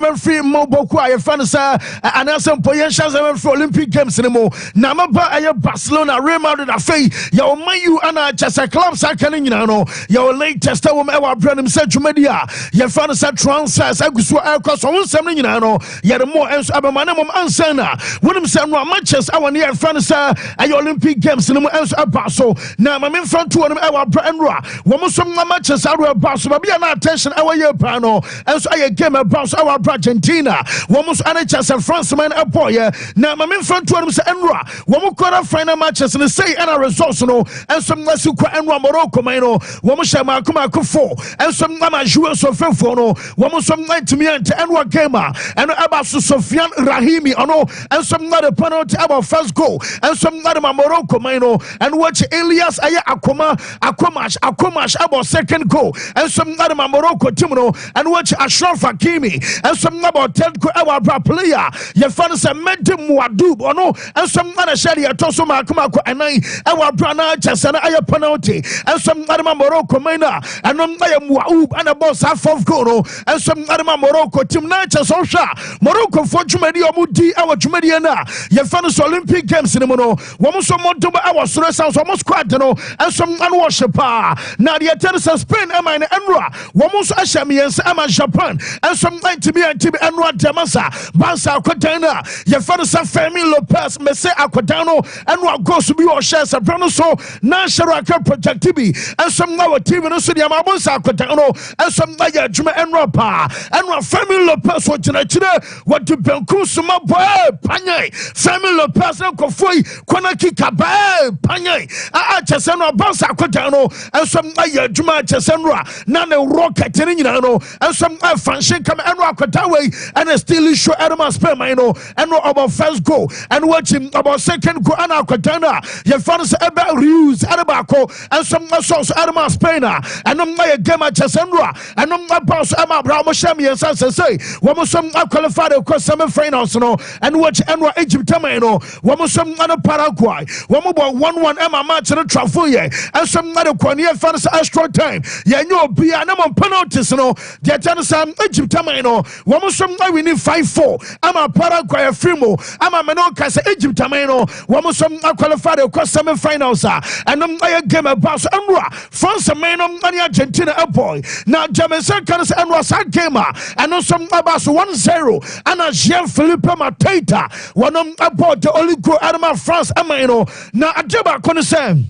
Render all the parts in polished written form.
free Moboku, I found and some Poyensha for Olympic Games anymore. Namaba, Barcelona, Real Madrid, your Mayu and just a club Sakanino, your latest our brand Central Media, your found transfers, I was across on Saminano, yet more else Abamanum Ansana, William Sanra matches our near Franisa, and Olympic Games in else Abaso. Now I'm in front to our brand Ra, one some matches out of Basso, be an attention our year panel, as I game about our Argentina, one was NHS and France man a boy. Now I'm in front to them say Enra. One more quarter final matches and say and a results no and some Nasuka and Morocco mino, one more Shama Kumako and some Nama Joao Felix no, one more some night to me and Enra Gamer and about Sofian Rahimi ono and some other penalty about first goal and some other Morocco mino and watch Elias Aya Akomash about second goal and some other Morocco Timono and watch Ashraf Hakimi and some about 10 our player. Your fans are meant to Muadu Bono and some other Shady Toso Makumako and our Brana Chasana Aya penalty and some other Morocco Mena and I am Waub and a boss half of Gono and some other Morocco Team Nature Sosha Morocco for Jumedia Mudi our Jumediana. Your fans Olympic Games in the Mono. One so Montoba our sounds almost quite and some unwashed now the attendance of Spain am I in Enra. One most Ashamians am Japan and some 90 and Enra Damasa, Bansa Aquatana, your father's family Lopez, Messe Aquatano, and what goes to be your shares of Branoso, Nasharaka Projectibi, and some now TV no City Amabosa Aquatano, and some Naya Juma and Rapa, and what family Lopez what what to Benkusuma boy, Panye, family Lopez and Kofui, Kwanaki Kabe, Panye, Chasano Bansa Aquatano, and some Naya Juma Chasanra, Nana Rocket, and some function come and Rockatawe, and a still show Adama Spermino, and about first goal, and watching about second goal, and Aquatana, your fans about Rius, Adabako, and some sauce Adama Spena, and on my game at Chasandra, and on my boss Emma Brahmashami, and Sansa say, one was some qualified across some friends, and watch Enra Egypt Tamino, one was some other Paraguay, one more 1-1 Emma match and a Trafuye, and some other Quania fans extra time, yeah, no, be an amount penalties, no, the attendance Egypt Tamino, one was some we need 5-4. I'm a Paraguay Frimo. I'm a Menokas Egypt Tamino. One was some qualified across semi-finals. And I'm game about Amra. France Mano and Argentina a boy. Now Jamaican and Rosa Gamer. And on some about 1-0. And a Joao Felix Matata. One about the only go out of France Amino. Now a Jaba concern.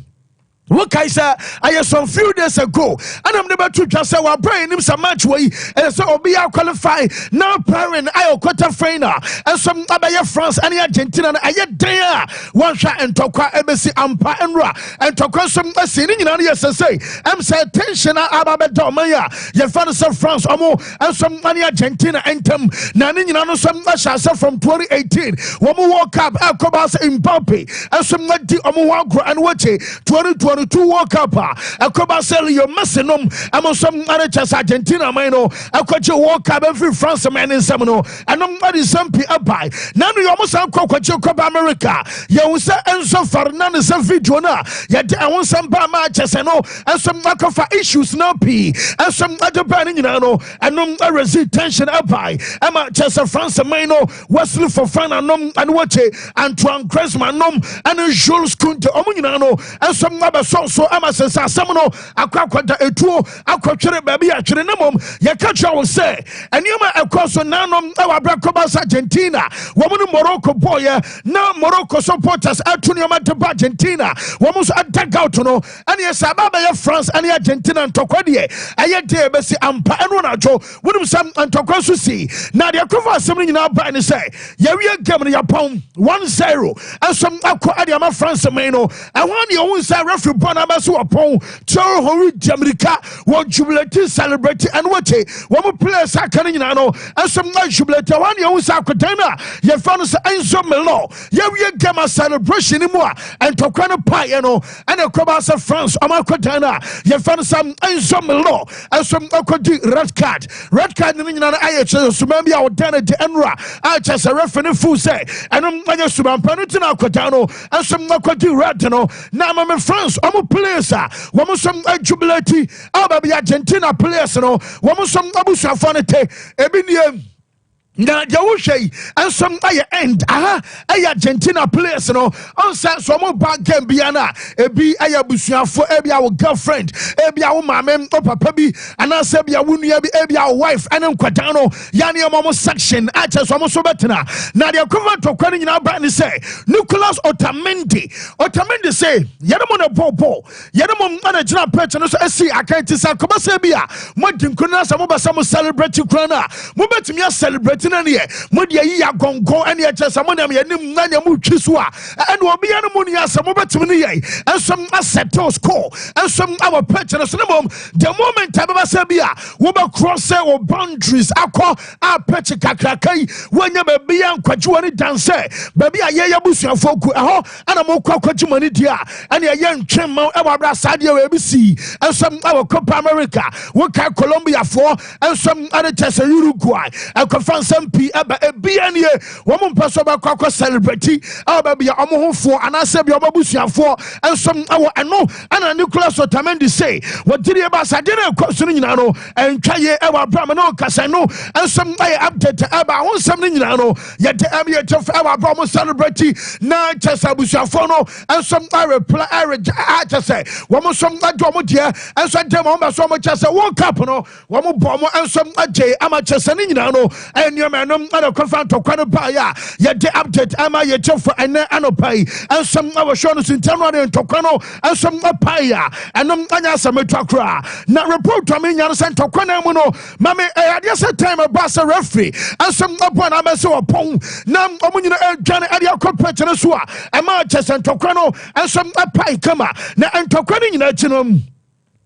What I said, I had some few days ago, and I'm never to just say, our brain is a match way, and so be our qualified now. Parent, I quarter trainer, and some Abaya France and Argentina, I yet there one shot and talk embassy Ampa and Ra and talk some sitting in the SSA. I'm say attention, Ababa Maya, your father's of France, and some money Argentina and them, Nanin, some Shasa from 2018. One more walk up, Alcobas in Mbappe, and some Nadi Omuagro and Wache, 2020. 2 World Cup, a Cobasel, your Messinum, among some managers, Argentina, Mino, a coach World Cup, every France man in Semino, and nobody some P. Abai. Now you almost uncoach Copa America. You will say Enzo Fernandez and Vidona, yet I want some bar matches and some lack of issues, no P, and some other banning, and no resist tension Abai. I'm a Chester France, Mino, Wesley for Fran and watch it, Antoine Cresman, and Jules Kunte, Omunano, and some other. So I'm a sense of someone aquaquata a tour, aquature baby at Chirinamum, Yakacha will say, and you may across on Nanum, our Bracobas Argentina, woman Morocco boy, now Morocco supporters at Tuniamata Argentina, woman's attack out to know, and yes, Ababa France and Argentina and Tokwadie, I yet there, Bessie Ampa and Ronacho, wouldn't some and Tokosu see. Now the Akova something in our brand and say, yeah, we are giving your pound 1-0, and some Aqua Adiama France Mano, and one you always say referee. Bonabasu upon Toro Hori Jamaica, what jubilate celebrate and watch it. One more players are coming in, and some nice jubilate. One you always have Kotana, your fans Enzo Melo, yeah, we get my celebration anymore, and Tokana Piano, and a Cobas of France, Amakotana, your fans Enzo Melo, and some Okoti red card in the IHS, so maybe our Dana de Enra, I just a referee full say, and I'm like a Suban Panutina Cotano, and some Okoti Ratano, now I'm in France. Omo players womo some jubilate ababi Argentina players no womo some abusa fanete ebinie na Yawushay and some end Argentina players no on some back game biana ebi ayabusia for ebi our girlfriend ebi our mama or papa bi and I say ebi our wife and nkwadano yani amamo section acha so so betena na the cover to kwani nyina ba ni say Nicolas Otamendi say yedemo na popo yedemo managerial pitch no so esi akanti sa koba say bia modin kuna sa mo ba sa mo celebrate kuna mo betimi a celebrate na ne modia yi agongo ene ya chesa mo nam yanim na nya mo twiso a ene obi ya no mo ni asa mo betimi ne yai ensom assettle score ensom our pitch no so the moment ababa say bia wo ba cross say wo boundaries akọ a pitch kakrakai wonya ba bia nkwaji woni dance ba bia ye busuafo ku eho ana mo kwakwaji mani dia ene ye ntwem ma e wabra sadia we bisi ensom our Copa America wo ka Colombia for ensom ade chesa Uruguay akofan sampi aba ebianie wo mo mpaso ba kwakwa celebrity aba bia omo hofo anase bia obabusuafo ensom awo eno ana Nicolas Otamendi say wodiri ba sade na kwaso nyina no entwaye e wabra ma no kasa no ensom aye update aba ho nsam nyina no ye de am ye tof e wabra mo celebrity na chesa busuafo no ensom I reply I just say wo mo som adwo mo dia enso dem mo ba so mo chesa World Cup no wo mo bo mo ensom agye ama chesa nyina no enyomenom ana kofa ntokwa no ba ya ye de update ama ye chofo ene anopai ensom awo show no sintano ne ntokwa no ensom apai ya enom anya asametwa kra na report to me nya no sentokwa na mu no mame ade se time ba se referee ensom abo na be se opon na omunyina adwane ade akopɛ kyere so a ema chesa ntokwa no ensom apai kama na ntokwa no nyina chinom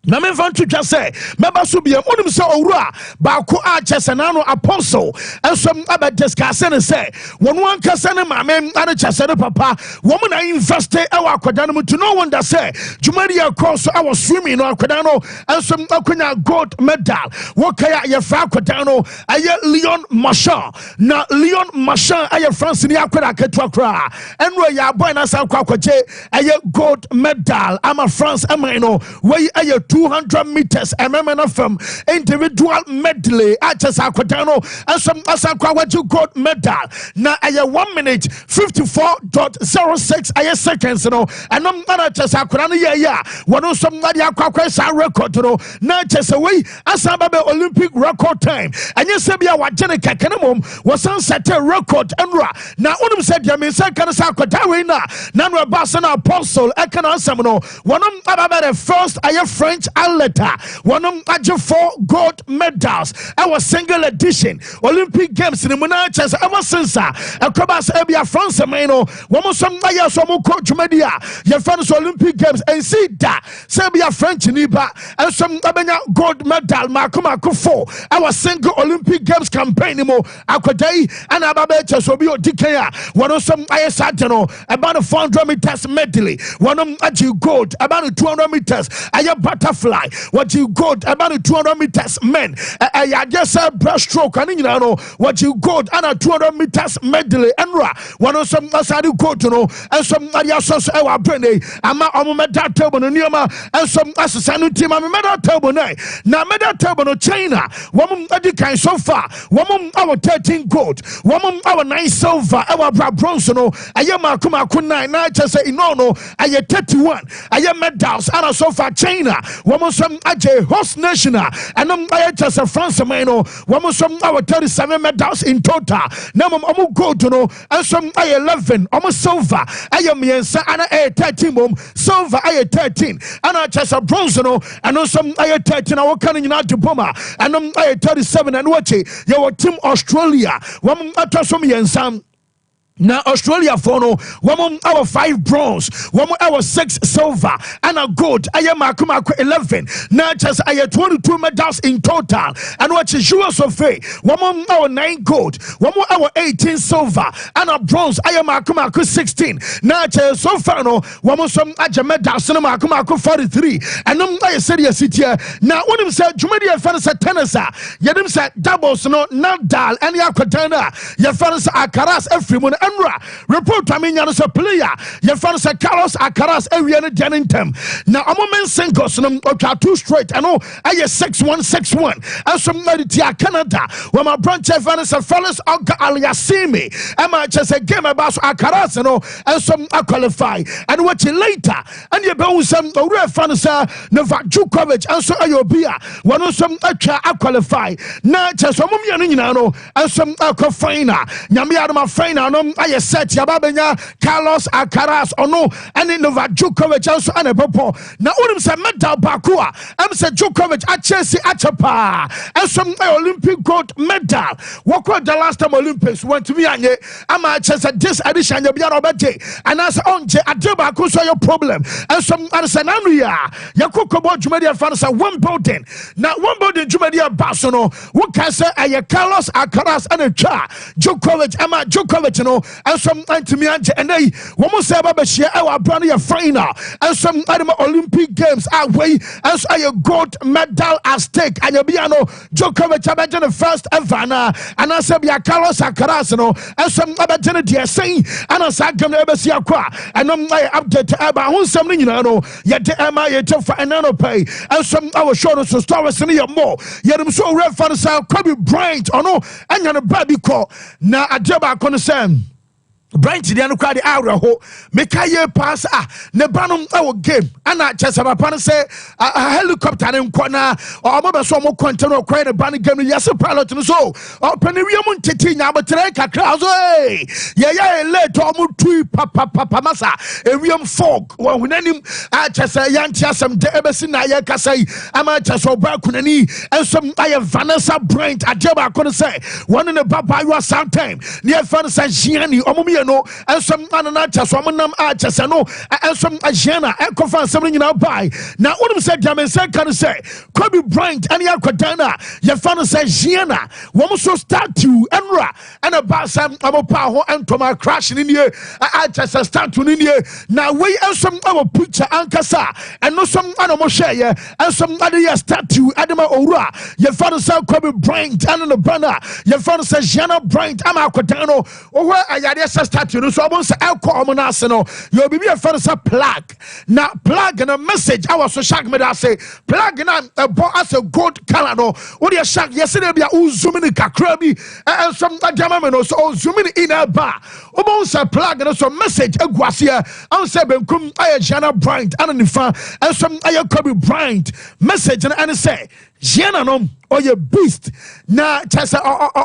na me van to just say meba so bia onim se owura ba ko a chesenano apostle ensom aba discuss and say wonu ankasa ne mame ane chese ne papa wo mo na invest e wa akoda no to no wonder say Jumaria course I was swimming no akoda no ensom akonya gold medal wo kaya ye fra akoda no aye Leon Marchand na Leon Marchand aye France ni akoda ketua kra enro ya boy na sa akwaje aye gold medal ama France amino we aye 200 meters MM from individual medley achas akwatano asam asakwawaji gold medal na aya 1 minute 54.06 aya seconds no anom ana achas akwano ya wono som ngadi akwakwa sa record no na achas we asaba be Olympic record time anya sebia wagene kakene mom wasan set a record enra na onum said ya me kan sa akwata we na no ba na apostle ekana asam no wonom ababa the first aya French Aleta, one of 4 gold medals. Our single edition Olympic Games in the Monarchs ever since a Cobas Ebia France Mano, one of some Maya Somo Coach Media, your friends Olympic Games and see that Serbia French Niba and some Abena gold medal Makuma Kufo, our single Olympic Games campaign mo Aquaday and Ababecha Sobio Dikea, one of some Aya Satano, about 400 meters medley, one of Aji gold, about 200 meters, Aya butterfly, what you got about 200 meters men. I just a breaststroke and you know what you got and 200 meters medley and one of some aside go to know and some adiasos our brain ama omeda table no nioma and some asasanu team am meda table na meda table no China one adikan so far one our 13 gold one our 9 silver our bronze no ayama kuma kunai na just say no aye 31 aye medals and so far China one some aje host nation and I just a France mano one some our 37 medals in total na mom gold no and some I 11 almost silver I am yensa and 13 mom silver I 13 and I just a bronze no and some I 13 I can in out to Poma and I 37 and watch it your team Australia one at some yensa na Australia for no one our 5 bronze one our 6 silver and a gold I am 11 na just I 22 medals in total and what is yours of one our 9 gold one our 18 silver and a bronze I am 16 na just so far no one some aja medals na 43 and I said yes it here now when him said Jumadia fans at tennis yedim said doubles no Nadal and Yakotana your fans are Karas every month enra report aminya no se player ye fan se Carlos Alcaraz ewie ne denentem na omomen singles no otwa two straight eno aye 6-1 asom Madrid Canada when my branch fan se Felix Aliasimi ema chese game about Alcaraz no asom qualify and watch it later and ye be some owre fan se Novak Djokovic anso ayobia wano some atwa qualify na chese omomia no nyina no asom final nyame adama final no aye set yababenya Carlos Alcaraz ono and Novak Djokovic also anepopo na unim se medal bakua am se Djokovic achesi achapa and some Olympic gold medal wako the last time Olympics went to me anye ama achese this edition yabia robete and as onje adeba ko so your problem and some arsenanuya yakokobo dwumadi fan say Wimbledon na Wimbledon dwumadi basono wo kan say aye Carlos Alcaraz and Djokovic ama Djokovic no and some antimi anje and they womo say baba share our brand your final and some Olympic games away and so a gold medal at stake and you be no Djokovic abeje the first ever na and I say be Carlos Alcaraz no and some abeje the saying and I say come na be see akwa and I update aba won some ni nyina no ye de ema ye to for and no pay and some our show no so stories ni ye more ye dem so ref fan say Kobe Bryant ono anya no baby call na adeba kono Bryant the no crowd out ho make a pass ne banum our game and I just have a say a helicopter in corner or mother so more content or quite a banning game yes a pilot and so or penirium titina but treka crowds yeah let almost two papa massa a real fog when any I just a young chasm de ebesina ya kasai ama just so bakunani and some I have Vanessa Bryant adeba couldn't say one in the papa you are sometime near Fanasa Gianni Omumi no and some ananacha so manam achasa no and some agena and confirm something now by now what said Jamen said can say Kobe Bryant and Yakwadana your fan says Gianna one so statue enra and about some power and to my crashing in here I just a statue in here now we and some our picture and kasa and no some animal share and some other statue Adama Ora your father said Kobe Bryant and the banner your father says Gianna Bryant I'm Aquadano or where I had statue no so I want to alcohol monaseno you'll be a first plug now plug and a message I was so shocked me that say plug and a boy as a good calendar what you shock yesterday be a zoom in kakrabi and some jamameno so zoom in a bar almost a plug and so message a guasia I say benkum I Gianna Bryant and and some I Kobe Bryant message and say Gianna no or your beast na chasa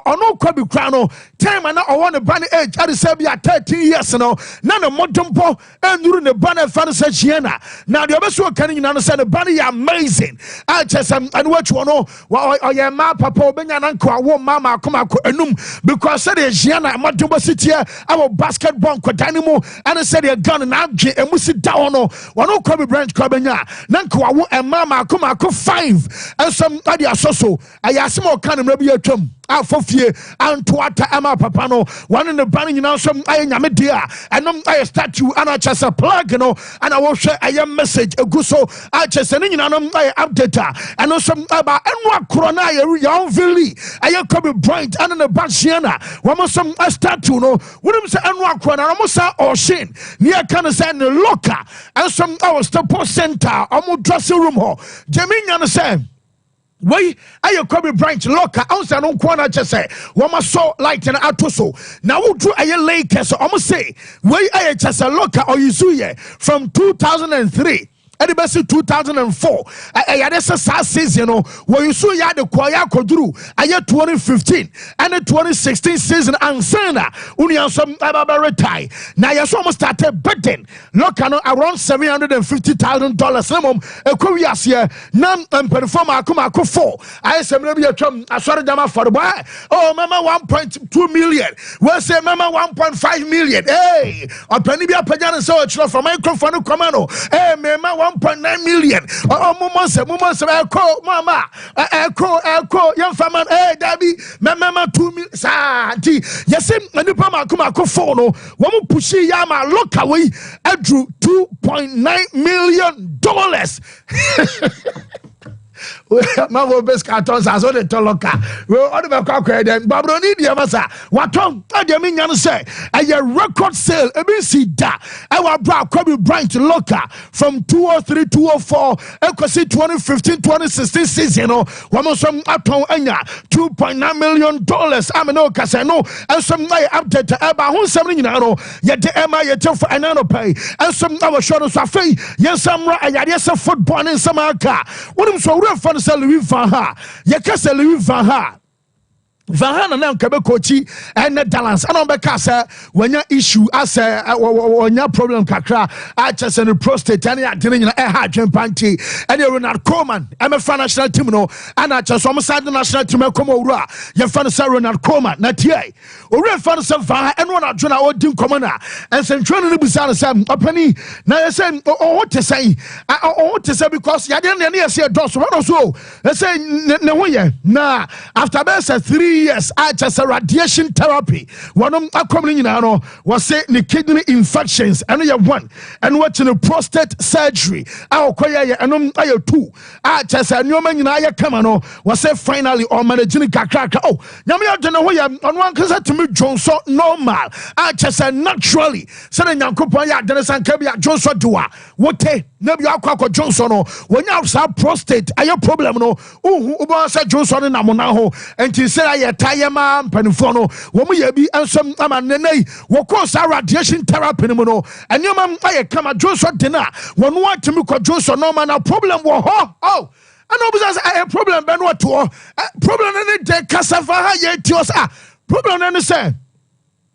or no Kobe Crano time and I want to ban age I say be at 13 years no na no modumpo and during the banner fan say Gianna now the other so can you understand the banner amazing I just and what you know or your ma papa benya nanko awo mama come enum because said Gianna modumpo city our basketball kwadanimo and said your gun and abje and we sit down no one Kobe Bryant kwabenya nanko awo and mama come 5 and some other so I ask more kind of maybe a chum out for fear and to what ama papa no one in the banning you know some I am dear and I statue and I just a plug you know and I will share I am message a good so I just sending you know I update and also some about and what corona young Vili I am Kobe Bryant and in the Barcelona one more some a statue no wouldn't say and what corona almost or shin near kind of send the locker and some our support center almost dressing room hall Jamie understand Why are you Kobe Bryant locker? I was no corner just say one must so light and atoso. Now we do a Lakers almost say why are you just a locker or you from 2003. At the best 2004, I had a season where you saw the choir Kodru. I had 2015 and the 2016 season and Sana Union some retire. Now you almost started betting. Look around $750,000 a Korea's year. None and perform Akumako 4. I said maybe a chum I saw the for the boy. Oh mama 1.2 million. Well say mama 1.5 million. Hey, or penny be a pajan so from microphone commando. Hey mama 1.9 million. Moments echo, mama, echo, young family, eh, Dabby, mama 2 million. Santi, yes, and the Pama Kumako Fono, one pushy Yama look away, I drew $2.9 million. Mavo best cartons as on the Toloka. Well, on the Cocker, then Babroni, Yamasa. What Tom, I mean, say, a record sale, a BC da. Our bra Kobe Bryant locker from 203, 204, Equasi 2015, 2016 season, one of some Aton Enya, $2.9 million. I'm no Casano, and some my update about who's 70 now, yet the Emma yet for an anno pay, and some our shadows are free. Yes, some yes, a football in some car. What am so real fun to Louis Van Ha? Yakasa Louis Van Ha. Vahana na nkabe kochi ene Dallas ana obekasa wanya issue asa wanya problem kakra achese no prostate ane adene nyina ha adwempanti ene Ronald Koeman emefa national team no ana achese omo side national team ekomo wura ye fa no Ronald Koeman na tie owura fa no Vaha ene wona adwena odi nkomo na ensentwene no busa no sam opani na ye say o te say because yade ne ye say dos no so ye say ne ho ye na after best 3 years just a radiation therapy one coming in was say the kidney infections and you one and watching a prostate surgery our koya and I 2 just a new man in come on was say finally or managing kakaka oh yamia don't know on one cause to me Johnson normal just a naturally sending yankopa ya Dennis and Kabia Johnson dua what maybe akwa Johnson when you have prostate are your problem no say Johnson na monaho and he said I tire man panifono womu ye bi ansem amanene wo cause radiation therapy no and your man I come Johnson dinner one want to me ko Johnson no man a problem wo ho oh and obvious a problem ben what to problem any de cassava ha ye tios problem any say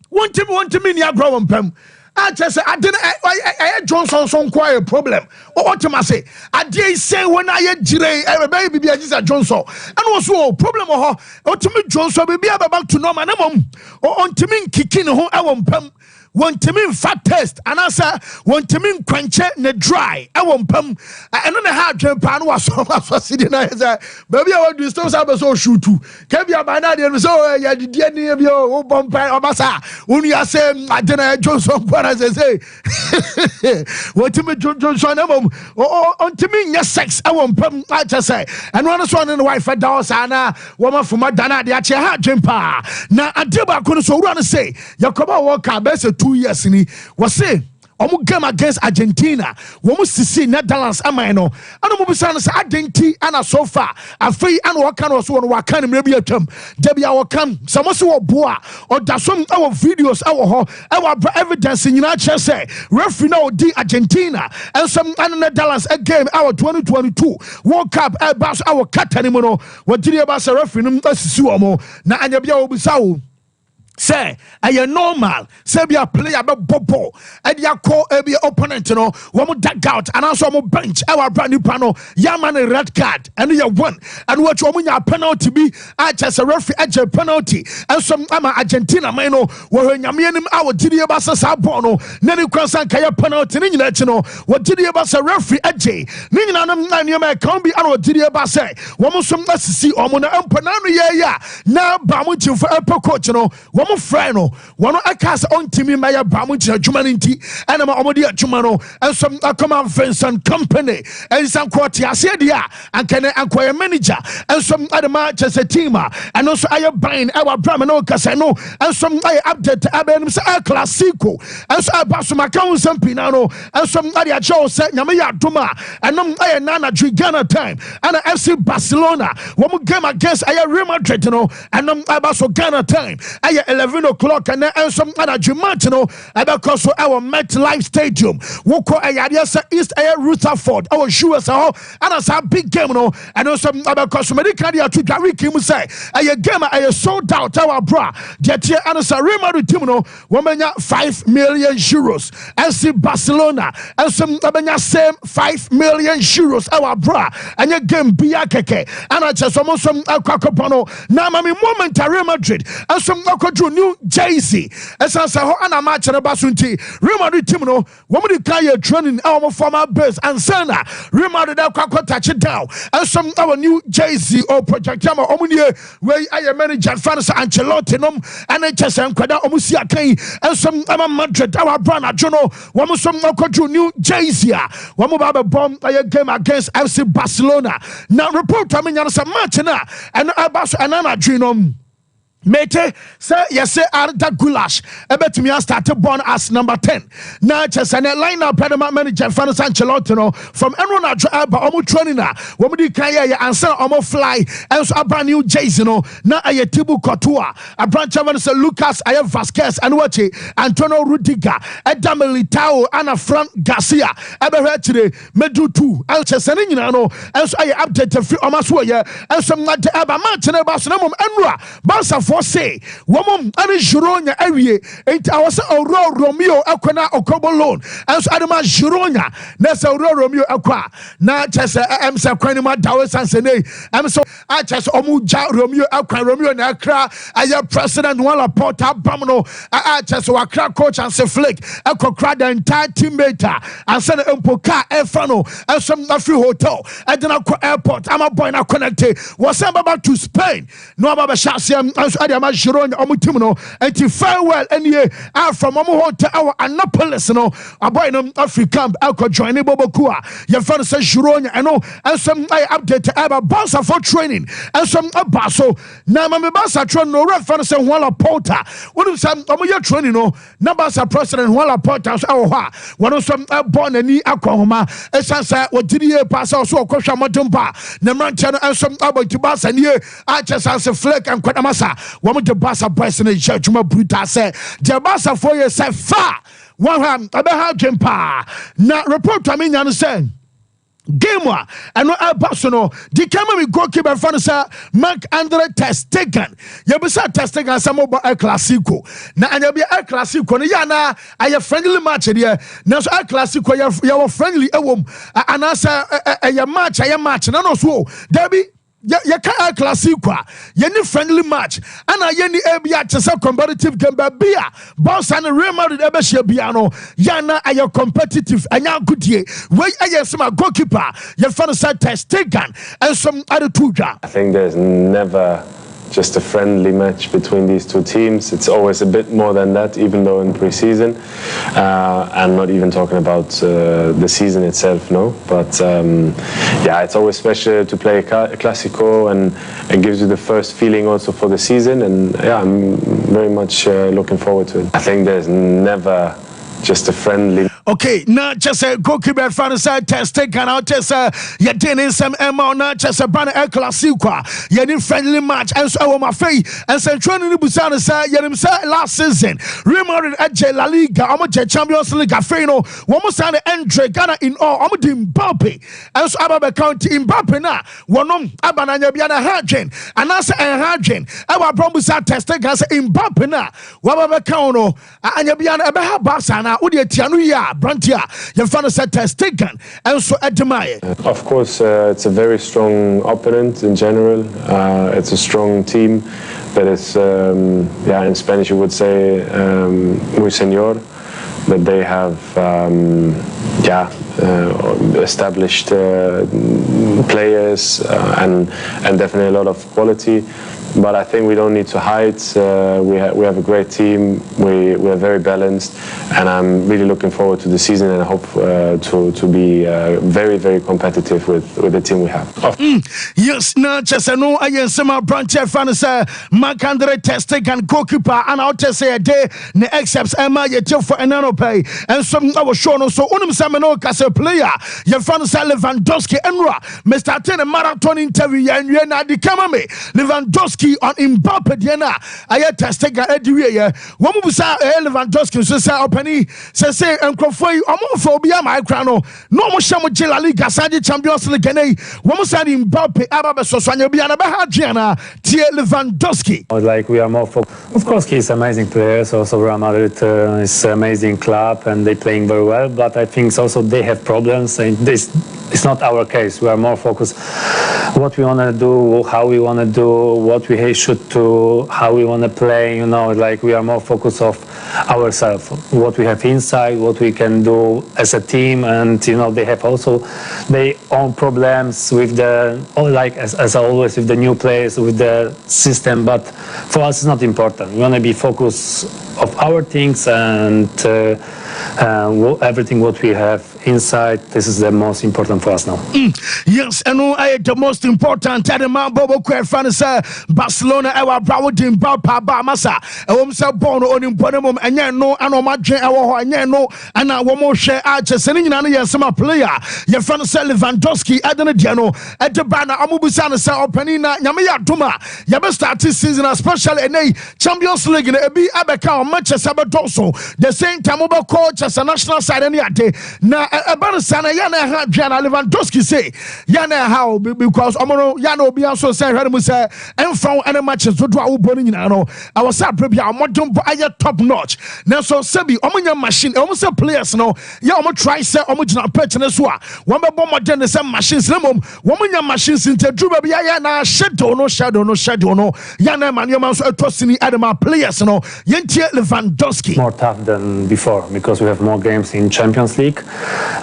want to me ni agro pem I just I didn't I Johnson some quite problem. What to say? I did say when I had Jire, baby, I just Johnson. And also problem or to me Johnson will be about to know my name or on to me kicking who I won't pump. Want to mean fat test and answer want to mean quench ne dry. I won't pump and then I had pan was so sitting there. Baby, I want to stop so shoot too. Can be a banana so ya did your bump or massa. Only I say I didn't Johnson what I say. What to me Johnson on to me yes sex I won't pump I just say and one is one in the wife at Dawsana woman from Madana the actually had jumper. Now I did I couldn't so run and say Yakoba walk our best 2 years ni was say omu game against Argentina womu sisi Netherlands amano anu mu bisa no say adenti ana so far afei anu waka no so no waka ne mrebi atwam debi awakam samosi wo boa odasom our videos our evidence nyina che say referee na odi Argentina and some Netherlands a game our 2022 World Cup bas our katani mu no wodiri e bas referee no asisi wo mo na anya bia wo bisa wo say a normal say be a player be bobo and ya call a be opponent no one duck out and also mo bench our brand new panel yaman a red card and you won and what you mean penalty be I just a referee a penalty and some Argentina man no we nyame our didi ba sa bono na ni kwansan kaya penalty ni nyina no what didi ba sa referee aje ni nyina na nyama kan bi and what didi ba say wo mo som asisi omo na empana no ya na ba mo chimfo epo coach no mo friend no one akas on timi maya bamu adwuma nti ena ma omodi adwuma no and some command friends and company and some quality ase dia and can acquire manager and some other matches a team and also I buying our brand no kasa no and some I update abenim say classico and so abaso makon some pinano and some other show say nyame ya doma and I nana Ghana time and FC Barcelona one game against Real Madrid no and abaso Ghana time 11 o'clock and some other match no because our MetLife Stadium woko ayariasa East Air Rutherford our shoes and as a big game no and also because medical dia to Gary mu say a game I sold out our bra get here and so Real Madrid team no womanya 5 million euros FC Barcelona and some abanya same 5 million euros our bra and your game biya keke and I just almost some akwakopono na mami moment Real Madrid and some to new jersey esa sa ho ana match na basunti Real Madrid team no wo mo di kan ye training our former base and sana Real Madrid kwakwa touch it down and some our new jersey or project am omunie we aye manager fans Ancelotti nom NHS enkwada omusi akan and some our Madrid our brand ajono wo mo some to new jersey wo mo ba be bomb aye game against FC Barcelona now report am nya some match na and abaso anana dream Mete say yes Arda Gulash ebetumi started born as number 10 na chesane line up pedama manager Fernando Ancelotti no from everyone aba omo training na wo di kan ya answer omo fly and so brand new jersey no na aye Thibaut Courtois a branch of say Lucas aye Vasquez and wachi Antonio Rudiger Eda Militao and Fran Garcia ebe hwe today medu 2 and chesane nyina no and so aye update free omo so ye and some na eba match na ba so na mom enura Barca say woman and Gironia awie enti awase Aurora Romeo akwana okobo loan and so adama Gironia na say Aurora Romeo akwa na chese am say kwani ma dawe sansene am so a chese omuja Romeo akwa Romeo na akra aya president wala porta bamno a chese wakra coach and say flick akokra the entire teammate and say empoka efano and some free hotel and then airport am a boy na connected was about to Spain no about shasiam Adiama Giron omutim no enti farewell enie from omo hotel our Annapolis no aboy no Africa alco join Bobokua your friend say Giron and some I update about Barca for training and some Basso na me Barca train no reference say Wala Porta one some omo your training no na Barca president Wala Porta so ha one some born ani akohoma esansa wodiri pass so okwohwa modumba na mancha no and some about Barca nie a chesa fleck and kwadamasa woman the Barca boys in the church bruta say the Barca for you say far one hand about jumpa now report to me understand game one and no Barcelona the camera we goalkeeper fan say Marc-Andre ter Stegen you be say ter Stegen some about El Clasico na and you be El Clasico no ya na a friendly match there na so El Clasico you friendly ewom and as a match na no so there be ya ka Clasico ya ni friendly match ana ya ni ebia chesa competitive game bia Barca and Real Madrid ebe hia bia no ya na aye competitive anya goodie we aye some goalkeeper ya fan side ter Stegen and some other two. I think there's never just a friendly match between these two teams. It's always a bit more than that, even though in pre-season. I'm not even talking about the season itself, no. But yeah, it's always special to play a Clasico and gives you the first feeling also for the season. And yeah, I'm very much looking forward to it. I think there's never just a friendly. Okay, now just a goalkeeper fan side test can out just ya didn't some amount not just a banner El Clasico ya didn't friendly match and so my face and Central Busan side ya last season Real Madrid at La Liga almost Champions League afeno almost an entry Ghana in all almost Mbappe and so Ababa County Mbappe na one abananya biana Hadgen and that's a Hadgen our Brombusa test can say Mbappe na Wababa Kauno and Yabiana Abaha Basana Udia Tianuya Brantia, your father said ter Stegen and so admire. Of course, it's a very strong opponent in general. It's a strong team that is, yeah, in Spanish you would say muy señor, but they have, yeah, established players and definitely a lot of quality. But I think we don't need to hide. We have a great team. We are very balanced, and I'm really looking forward to the season, and I hope to be very, very competitive with the team we have. Yes, no, just no. I am some branch fans. Marc-Andre ter Stegen goalkeeper, and I'll just say a day ne accepts Emma you for an pay, and some our show no so unum sameno as a player. Your fans Lewandowski Enra, Mr. Ten marathon interview, and you na the camera me Lewandowski on Mbappe Diana. I had ter Stegen everywhere. One move say Lewandowski so say openi say encrofoy homophobia my crown no mo shamo La Liga Sadi Champions League nei. One move say Mbappe aba so swanya bia na be ha Diana tie Lewandowski. Like we are more of course he's amazing player, so also Real Madrid is amazing club and they playing very well, but I think also they have problems and this it's not our case. We are more focused what we want to do, how we want to do, what we should do, how we want to play. You know, like we are more focused of ourselves, what we have inside, what we can do as a team, and you know they have also their own problems with the as always with the new players, with the system. But for us, it's not important. We want to be focused of our things and everything what we have inside. This is the most important for us now. Yes, and the most important at the man Bobo Querfan Barcelona ewa Browdin Bapa Masa say Bono on Bonum and no and Madrid and no and I won't more share arches and in some player your friend Lewandowski Adenadiano at the banner Amubusana sa Openina Yamia Duma Yaba start this season especially in a Champions League in a B Abeka Manchester Sabadoso the same time over coach as a national side any day now about Sana Yana Jana Lewandowski say Yana how because Omono Yano be also say Remusa and from any matches to do our boning in Ano our Sabrabia modern top notch now so Sebi Omonia machine almost a players no ya omo try say omo jina purchase so one be modern the same machines no woman machines into Druba ya na shadow no Yana man your so trusting Adama players no Yentie Lewandowski more tough than before because we have more games in Champions League.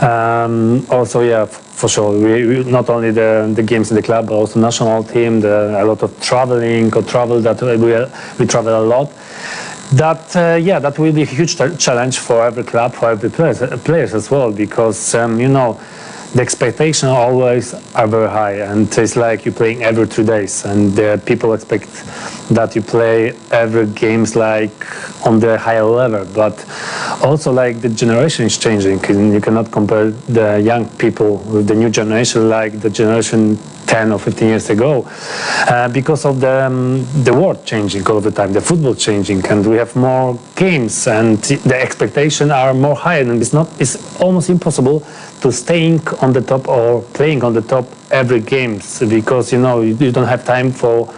Also, yeah, for sure. We not only the games in the club, but also national team. A lot of traveling or travel that we travel a lot. That will be a huge challenge for every club, for every players as well, because you know. The expectations always are very high, and it's like you're playing every 2 days, and people expect that you play every games like on the higher level. But also, like the generation is changing, and you cannot compare the young people with the new generation like the generation 10 or 15 years ago, because of the world changing all the time, the football changing, and we have more games, and the expectations are more high, and it's almost impossible to staying on the top or playing on the top every games because you know you don't have time for.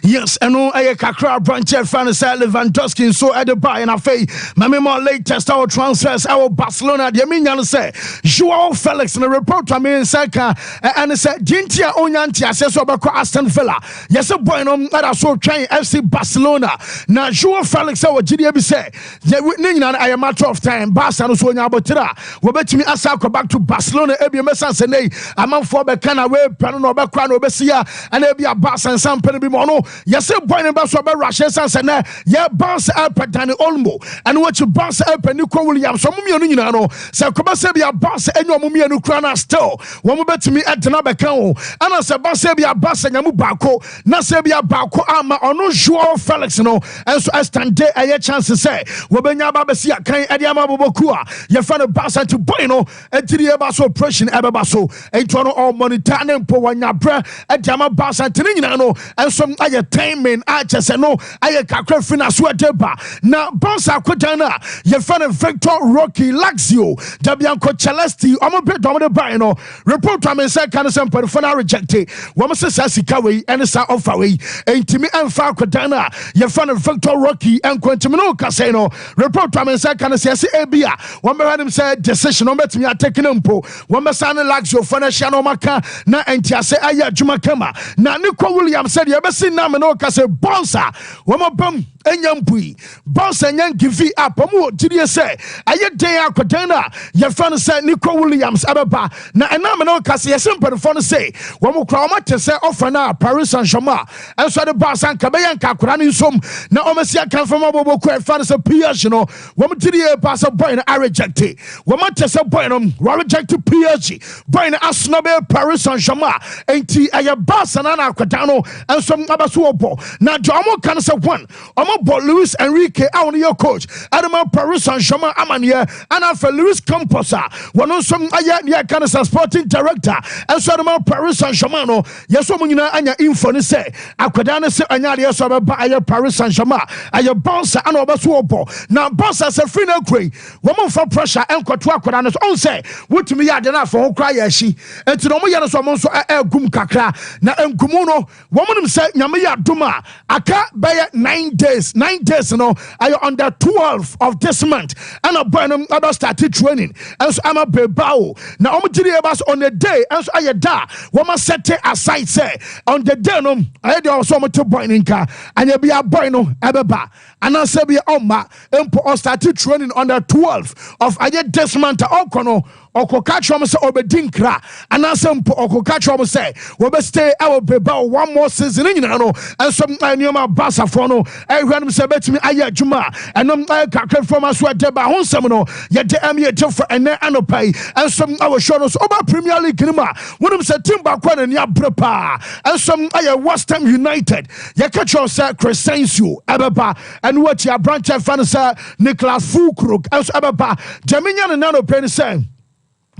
Yes, and no, I kakra branch fan Lewandowski so at the buy and I say, my more latest our transfers our Barcelona. The mean say Joao Felix in a report to me in Saka and say Dintia Onyantia says about Aston Villa. Yes, a boy no that so trying FC Barcelona. Now Joao Felix our GDB say I am matter of time. Barca no so nyabotira. We bet me asako back to Barcelona. Ebi mesa say nay. Among for be can away plan no be kwan obesia and ebi a Barca and some be mono yes boy number so be Russia sense na ya bounce up Dani Olmo and what you bounce up Nico Williams so mummy no nyina no say ko be say be bounce enyo mummy no kura na still wo mo betimi etena be kan o ana say bounce be bounce nyamu baako na say be baako ama ono Joao Felix no and so stand a chance say wo benya ba be see kan ade ama boboku a ye fa no bounce to boy no entiri e ba so operation e be ba so ento no all monitor na mpo wanya bra ade ama bounce tene nyina no and some aye timing just no aye kakra fina so deba na bounce akodana ye fa no Victor Rocky Lazio Dabianco Celesti omo be dom de buy no report am say kan some performance rejected wo mo say sika we and sa offer we entimi emfa akodana ye fa no Victor Rocky and kwentimi no kase no report am say kan say ebia wo me him say decision no betimi atake no mpo wo me say Lazio fa na hia no maka na entiase aye adwuma kama na Nico Williams said you see now no kase bonsa womo bam enyampui bonsa nyan give up omo gidie say aye den akodana ye fan say Nico Williams ababa na enam no kase ye simple phone say womo kra omo te say offer na Paris Saint-Germain and so the bonsa kabeyan kakura ni som na omo sia kan from abobo ko fan say PSG no womo gidie pass boy na rejected womo te say boy no rejected PSG boy na asnobe Paris Saint-Germain enti aye bonsa na akodano and some abaso bo na jomo kan say one omo bo Luis Enrique awon your coach Adama Paris Saint-Germain amania and for Luis Campos one some aya near kan say sporting director and so Adama Paris Saint-Germain no yeso mo nyina anya info ni say akwada say anya de so be ba aya Paris Saint-Germain aya bouncer and obaso bo na bouncer say free na krai wo for pressure enkoto akwada no on say wotumi ya de na for ho kra ya hyi enti no mo ye no so mo so egum kakra na engumu no wo mo nim say nyame ya doma aka be 9 days days I under 12 of this month and a burn about started training and so I'm a bebao now on the day and so I da woman set it aside say on the day I had also to boy in car and you be a boy no ebeba and I say be oma and started training under 12 of I get this month okono Okokachom say obedinkra and asem okokachom say we be stay our beba one more season and some nyoma basa for no ehwan say betimi aye adwuma enom kakra from aso deba honsem no ye de am ye for ene anopai and some our show no over Premier League nima wonum say team ba kwa na brepa and some aye West Ham United ye catch say Crescencio ababa and what your branch fan say Nicholas Fulkrug and so ababa Jaminya na no pen say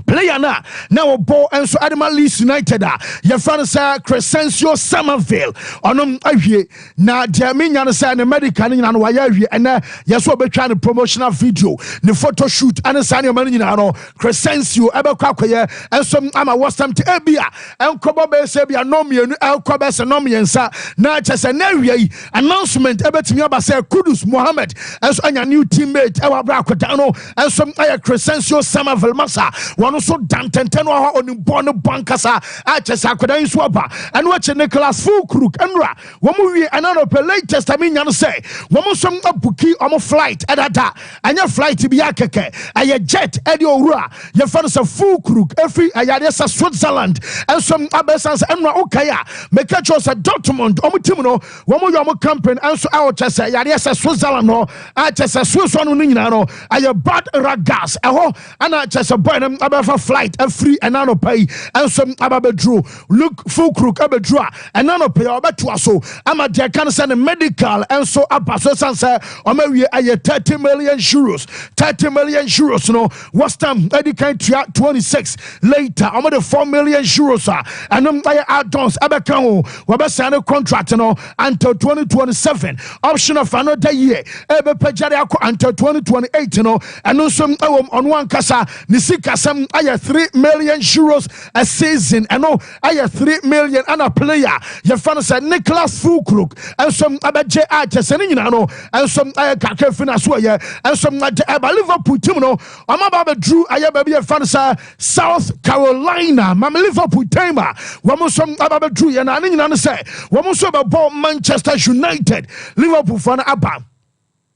player now ball and so Animal Leeds United your friend say Crescencio Somerville onum ahwie na Jaminya say na medical nyina no waya ahwie and yes we be trying promotional video the photo shoot and say na man nyina no Crescencio ebekwa akoye and some ama West Ham to ebia and kobo be say bia no mienu elkobe se no miensa na chese na ahwie announcement ebetimi aba say Kudus Mohammed and so anya new teammate ewa bra akoda no and some Crescencio Somerville masa one so dantenten on born bankasa achesa akodan suaba and watch Nicholas Fulkrug enra womu wie anano pe latest aminya no say womu som abuki omo flight edada anya flight bi akeke aye jet edi owura ye fa no say Fulkrug every ayade sa Switzerland and some abesans enra okaya make sure say Dortmund omo team no womu yo omo campaign and so achesa ayade sa Switzerland no achesa Swiss no nyina no aye bad ragas eho ana achesa boy nam for flight a free and nano pay and some ababedru look Fulkrug abedru and nano pay obetua so ama dia can send a medical and so abaso sanse o mawie aye 30 million euros no West Ham Edican 26 later o the 4 million euros and aye add-ons abekan o we be sign a contract no until 2027 option of another year ebe pejare until 2028 no and some on one kasa ni sikasam aye 3 million euros a season and no aye 3 million and a player your fan said Nicholas Fulkrug and some abeje achese ni nyina no and some aye kakra fina so ye and some Liverpool team no amaba drew aye baby your fan say South Carolina mam Liverpool team wo some ababa drew ye na nyina no say wo so be ball Manchester United Liverpool fan aba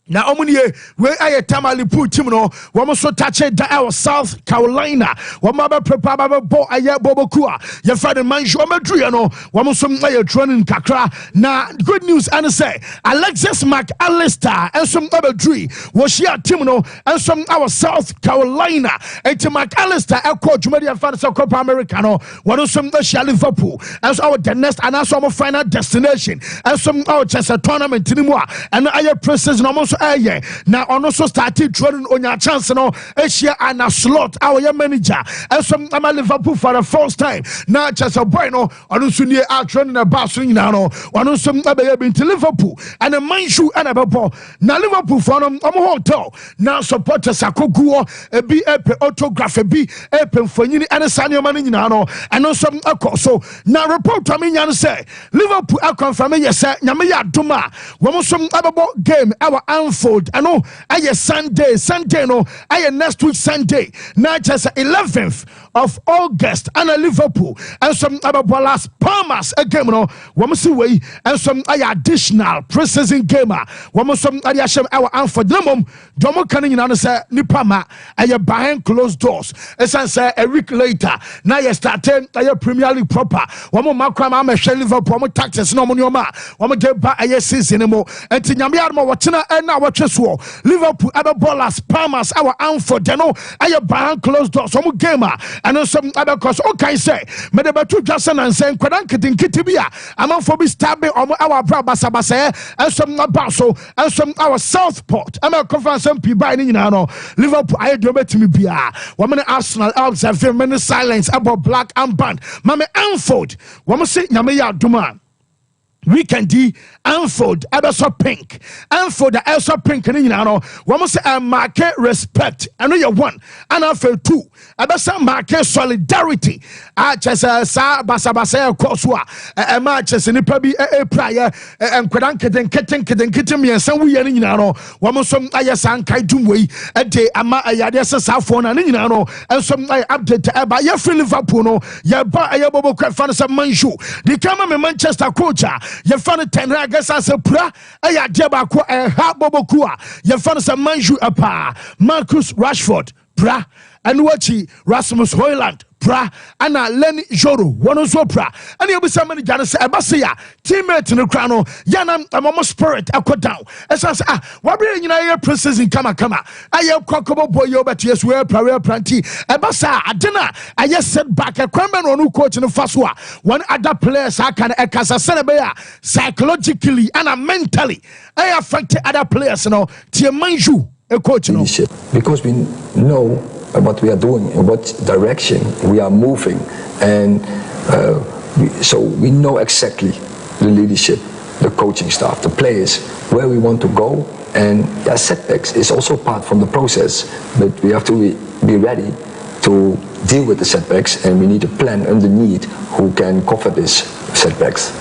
na omunie we aye tamale put team no wo so touch da South Carolina wo ma be prepare ba bo aye bobokua ye fa the man show madru no wo so aye training kakra na good news and say Alexis McAllister and some abadru wo share team no and some our South Carolina and McAllister e ko dwumadi fa the Copa America no wo so share Liverpool and so our the next and our final destination and some our chess tournament ni mu and aye Preseason no aye na ono so started training onya chance no asia ana slot our manager and some Liverpool for the first time na just a boy no ono so nie a training na ba so nyina no ono so abeye bin to Liverpool and a man shoe and a ball na Liverpool for no hotel na supporters akoguo ebi epe autograph ebi epe mfanyini and sanyo man nyina no and some so na report aminya say Liverpool a confirm yes nyame ya doma wo so ababo game our unfold and no aye Sunday no aye next week Sunday na just 11th of August and a Liverpool and some about Las Palmas a game no wo see way and some aye additional Preseason game wo some aye shem our unfold no domo kan nyina say nipa ma aye behind closed doors esan say a week later na ye starting aye Premier League proper wo makwa ma Liverpool mo tactics no mo nyoma wo get ba aye season mo enti nyame admo wo tena na wo Liverpool other Las Palmas our Anfield no aye behind closed doors some game and some other cause okay say me de batu Jason and say kwadan kitinkiti bia amanfo bi stab our bra basa and some abaso and some our Southport am conference MP by ni nyina no Liverpool aye do betimi bia wo me Arsenal observe many silence about black and band mame Anfield wo me say nyame ya doma weekend Anfield abeso pink Anfield also pink ni nyina no wo mo say market respect and you one and Anfield 2 abeso market solidarity chese sa basa koso a match chese nipa bi prayer nkwadan keten miensan wo ye ni nyina no wo mo so ayesan kai dumwei de ama ayade sesafo na ni nyina no enso update eba ye free Liverpool no ye ba ayebobo kwa fan se Manju di kama me Manchester coach ye fan ten agasa se pra aya de ba ko ha boboku a ye fan se Manju apa Marcus Rashford pra and wachi Rasmus Højlund pra ana Lenny Joro one so pra and you be some many jana say ebase ya teammate no kra no yana amamo spirit akọ down esas wa bre nyina ye Preseason kama aye kwakobo boy yo bet yes we prayer planti ebasa adena aye set back ekwamba no coach no faso a one other players aka na ekasa sene be ya psychologically and mentally aye affect other players no tie Manju a coach no because we know what we are doing, in what direction we are moving, and so we know exactly the leadership, the coaching staff, the players, where we want to go, and setbacks is also part from the process, but we have to be ready to deal with the setbacks, and we need a plan underneath who can cover these setbacks.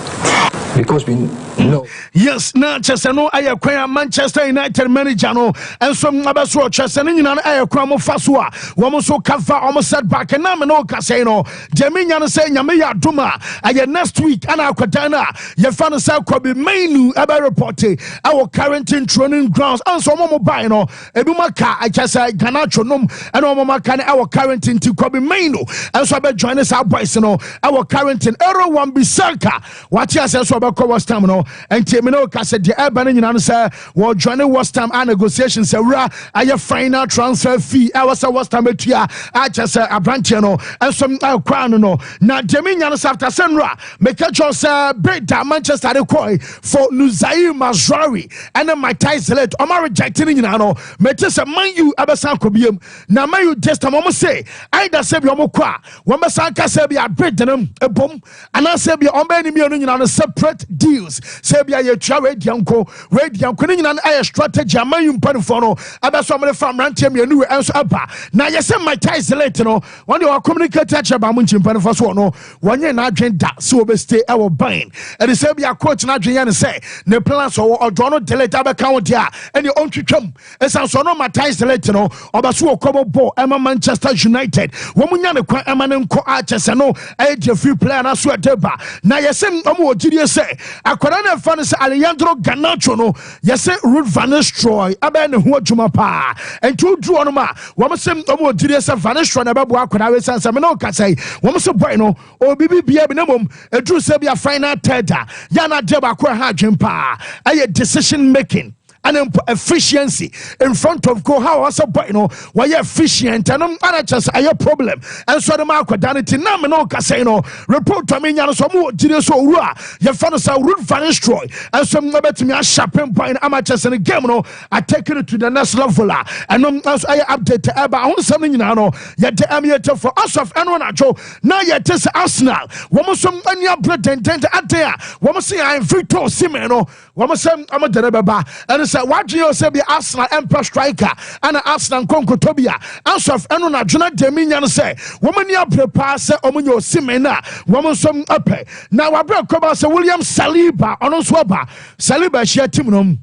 Because we know. Yes, na chese no aye kwan Manchester United manager no enso abeso chese no nyina aye kwan mo faso a wo mo so cover o mo set back na me no ka say no Jaminya no say nyame ya doma aye next week ana akwada na ye fa no say Kobe Mainu aba report our current training grounds enso mo buy no ebi maka chese Ganacho nom and mo maka na our current into Kobe Mainu enso be join us our boys no our current in Euro 1 Bisaka what you say so West Ham no and Temino Casa de Urban in answer what joining West Ham and negotiations a final transfer fee. I was a West Ham I just a branch no and some crown no now Jamian after Senra make a choice break that Manchester Koi for Nuzai Mazrari and then my ties let or my rejecting in ano make just a man you abasan kobium now may you just a moment say either say your mokwa one basanka say be a break them a bomb and I say be on any on a separate deals say be a travel radianko ni na aye strategy amayum panfo no abeso amre fam rantem ya nu enso aba na ye say my ties late no when you communicate achaba mu chimpanfo so no wonye na adwen da so obestay e wo ban and say be a coach na adwen ya ne say ne plan so odo no delete abeka wo dia and you ontwetwam esan so no my ties late no obaso okobo ball ema Manchester United wo munya ne kwan ema ne nko achese no e de free player na so edeba na ye say omo ogiri say akwara na fa no say Alejandro Garnacho no ye say Ruud van Nistelrooy abe ne ho adwuma pa enti odru ono ma wo say omo ogiri say Van Nistelrooy na bebo akwara we say me no ka say wo say boy no obibi bia bi na mom edru say bia final third ya na de ba kwa ha adwen pa aye decision making and efficiency in front of go how also boy no why efficient and managers are your problem and so the mark danity na me no ka say no report to me nya so mo gire so owura ye fa no say Ruud van Nistelrooy and so me betimi a sharpen point amateurs in the game no I take it to the next level and also I update eba won some nyina no ye de amiete for us of anyone ajo na ye tese Arsenal wo mo so anya pretendent adia wo mo say I Victor Osimhen no wo mo say am de beba and say what you say be Arsenal emperor striker and Arsenal konkotobia answer of eno na dwena deminya no say woman ya prepare say omunyo Osimhen na woman some ape na wabra koba say William Saliba ono so ba Saliba share team no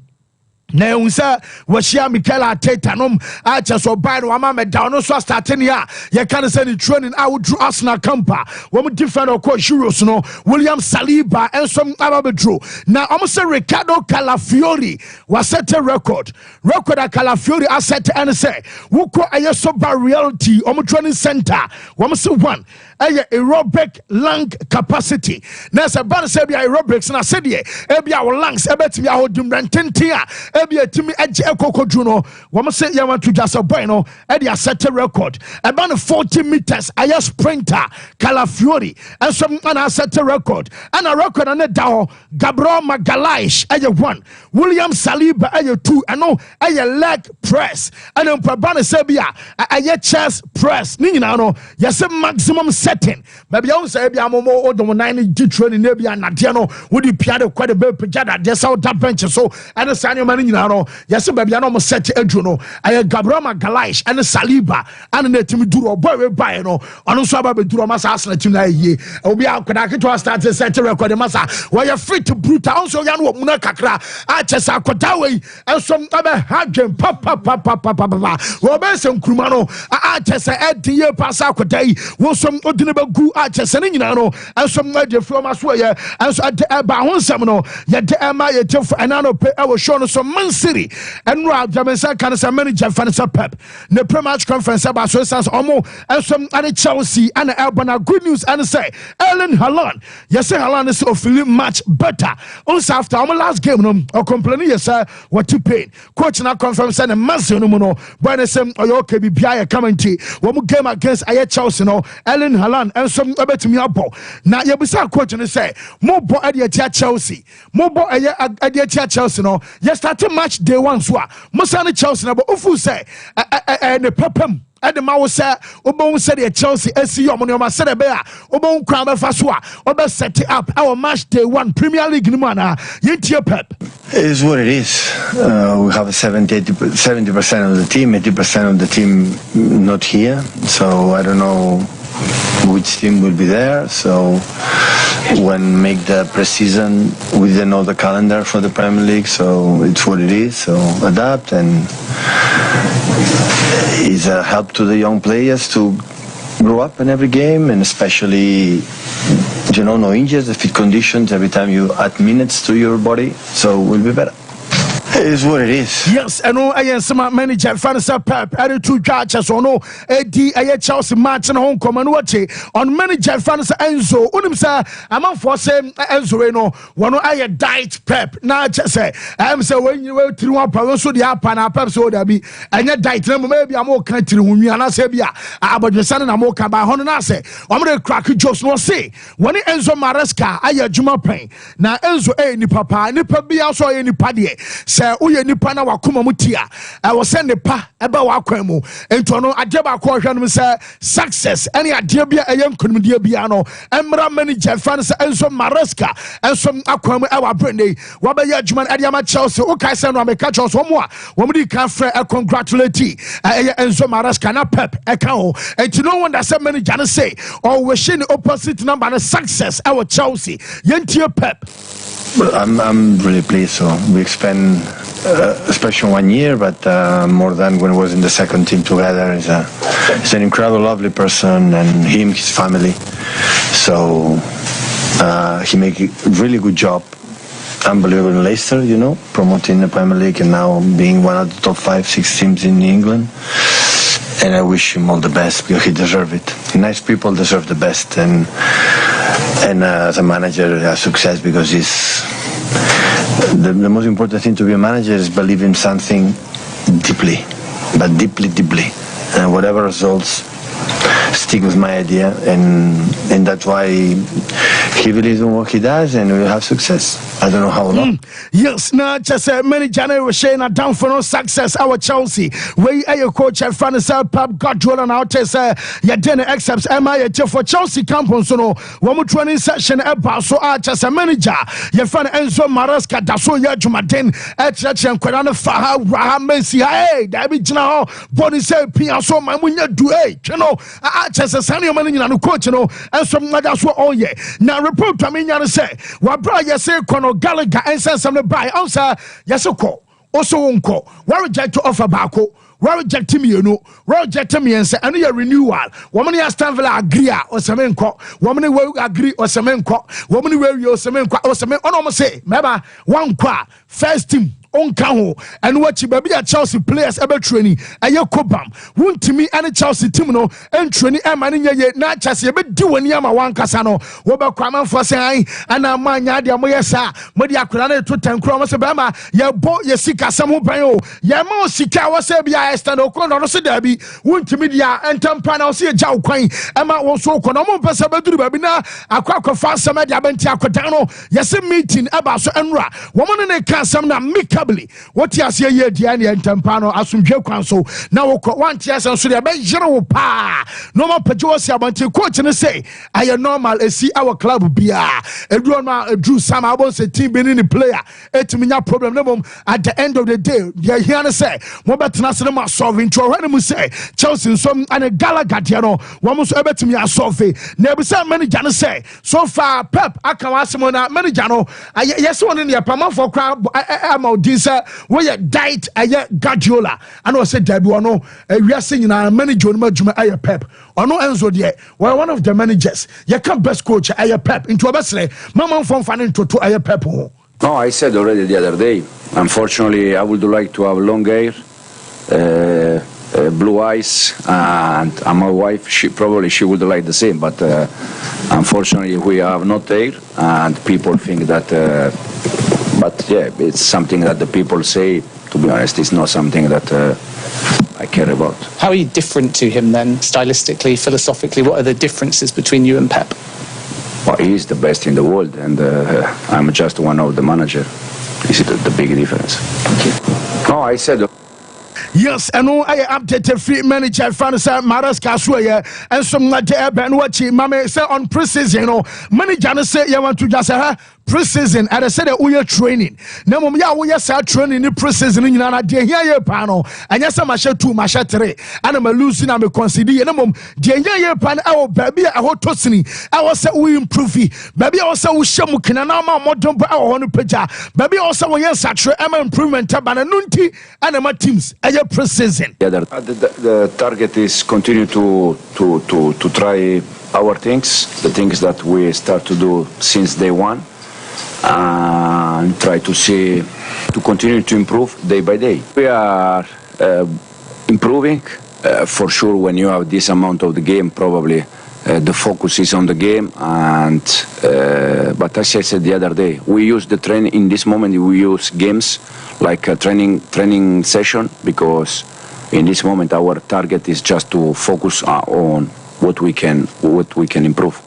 na unsa washia Mikel Arteta nom a cheso bai no ama me down no so starting ya ye kan say the training I would draw Arsenal camper wo mu defend of course Euros no William Saliba and some ababedro na almost say Ricardo Calafiori was set a record a Calafiori asset and say wo ko ayeso ba reality training center wo say one aerobic lung capacity na say ban say be aerobics na say dey e be our lungs e betimi a hodum rantentia ebi etimi eje ekokodru no wo say you want to just a boy no e dey set a record about 40 meters aye sprinter Calafiori and some an set a record and a record on the down Gabriel Magalhaes aye 1 William Saliba aye 2 and no aye leg press and Pabana Sabia a chest press Nina no yes maximum setting maybe I say Biamo or the 90 training Nebia Natiano would you piano quite a bit pajada just out that bench so and a Sanyo Maninano yes baby I almost set Edruno I Gabrama Galaish and a Saliba and a Timiduro boy by no on Saba Duro Massa tonight ye will be out to start to set a record massa where you're free to brute also Yan Munakakra I just Kotawe and some other Hagen Papa Robinson Krumano I just said the year pass out day was some ordinary goo I just saying and some idea from us where and so at one seminal yet the Emma and I pay our show some Man City and Rob Jamaica can as a manager fancy pep the pre-match conference about so as almost and some other Chelsea and Albana good news and say Ellen Haaland yes Haaland is feeling much better also after our last game or complaining yes what to pay coach now confirm send a massive no when some or okay be coming to one game against Chelsea no Ellen Haaland and some about me up now you be coach and say more boy at Chelsea more boy at Chelsea no yes start match day one so Musani Chelsea no but ufu say and the pepem and the mouse said, Obon said Chelsea, SC, Omonoma said a bear, Obon Crabber Faswa, Oba set up our match day one Premier League Numana, Yentia Pep. It is what it is. We have 70% of the team, 80% of the team not here. So I don't know which team will be there. So when make the preseason, we didn't know the calendar for the Premier League. So it's what it is. So adapt and is a help to the young players to grow up in every game, and especially, no injuries, the fit conditions every time you add minutes to your body, so we'll be better. It is what it is. Yes, and I am some manager, Fancy Pep, added two judges or no, Chelsea match and home come and watch it on manager Fancy Enzo. Unimsa, I'm on for same Enzo, no, one I diet Pep. Now, just say, I'm so when you were through up, I so the up and up, so there be, and your diet, maybe I'm more country with me, and I say, yeah, but the son and I'm more by Honor. Say, I'm going to crack just no say. When Enzo Maresca, I had Juma Pain. Now, Enzo, any papa, nipa be also any paddy. Uye nipa na wakuma mutia I was send the pa eba wakwemu ento no adeba kwa hwanu say success any ade bia eyem konumde bia no emra manager fans enso Maresca enso akwemu e wa brande wa be ya adwuma ade ama Chelsea o kai say no ameka Chelsea omo a wo mudi kan frɛ congratulate enso Maresca na Pep e kan o enti no wonder say manager no say or we shine opposite number na success our Chelsea yentie Pep. Well, I'm really pleased. So we spent especially 1 year, but more than when I was in the second team together. He's an incredible, lovely person, and his family. So he make a really good job. Unbelievable in Leicester, promoting the Premier League and now being one of the top 5-6 teams in England. And I wish him all the best because he deserves it. Nice people deserve the best, and as a manager, success because he's the most important thing to be a manager is believe in something deeply, but deeply, and whatever results, stick with my idea, and that's why he believes in what he does, and we have success. I don't know how long. Yes, now just many January share down for no success. Our Chelsea, where your coach and Francis Pep Guardiola and out say your dinner accepts MIA for Chelsea campus. So no, one training session about so just a manager. Your friend Enzo Maresca, Daso Yajumaden, at Church and Querana Faha, Raham Messi, hey, David Jana, Bonnie said, Pia, so my when you do it, I just a senior manager and coach, and some others were all ye. Now report to me, you say, what brought you say, Conor Gallagher, and send some buy answer, Yasoko, also unko, why reject to offer Bako. Why reject me, why reject me and say, I need a renewal. Woman has Stanville agree or Semenko, woman will agree or Semenko, woman will you Semenko or Semen, almost say, Meba, one qua, first team. On Kaho and what you baby at Chelsea players ever training a Yokobam won't to me any Chelsea team no and training a man in your not just a bit do any ama one casano Woba Kraman for saying and a man yadia moyasa Modia Kurana to 10 chromas Obama ya boy ya sika samu bayo ya mo sika was a bia stand or corner so derby won't to media and tampana see a jow quine Emma was so conomo pesa bedu babina a crack of fast media bentia codano yes a meeting about so enra woman in a casam na mika comfortably. What you see here, Diana and Tampano, Asumje Council. Now, one tears and so they are general pa. No more Pajosia, but you coach and say, I am normal, see our club be a Drew Sam, I was a team being in the player. It's me no problem. At the end of the day, you're here to say, Mobet National solving to a say, Chelsea, some and a Gallagher, one was able to me a solve. Never said many Jana say, so far, Pep, I can ask him on many Jano. Yes, one in the Pama for crowd, I'm out this, where you died a Guardiola. I know I said, Debuano, we are singing our manager, Pep, or no Enzo, dear, well, one of the managers, you can best coach Pep into a best Mama from Fanning to Pep. No, I said already the other day. Unfortunately, I would like to have long hair, blue eyes, and my wife. She would like the same. But unfortunately, we have not hair, and people think that. But yeah, it's something that the people say. To be honest, it's not something that I care about. How are you different to him then, stylistically, philosophically? What are the differences between you and Pep? Well, he is the best in the world, and I'm just one of the manager. This is the big difference. No, I said. Yes, and I updated free manager Francis Maras Kaswaya and some like Ben Wachi, Mame say on Preseason, manager say you want to just Preseason, and I said that we are training. Now, we are training in the Preseason in an idea here, panel, and yes, I'm a share 2, my share 3, and I'm a losing, I'm a consider, and I'm the pan, our baby, I want to see, I was say we improve, baby, also we shamukin, and I'm a modern, I want to pay, baby, also, yes, I'm an improvement, Tabanunti, and I'm a teams, a Preseason. The target is continue to try our things, the things that we start to do since day one. And try to continue to improve day by day. We are improving for sure. When you have this amount of the game, probably the focus is on the game. And but as I said the other day, we use the training in this moment. We use games like a training session, because in this moment our target is just to focus on what we can improve.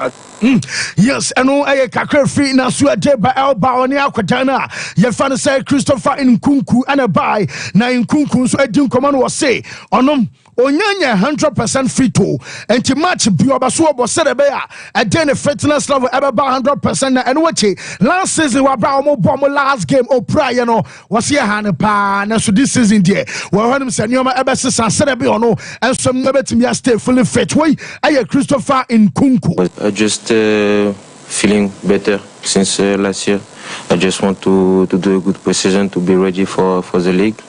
Yes, and I can't free now. So I did by Alba on the Aquatana. Your fan say Christopher in Kunku and a buy. Now in Kunku, so I didn't come on was say on Onyanya 100% fit to and to match Biobasu said a bear. And then the fitness level ever about 100%. And what last season was bomb last game or prior no was here hand pan. So this season there, well, him said Yoma ever since I said a bit no and some never to me stay fully fit. Why I Christopher in Kunku. I just feeling better since last year. I just want to do a good preseason to be ready for the league,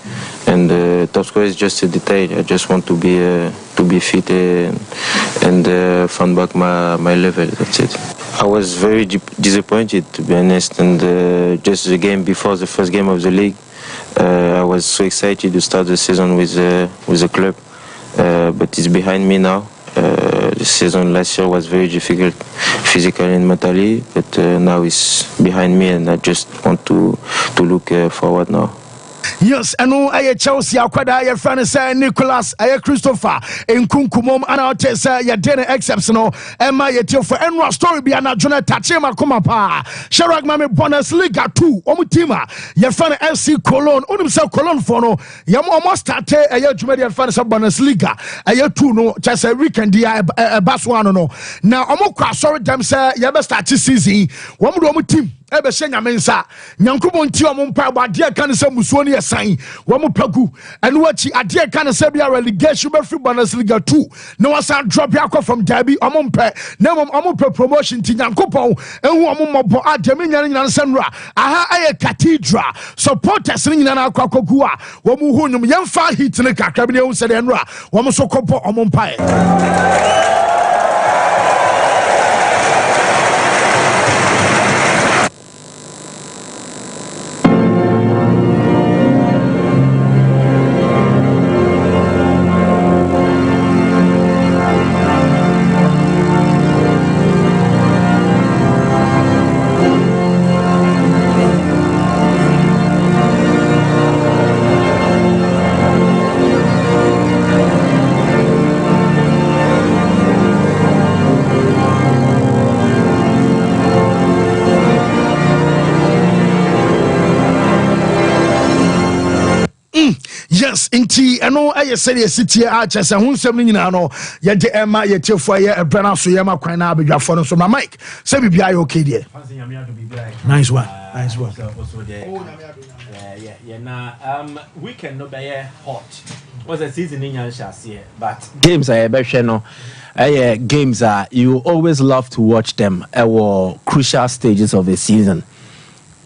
and top score is just a detail. I just want to be fit and find back my level. That's it. I was very disappointed, to be honest, and just the game before the first game of the league, I was so excited to start the season with the club, but it's behind me now. The season last year was very difficult physically and mentally, but now it's behind me, and I just want to look forward now. Yes, and I Chelsea, I friend say Nicholas, I Christopher, in Kunkumom, and I'll tell say your dinner exceptional, and my for Enra story be an adjourned Tachema Kumapa, Sharag Mame Bundesliga 2, Omutima, your friend FC Cologne, Unimself Cologne for no, Yam almost started a year to make your friends of Bundesliga, a year 2 no, just a weekend, a Baswano no. Now, I'm sorry, them say, you ever start this season, one more team. Ebe shenya mensa nyankopon ti ompa ba de kan se musuo ne yesan wo mo pagu enu wachi ade kan se bia relegation be free Bundesliga 2 na wasan drop yakọ from derby omompe na omompe promotion ti nyankopon ehu omomobo ademi nyana nsanura aha aye cathedral supporters ni nyana akwakogu a wo mu hu nyum yemfa hit ne kakra bi ne hu se de nura wo mo so kopo omompa Yes, inti eno aye sede city a chese hu nsem ni nyina no ye de ema ye tiefo ye ebrana so ye ma kwan na abedwafo no so na Mike say bibia ye okay there. Nice one. Nice one. Yeah, na weekend no be hot. Was a season in Yanshas, but games are better no. Games are you always love to watch them at crucial stages of the season.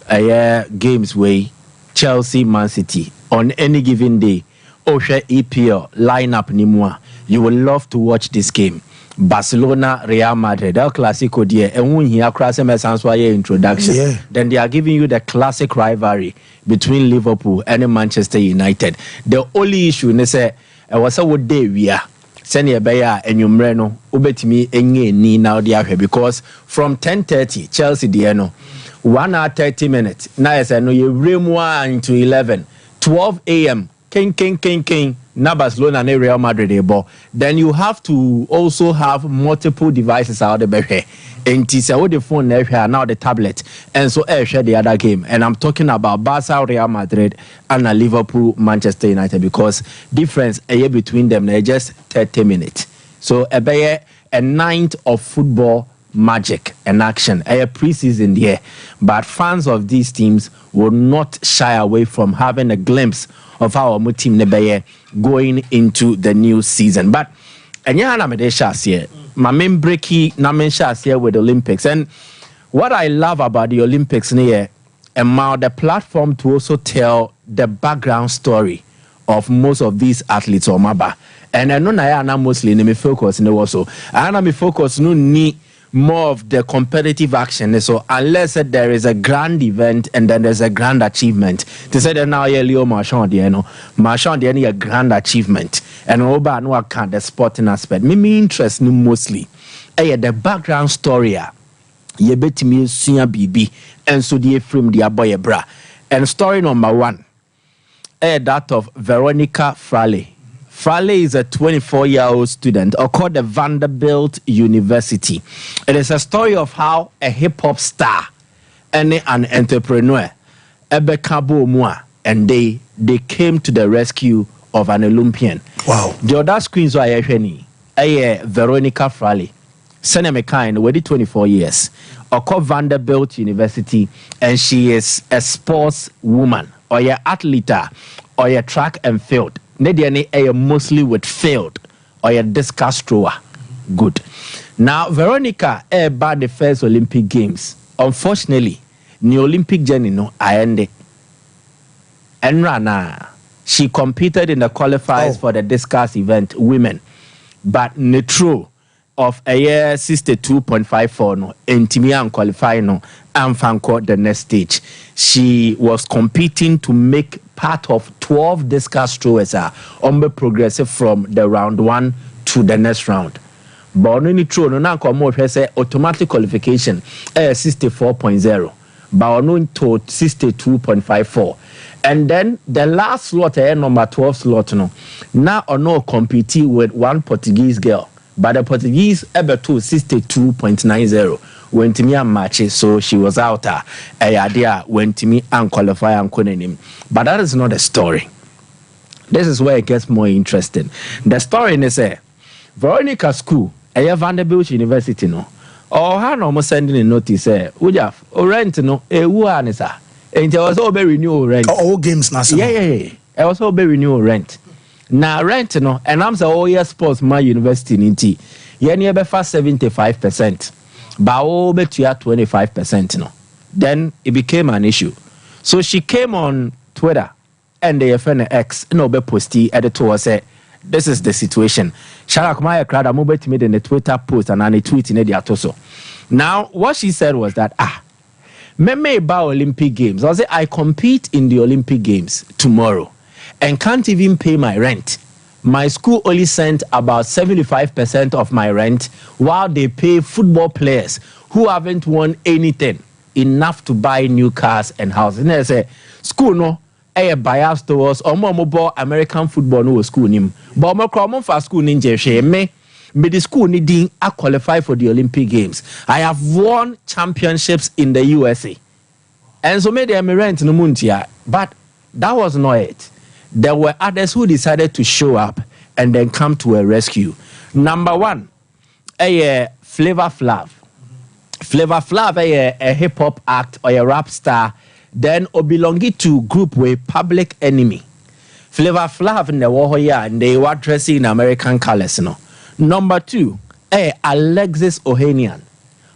Games way Chelsea, Man City on any given day. Osha EPL lineup ni moi. You will love to watch this game. Barcelona, Real Madrid, El Clasico there, and when here cross introduction, then they are giving you the classic rivalry between Liverpool and Manchester United. The only issue they say was a day we are send your bayer and you mreno ubetimi enye ni now there because from 10:30 Chelsea there no 1 hour 30 minutes. Now I say no you room 1 to 11, 12 a.m. King. Na Barcelona and Real Madrid ball. Then you have to also have multiple devices out there. And it's the phone now the tablet. And so share the other game. And I'm talking about Barca, Real Madrid, and Liverpool, Manchester United because difference between them is just 30 minutes. So a night of football magic and action. A preseason there. But fans of these teams will not shy away from having a glimpse of our team Nebeye going into the new season. But my main breaky na here with the Olympics. And what I love about the Olympics here and the platform to also tell the background story of most of these athletes or maba. And I know na mostly me focus in also. And me focus no ni more of the competitive action. So unless there is a grand event and then there's a grand achievement. They said that now Leo Marchand a grand achievement. And over no account the sporting aspect. Me interest no mostly. The background story. Ye bet me suya bibi and so the frame the boy bra. And story number 1. That of Veronica Fraley. Fraley is a 24-year-old student called the Vanderbilt University. It is a story of how a hip-hop star and an entrepreneur, and they came to the rescue of an Olympian. Wow. The other screens are Veronica Fraley. Senemekan, already 24 years. Called Vanderbilt University, and she is a sports woman, or a athlete, or a track and field. Mostly with field or a discus thrower. Good. Now, Veronica about the first Olympic Games. Unfortunately, the Olympic journey no I ended. And Rana, she competed in the qualifiers for the discus event, women. But the true of a year 62.54 no, and Timian qualify no, and Fanco the next stage. She was competing to make part of 12 discus throwers on the progressive from the round 1 to the next round. But only true no now come say automatic qualification 64.0 but only to 62.54. And then the last slot number 12 slot no now or no compete with one Portuguese girl. But the Portuguese ever to 62.90 when to me and matches, so she was out idea when to me and qualify and couldn't. But that is not the story. This is where it gets more interesting. The story is Veronica School, Vanderbilt University, no. Or how no sending a notice, Ujaf, or rent no, Wuanisa. And there was all very renewal rent. All games, Nasa. Yeah. I was all very renewal rent. Now rent no, and I'm the all year sports my university in T. You never fast 75%, but all bet you 25% no. Then it became an issue. So she came on Twitter and the FNX no be posty editor said, "This is the situation." Sharak Maya crowd I'm made in the Twitter post and a tweet in the atoso. Now what she said was that me about Olympic Games. I say I compete in the Olympic Games tomorrow. And can't even pay my rent. My school only sent about 75% of my rent while they pay football players who haven't won anything enough to buy new cars and houses. And I say, school no, a bias towards or American football no school nim. But my common for school ninja me the school needing a qualify for the Olympic Games. I have won championships in the USA. And so maybe I'm rent no muntia, but that was not it. there were others who decided to show up and then come to a rescue. Number one, Flavor Flav. Flavor Flav, a hip hop act or a rap star, then belonging to group with Public Enemy. Flavor Flav in the war here, and they were dressing in American colors. No. Number two, Alexis Ohanian.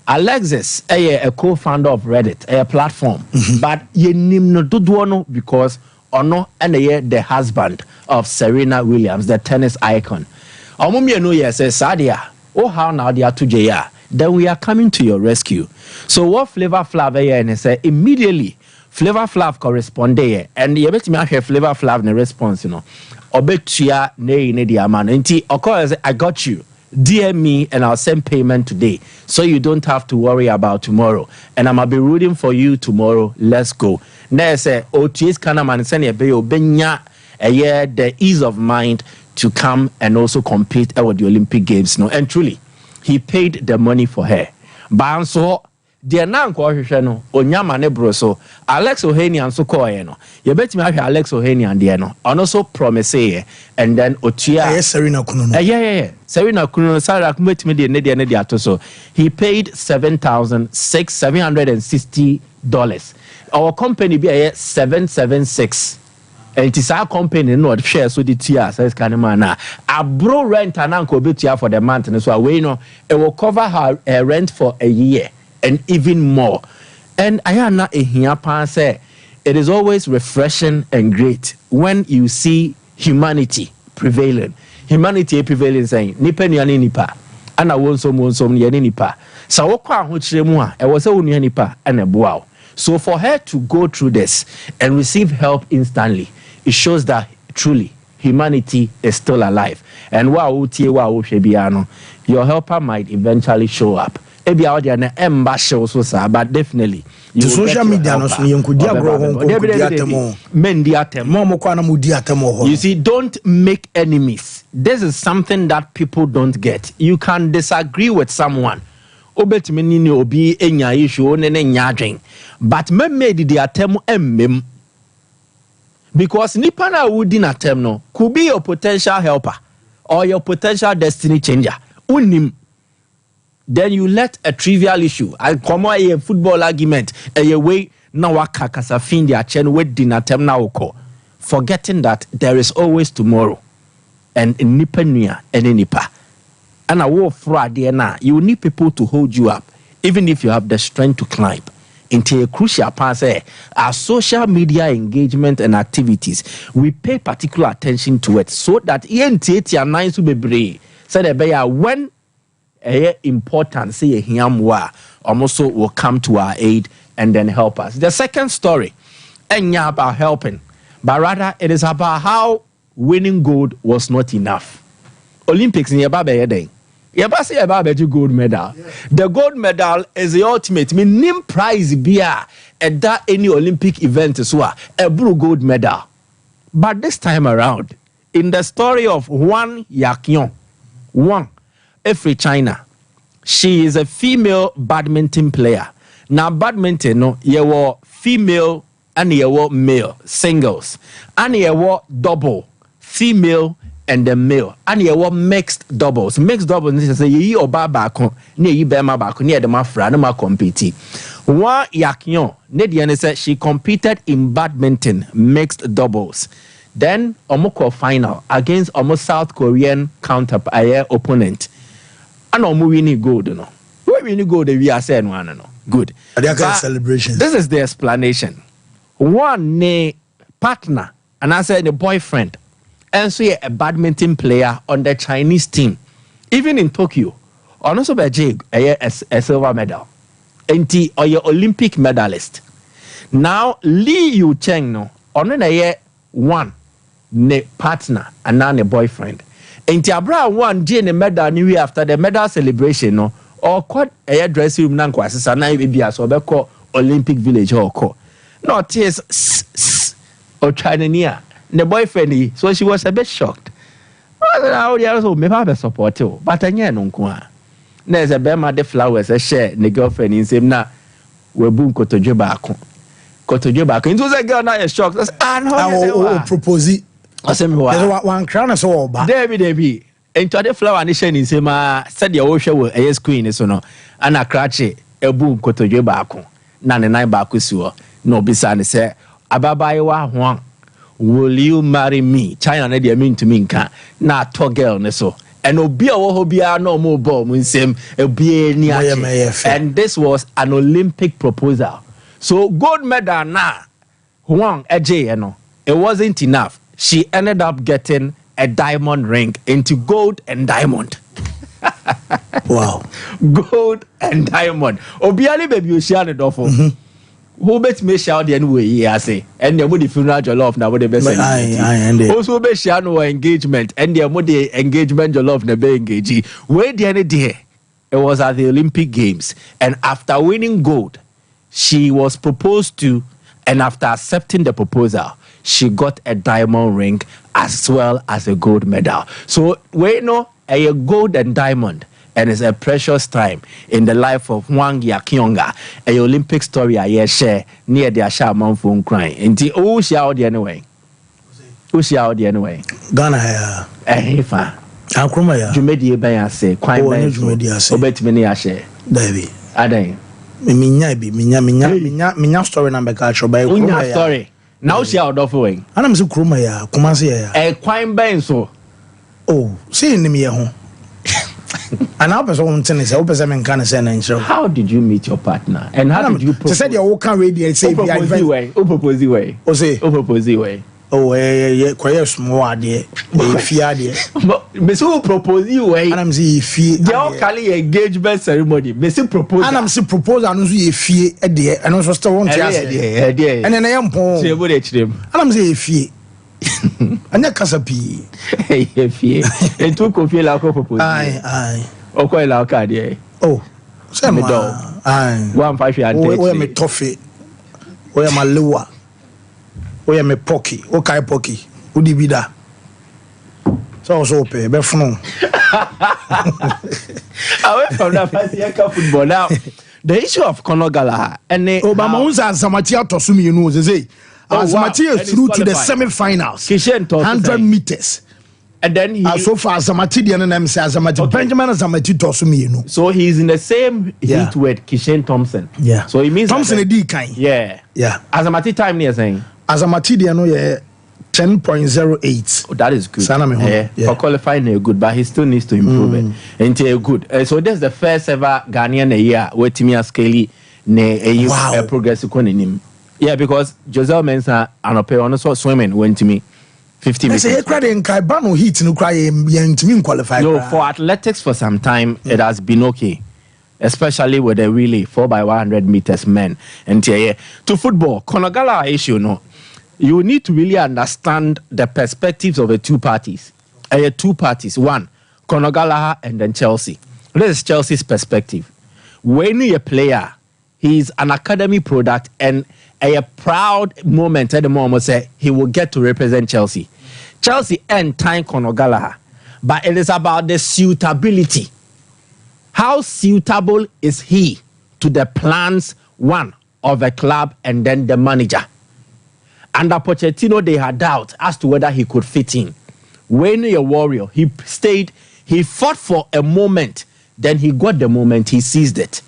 Alexis, a co-founder of Reddit, a platform, but you name no do because Ono and the husband of Serena Williams, the tennis icon. Omumia no yes Sadia. Oh how now they are to then we are coming to your rescue. So what Flavor Flav and say immediately Flavor Flav correspond there and you bet me I have Flavor Flav in response, you know. Obetia ne dia man. I got you. DM me and I'll send payment today so you don't have to worry about tomorrow. And I'm gonna be rooting for you tomorrow. Let's go. Now say OTS Kanaman send a benya the ease of mind to come and also compete at the Olympic Games. No, and truly, he paid the money for her. But so dear nan no onyama ne bro so Alex Ohanian so call no you bet me Alex Ohanian there no and also promise and then Otia Serena Kuno yeah Serena Kuno Sarah met me there so he paid $7,760. Our company be a 776 and it is our company no share so the tia says kanema a bro rent and uncle betia for the month and so we know it will cover her rent for a year and even more. And I am not a here say it is always refreshing and great when you see humanity prevailing. Humanity prevailing saying nipa ni nipa ana wonsom ni nipa. Sa wokwa ahokyere mu a e wo se wonu nipa ana boa. So for her to go through this and receive help instantly, it shows that truly humanity is still alive. And your helper might eventually show up. But definitely you social media you see, don't make enemies. This is something that people don't get. You can disagree with someone, but me made the attempt because nipana wouldn't attempt no could be your potential helper or your potential destiny changer. Unim. Then you let a trivial issue, I come a football argument, a way now wakakasa fin their chen with dinner tem now ko, forgetting that there is always tomorrow, and in nipania and in nipa, and a war Friday na you need people to hold you up, even if you have the strength to climb. Into a crucial part, our social media engagement and activities, we pay particular attention to it so that nice to be brave. So that when important say also will come to our aid and then help us. The second story ain't about helping, but rather it is about how winning gold was not enough. Olympics in Yababe day. Yabasi Yababe gold medal. The gold medal is the ultimate minimum prize beer at that any Olympic event as well. A blue gold medal. But this time around, in the story of Wang Yakyon, Every China, she is a female badminton player. Now badminton, no, you were female and you were male singles, and you were double female and the male, and you were mixed doubles. Mixed doubles is say you oba bako, ne you bema bako, ne the mafra, no ma compete. One Yakyon, Nediane said she competed in badminton mixed doubles. Then Omoko final against almost South Korean opponent. And I'm winning gold, no. Where winning gold, we are saying one, no. Good. Celebrations. This is the explanation. One partner, and I said the boyfriend, and so a badminton player on the Chinese team, even in Tokyo, and also by Jig, a silver medal, and or your Olympic medalist. Now Li Yu Cheng, no, on a one partner and now a boyfriend. And Tiabra one Jane a medal new after the medal celebration, no, or quite a dressing room nanquas, and I be as or Olympic Village or co. No, tears or China near the boyfriend, so she was a bit shocked. Well, the also may have a support too, but I know no. There's a bema de flowers, a share, the girlfriend in same na we boom Kotojobako. Kotojobako. It was a girl, not a shock. That's propose. One crown is all back. Debbie. Into the flower nation in Sema said your ocean will a screen is no. And a cratchet, a boom koto ye bako. None and I bakusua. No bisan say, Ababaiwa Huang. Will you marry me? China nedia mean to minka. Na to girl neso. And obia hobia no more bomb in same and this was an Olympic proposal. So gold medal na Huang Eje, it wasn't enough. She ended up getting a diamond ring into gold and diamond. Wow. Gold and diamond. Obiali baby you share the doffo. Who bet me shout the anyway, I say. And the money funeral your love now with the best. Also be share no engagement and the money engagement your love never engage. Where the end day it was at the Olympic Games, and after winning gold, she was proposed to, and after accepting the proposal, she got a diamond ring as well as a gold medal. So we know a gold and diamond. And it's a precious time in the life of Wang Yakionga, a Olympic story I share near the Asha Mount Phone crying. And the she out the anyway. Who she out the anyway? Ghana, Hifa. Ankromaya. Jumedi Baya say, quite Jumedia say, Obet many Ashe. Davy. Ade. Minya story number culture by Unya story. Now she out of way. And I'm so Kromaya, Kumasi. A quine ben so. Oh, seeing me home. And our person is open and can send. How did you meet your partner? And how did you propose? Said you all can read and say, way. Oh, say, way. Oh, yeah, quite small idea. But Miss who propose you way. And I'm the fee. They all call engagement ceremony. Miss propose. And I'm the proposal. And I'm fee a day. And also still want to and then I am home. And I'm the fee. And that casapi. Hey, fee. And two coffee like propose. Aye. Oh, quite like idea. Oh, same dog. Aye. 150. Where me toffee? Where my lower? Where me pocky? Okay, pocky. Who did be that? So pay. Be from. Away from that fancy football now. The issue of Conor Gallagher and Obama was and Samatia Tosumi, you know, they say. Samatia through to the semi-finals. 100 meters. And then he so far Samati and them says Benjamin Samati Tosumi, you know. So he's in the same heat with Kishen Thompson. Yeah. So it means Thompson a D kind. Yeah. Azamati time near saying. Azamati no 10.08. Oh, that is good. For qualifying good, but he still needs to improve it. And good. So that's the first ever Ghanaian a year where Timia Scaly ne a progressive him. Yeah, because Jose Mensah and a pair on swimming went to me 50 minutes. No, for athletics for some time it has been okay. Especially with the relay 4x100 meters men. And to football, Conor Gallagher issue, no. You need to really understand the perspectives of the two parties. Two parties. One, Conor Gallagher and then Chelsea. This is Chelsea's perspective. When you're a player, he's an academy product and a proud moment at the moment say he will get to represent Chelsea. Chelsea and time Conor Gallagher. But it is about the suitability. How suitable is he to the plans, one, of a club and then the manager? Under Pochettino, they had doubt as to whether he could fit in. When you're a warrior, he fought for a moment, then he got the moment, he seized it.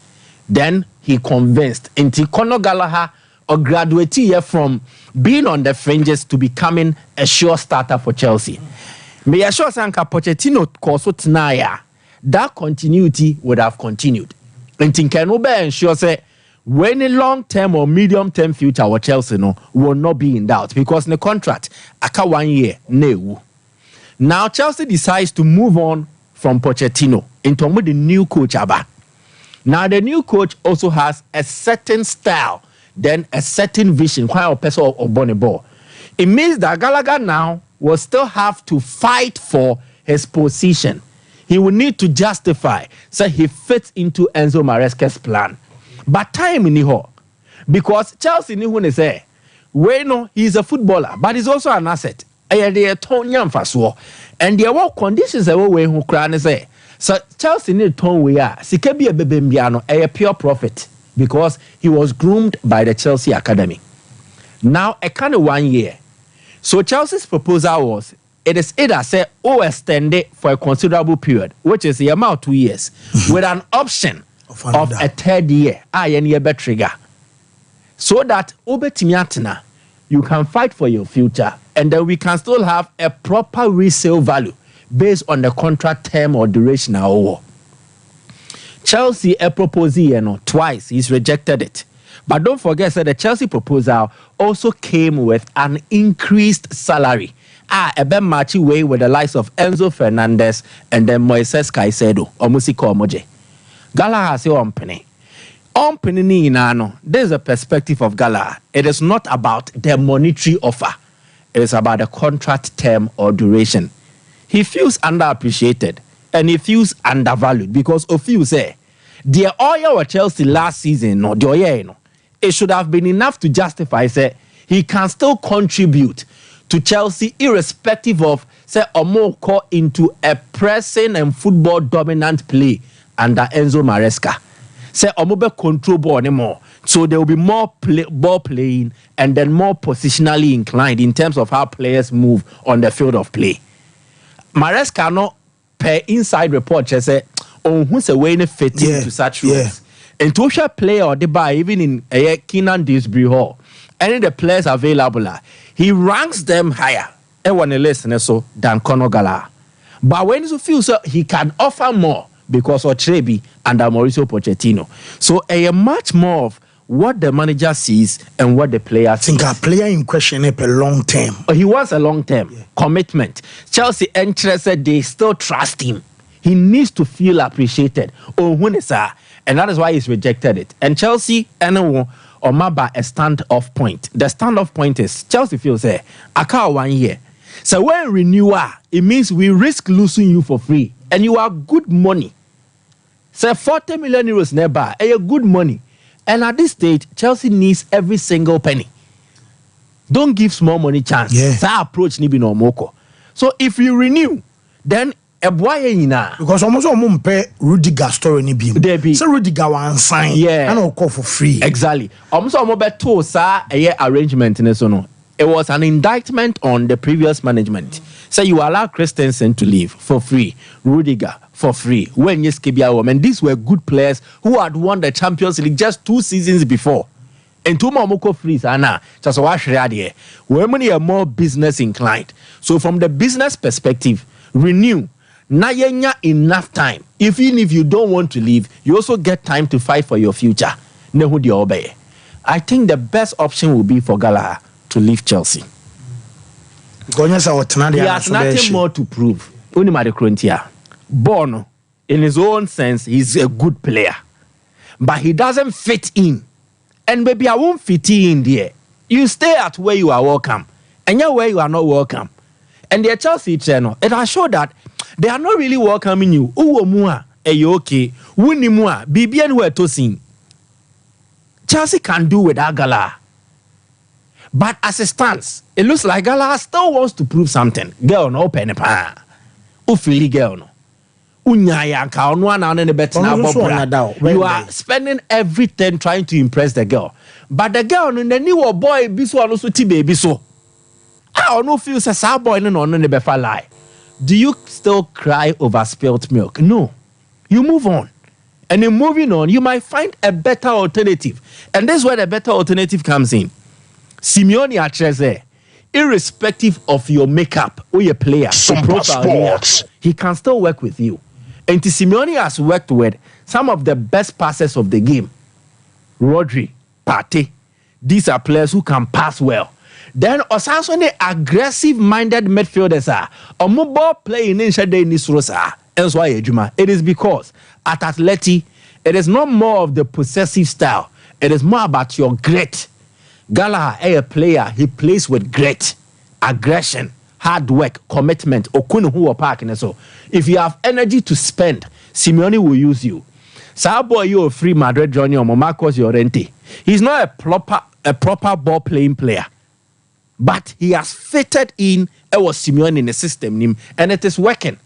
Then he convinced until Conor Gallagher or graduate here from being on the fringes to becoming a sure starter for Chelsea. Me assure Sanka Pochettino koso tnaya. That continuity would have continued. And Tinkanobe ensure say when a long-term or medium-term future with Chelsea will not be in doubt because the contract aka 1 year no. Now Chelsea decides to move on from Pochettino into the new coach Abba. Now the new coach also has a certain style, then a certain vision. It means that Gallagher now will still have to fight for his position. He will need to justify so he fits into Enzo Maresca's plan. But time in the because Chelsea knew when they say, well, he's a footballer, but he's also an asset. And there were conditions where who cry say. So Chelsea need to we are. Sikebi Bebembiano a pure profit because he was groomed by the Chelsea Academy. Now a kind of 1 year. So Chelsea's proposal was, it is either say, extend it for a considerable period, which is the amount 2 years, with an option of a third year, trigger. So that you can fight for your future, and then we can still have a proper resale value based on the contract term or duration. Chelsea proposed twice, he's rejected it. But don't forget that the Chelsea proposal also came with an increased salary. A match way with the likes of Enzo Fernandez and then Moises Caicedo or Musiko Omoje. Gallagher say there's a perspective of Gallagher. It is not about the monetary offer. It is about the contract term or duration. He feels underappreciated and he feels undervalued because of you say the oil of Chelsea last season, it should have been enough to justify say he can still contribute to Chelsea irrespective of say Omoko into a pressing and football dominant play under Enzo Maresca. Say Omobe control ball anymore. So there will be more ball playing and then more positionally inclined in terms of how players move on the field of play. Maresca no per inside report say who's a way fitting to such roles. And to share player or the bar even in Keenan Disbury Hall, any of the players available, he ranks them higher than Conor Gallagher. But when you feel so he can offer more because of Trebi and Mauricio Pochettino. So a much more of what the manager sees and what the player sees. I think a player in question is a long term. He wants a long term commitment. Chelsea interested, they still trust him. He needs to feel appreciated. And that is why he's rejected it. And Chelsea, Maba a stand-off point. The stand-off point is Chelsea feels aka 1 year. So when renewal, it means we risk losing you for free. And you are good money. So 40 million euros nearby, good money. And at this stage, Chelsea needs every single penny. Don't give small money chance. That approach nibi no moko. So if you renew, then because almost pay Rudiger story ni bi. So Rudiger one sign. And I'll call for free. Exactly. Almost arrangement in no. It was an indictment on the previous management. So you allow Christensen to leave for free, Rudiger for free. When you and these were good players who had won the Champions League just 2 seasons before. And two more free, just watch there. Women are more business inclined. So from the business perspective, renew. Nayenya enough time. Even if you don't want to leave, you also get time to fight for your future. I think the best option would be for Gallagher to leave Chelsea. He has nothing more to prove. Bono, in his own sense, he's a good player. But he doesn't fit in. And maybe I won't fit in there. You stay at where you are welcome. And you're where you are not welcome. And the Chelsea channel, it has showed that they are not really welcoming you. Okay. Chelsea can do without Gallagher. But as it stands, it looks like Gallagher still wants to prove something. Girl, no penny pa. Ufili girl no. You are spending everything trying to impress the girl. But the girl in the new boy biso also ti baby so. I don't know if you say boy no befa lie. Do you still cry over spilt milk? No. You move on. And in moving on, you might find a better alternative. And this is where the better alternative comes in. Simeone Acheze, irrespective of your makeup or your player, he can still work with you. And Simeone has worked with some of the best passers of the game. Rodri, Partey. These are players who can pass well. Then also the aggressive-minded midfielders are a mobile playing in Nisrosa. That's why it is because at Atleti, it is not more of the possessive style. It is more about your grit. Gallagher, a player, he plays with grit, aggression, hard work, commitment. So if you have energy to spend, Simeone will use you. Boy, you're a free Madrid Johnny or Marcos Llorente. He's not a proper ball playing player. But he has fitted in Simeone in the system, and it is working.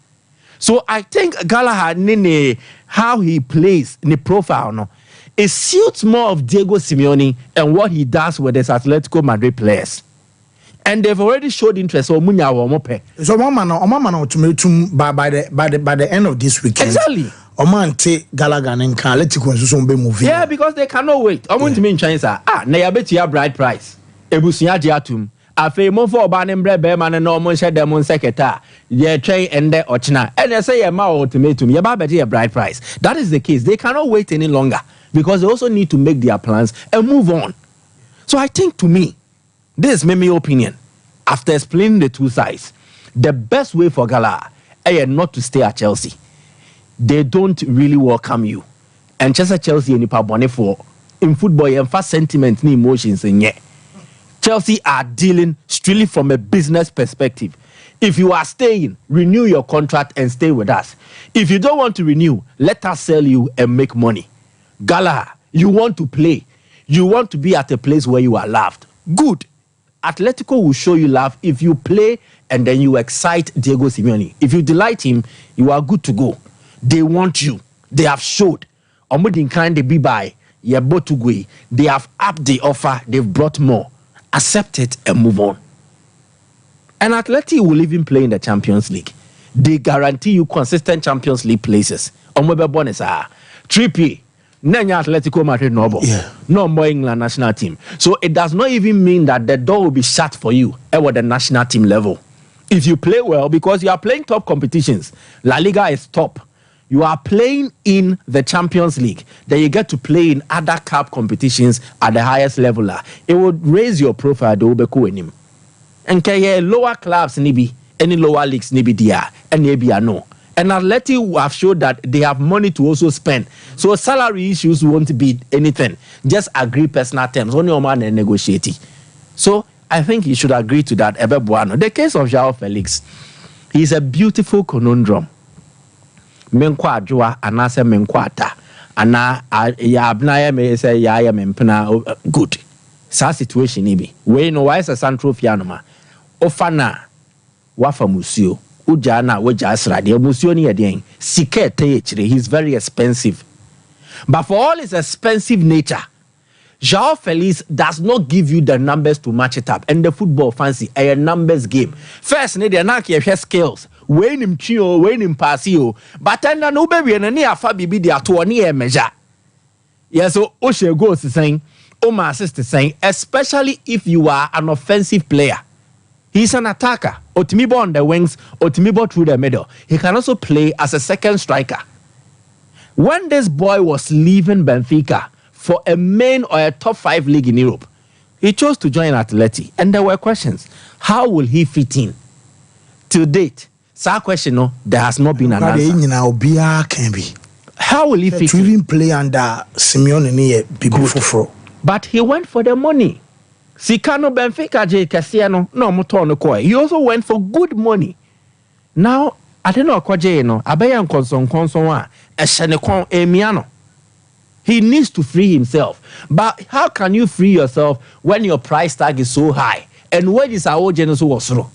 So I think Gallagher, how he plays in the profile, it suits more of Diego Simeone and what he does with his Atletico Madrid players. And they've already showed interest. So Munya Womope. So Omama ultimatum by the end of this weekend. Exactly. Omante Gallagher and Kaletico and movie. Yeah, because they cannot wait. I want to mean Chinese. Na ya beti ya bride price. Ebusunya jiatum. Afe mo for banembre be man no mo hye dem secretary. Ye train ende ochina. And they say ye ma ultimatum. Ye ba beti ya bride price. That is the case. They cannot wait any longer because they also need to make their plans and move on. So I think, to me, this is my opinion. After explaining the two sides, the best way for Gallagher is not to stay at Chelsea. They don't really welcome you. And Chelsea and Nipa for in football, you have sentiments and emotions. Chelsea are dealing strictly from a business perspective. If you are staying, renew your contract and stay with us. If you don't want to renew, let us sell you and make money. Gallagher, you want to play. You want to be at a place where you are loved. Good. Atletico will show you love if you play and then you excite Diego Simeone. If you delight him, you are good to go. They want you. They have showed. Omudin kind they be by. They have upped the offer. They've brought more. Accept it and move on. And Atleti will even play in the Champions League. They guarantee you consistent Champions League places. Omwebe bonesa. 3P. Nanya Atletico Madrid no more England national team. So it does not even mean that the door will be shut for you at the national team level. If you play well, because you are playing top competitions, La Liga is top. You are playing in the Champions League. Then you get to play in other cup competitions at the highest level. It would raise your profile. And lower clubs nibi, any lower leagues nibi dia, and maybe no. And Atleti have showed that they have money to also spend. So salary issues won't be anything. Just agree personal terms. Only a man and negotiate. So I think you should agree to that. The case of Joao Felix, he's a beautiful conundrum. Menkwa joa anase menkwata. Ana ya abnaya me say ya mempena good. Sa situation ibi. We no why is a central fianoma. Ofana wafa musio. Ujana waja asradi musio ni yedien. Sike te he's very expensive. But for all his expensive nature, Joao Felix does not give you the numbers to match it up. And the football fancy a numbers game. First, need the naki skills. When him chio, when him passio. But then no baby and any afa bibi dia to any measure. Yes, so Oshe goes to saying, Oma assist saying, especially if you are an offensive player. He's an attacker. Otimibo on the wings, Otimibo through the middle. He can also play as a second striker. When this boy was leaving Benfica for a main or a top 5 league in Europe, he chose to join Atleti. And there were questions. How will he fit in? To date, that question, no, there has not been an answer. How will he fit in? Even play under Simeone. But he went for the money. Sikano Benfica J Cassiano, no motor koi. He also went for good money. Now, I don't know what no. Abayan konson a shenekon emiano. He needs to free himself. But how can you free yourself when your price tag is so high? And what is our generous was through?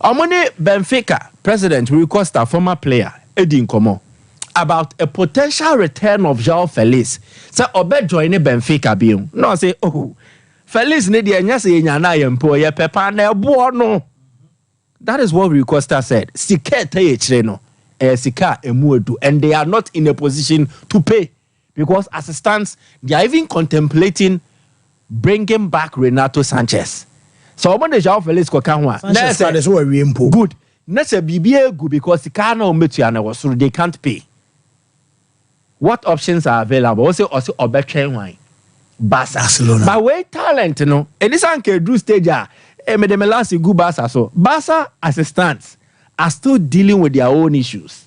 Amone Benfica president request a former player, Edin Komo, about a potential return of Joao Felix. So Obe join Benfica bill. No say, oh, Felix need the nyase nyana yempo ye pepa na ebo no. That is what requester said. Sika te echire no. Sika emuedu, and they are not in a position to pay. Because as it stands, they are even contemplating bringing back Renato Sanchez. So when the Joao Felix ko kan wa, good. Next a BBA good because the car no metu was so they can't pay. What options are available? Also obetren wine. Barcelona. But wait talent no. And this anke do stage me last good Barca so. Barca as it stands are still dealing with their own issues.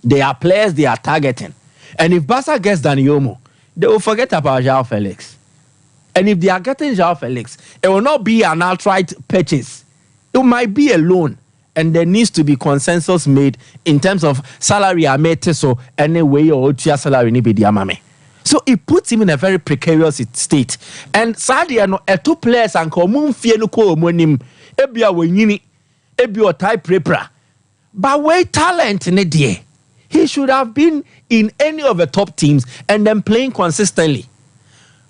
They are players they are targeting. And if Barca gets Dani Olmo, they will forget about Joao Felix. And if they are getting Joao Felix, it will not be an outright purchase. It might be a loan. And there needs to be consensus made in terms of salary so any way or salary ni be diamame. So it puts him in a very precarious state. And sadly, two players and common fear no ko monim ebia wenyini ebia type prepra. But where talent in the he should have been in any of the top teams and then playing consistently.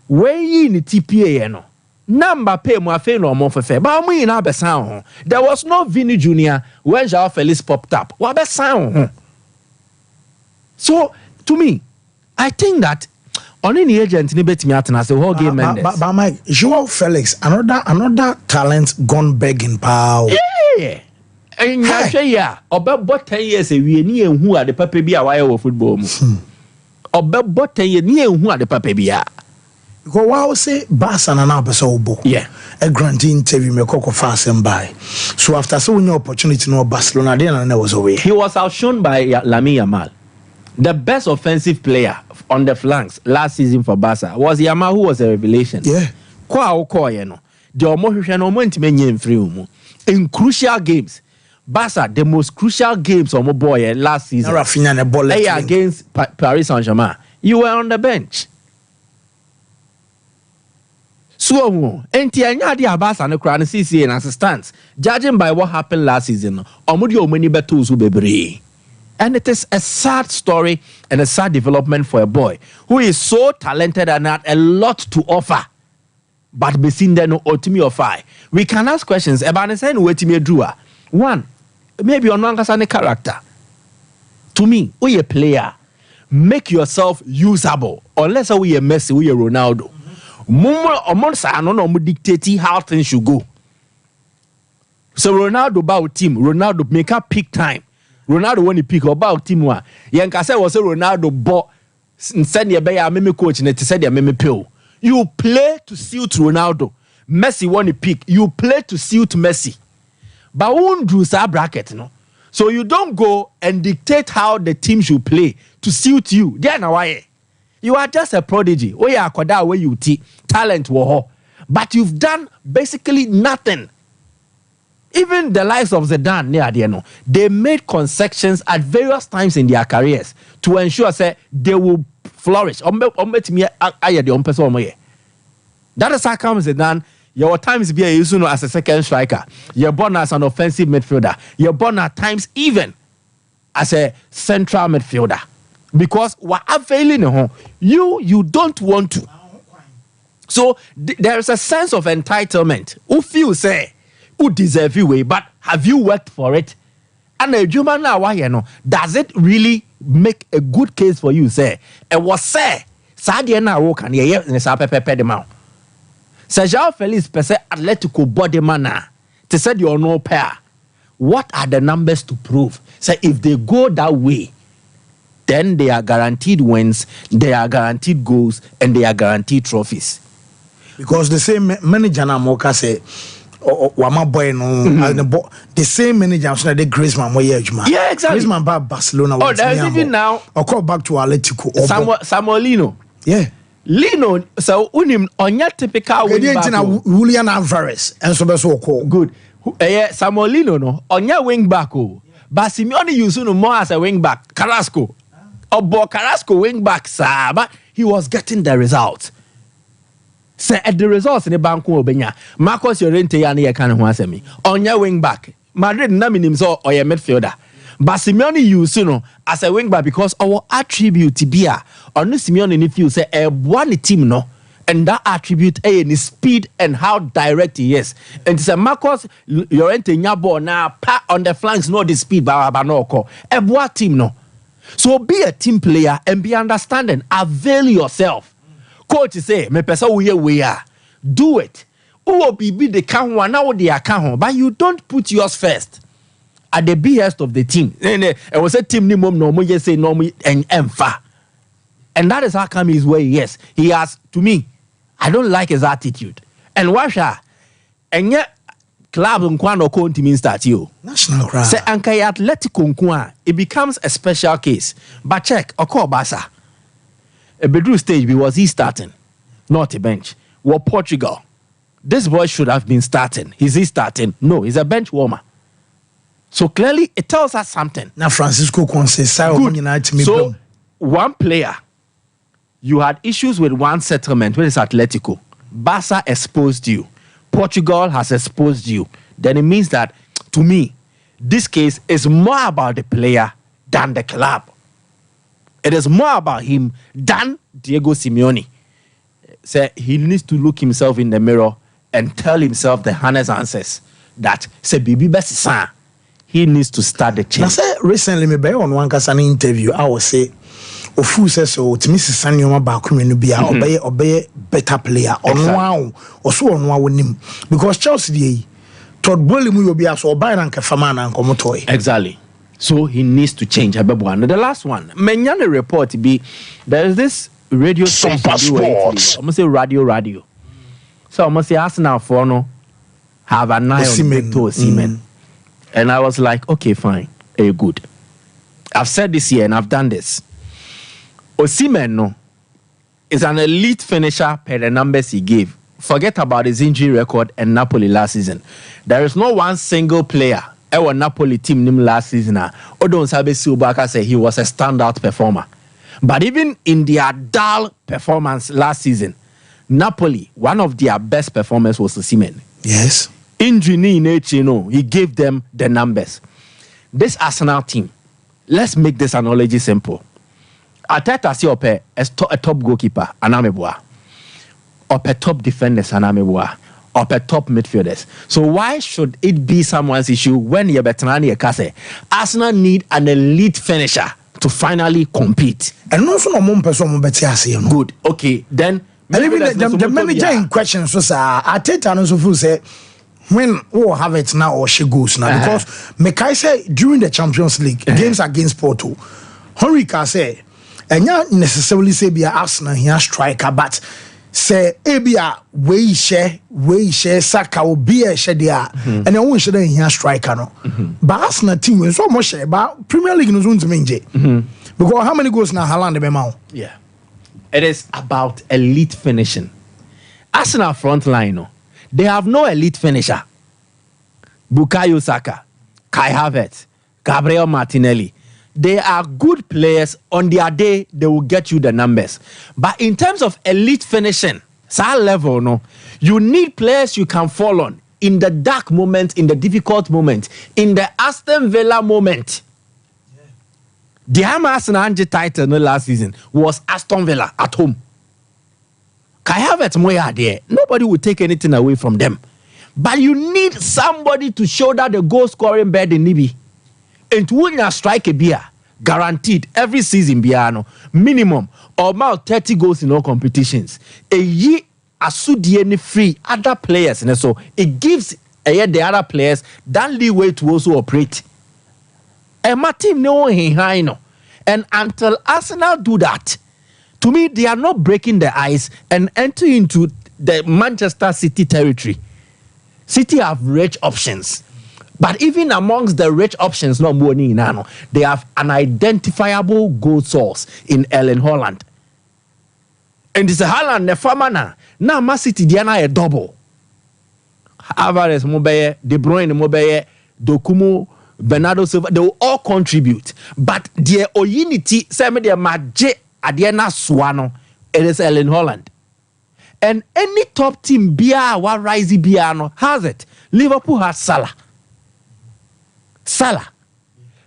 Where in the TPA, Number pay mo afe no mo fefe. Ba mo yin abesan ho. There was no Vini Jr. when Joao Felix popped up. Wa besan ho. So to me, I think that on any agent ni betimi atena say whole game Mendes. But Mike, Joao Felix, another talent gone begging power. Yeah. And you say yeah, about 10 years we ni ehun ade papa bi a wire wo football mu. About 10 years ni ehun ade papa bi a. Because wow say Barca na person obo. Yeah. A grand interview me koko fast and by. So after so any opportunity no Barcelona then was away. He was outshone by Lamine Yamal. The best offensive player on the flanks last season for Barca was Yamal, who was a revelation. Yeah. Kwa okoye no. The omo hwehwe no mo ntime nye mfiri mu. In crucial games, Barca, the most crucial games omo boy last season. Rafinha na ball against Paris Saint-Germain. You were on the bench. So, enti anya di Barca no kra no CCA na assistants. Judging by what happened last season, omudi omani beto so bebre. And it is a sad story and a sad development for a boy who is so talented and had a lot to offer. But beseen there no ultimate offer. We can ask questions about the same way to do. One, maybe on one character. To me, we a player. Make yourself usable. Unless we a Messi, we a Ronaldo. No dictate how things should go. So Ronaldo about team. Ronaldo make up peak time. Ronaldo when he pick about team one. Yanka say was Ronaldo bought send your bay meme coach and said your meme pill. You play to suit Ronaldo. Messi when he pick. You play to suit Messi. But won't do sa bracket, no. So you don't go and dictate how the team should play to suit you. Then why? You are just a prodigy. Where you are koda where you talent wo. But you've done basically nothing. Even the likes of Zidane near the end, they made concessions at various times in their careers to ensure say they will flourish. That is how come Zidane. Your times be a usual as a second striker. You're born as an offensive midfielder. You're born at times even as a central midfielder. Because what I'm failing you don't want to. So there is a sense of entitlement. Who feel say who deserve you way, but have you worked for it? And a human now why does it really make a good case for you? Say it was say Sadiana Rokan ye Joao Felix pese Atletico body manner to say you're no pair. What are the numbers to prove? Say if they go that way, then they are guaranteed wins, they are guaranteed goals, and they are guaranteed trophies. Because the same manager na Moka say, Wama boy no, the same manager so the Griezmann yeah, exactly. Griezmann by Barcelona. Oh, there's even now. Or call back to Atletico. Samuel Lino. Yeah. Lino, so unim onya typical wing back. Julian Alvarez and so call. Good. Samuel Lino no onya wing back but Simeone used no more as a wing back. Carrasco. Carrasco wing back sir, but he was getting the results. Say at the results in the banku obenya. Marcos Llorente ya ne kan ho asemi. Onya wing back. Madrid na minim so oya midfielder. But Simeone used no as a wing back because our attribute bia on Simeone ni feel say one team no and that attribute is speed and how direct he is. And it's a Marcos Llorente nyabo na pa on the flanks no the speed ba no ko. One team no. So be a team player and be understanding. Avail yourself. Coach say me pesa we are. Do it. Who be the can one now the account but you don't put yours first. At the behest of the team. It was a team ni mom no mo just say no and emfa. And that is how come he's where he is. He has, to me, I don't like his attitude. And Washa, and yet club Nkwano Conti means that you. National crowd. Say Ankai Atletico Nkwa, it becomes a special case. But check, Oko Basa. A bedroom stage, was he starting? Not a bench. Well, Portugal. This boy should have been starting. Is he starting? No, he's a bench warmer. So clearly, it tells us something. Now, Francisco Conce, so one player, you had issues with one settlement, which is Atletico. Barca exposed you. Portugal has exposed you. Then it means that, to me, this case is more about the player than the club. It is more about him than Diego Simeone. So he needs to look himself in the mirror and tell himself the honest answers that say Bibi best he needs to start the change. Now say recently me be on one an interview I was say Ofu says so to Mrs. Sanyoma Bakumi no bia obey better player on one because Chelsea Todd Bowley will be so buy and Kafamana and Komotoy. Exactly. So he needs to change. And the last one, Menyane report be there is this radio station sports. Almost say radio. So almost say Arsenal for no have an eye on Victor Osimhen. And I was like, okay, fine, good. I've said this here and I've done this. Osimhen no is an elite finisher per the numbers he gave. Forget about his injury record and Napoli last season. There is no one single player our Napoli team last season. Odon Sabesi Ubaka said he was a standout performer. But even in their dull performance last season, Napoli, one of their best performers was Osimhen. Yes. Injury in nature, he gave them the numbers. This Arsenal team, let's make this analogy simple. Ateta si ope a top goalkeeper, Anameboa. Ope top defenders, Anameboa. Ope top midfielders. So why should it be someone's issue when you're Betanani Ekase? Arsenal need an elite finisher to finally compete. And also no more person better. Good. Okay, then and even the manager in question so Ateta no so say when we'll have it now or she goes now because Mekai say during the Champions League games against Porto, Henry can say and not necessarily say be Arsenal here striker, but say Abia we share Saka will be a share there and then we share here striker no. But Arsenal team is so much share but Premier League no zone to menje. Because how many goals now Haaland be mau? Yeah. It is about elite finishing. Arsenal front line no. They have no elite finisher. Bukayo Saka, Kai Havertz, Gabriel Martinelli. They are good players. On their day, they will get you the numbers. But in terms of elite finishing, that level, no, you need players you can fall on in the dark moment, in the difficult moment, in the Aston Villa moment. The Arsenal title no last season was Aston Villa at home. Kai Havertz moya there. Nobody will take anything away from them. But you need somebody to shoulder the goal scoring bed in Nibi. And to win a strike a beer, guaranteed every season biano, minimum or about 30 goals in all competitions. A year asudi free other players. And so it gives the other players that leeway to also operate. And my team no high no. And until Arsenal do that, to me, they are not breaking the ice and entering into the Manchester City territory. City have rich options. But even amongst the rich options, not money, they have an identifiable goal source in Erling Haaland. And it's a Haaland, the farmer now Man City, they are a double. Alvarez, Mobeye, De Bruyne, Mobeye, Dokumu, Bernardo Silva, they will all contribute. But their unity, some of their magic, Adiana Swano, it is Erling Haaland. And any top team, Bia, what Risey Biano, has it. Liverpool has Salah.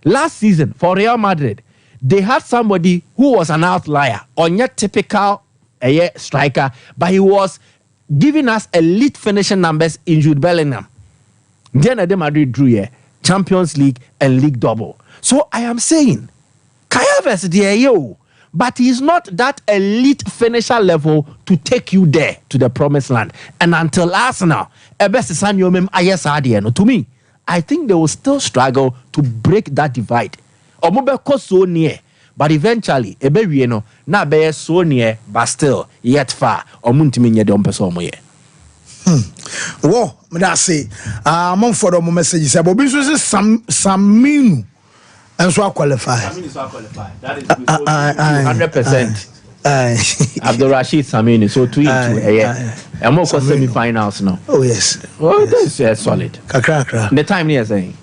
Last season, for Real Madrid, they had somebody who was an outlier, or not typical striker, but he was giving us elite finishing numbers in Jude Bellingham. Then the Madrid drew Champions League and League double. So I am saying, Kai Havertz there, but he's not that elite finisher level to take you there to the promised land. And until Arsenal, to me, I think they will still struggle to break that divide. Or so near, but eventually, not be so near, but still yet far. Or Muntimin Whoa, that's it. I'm for the messages. But this is some mean. And so I qualify. That is 100%. Abdul Rashid Samini, so 2-2. I'm also semi-finals now. Oh yes. Oh, this is solid. Kakra. The time here saying.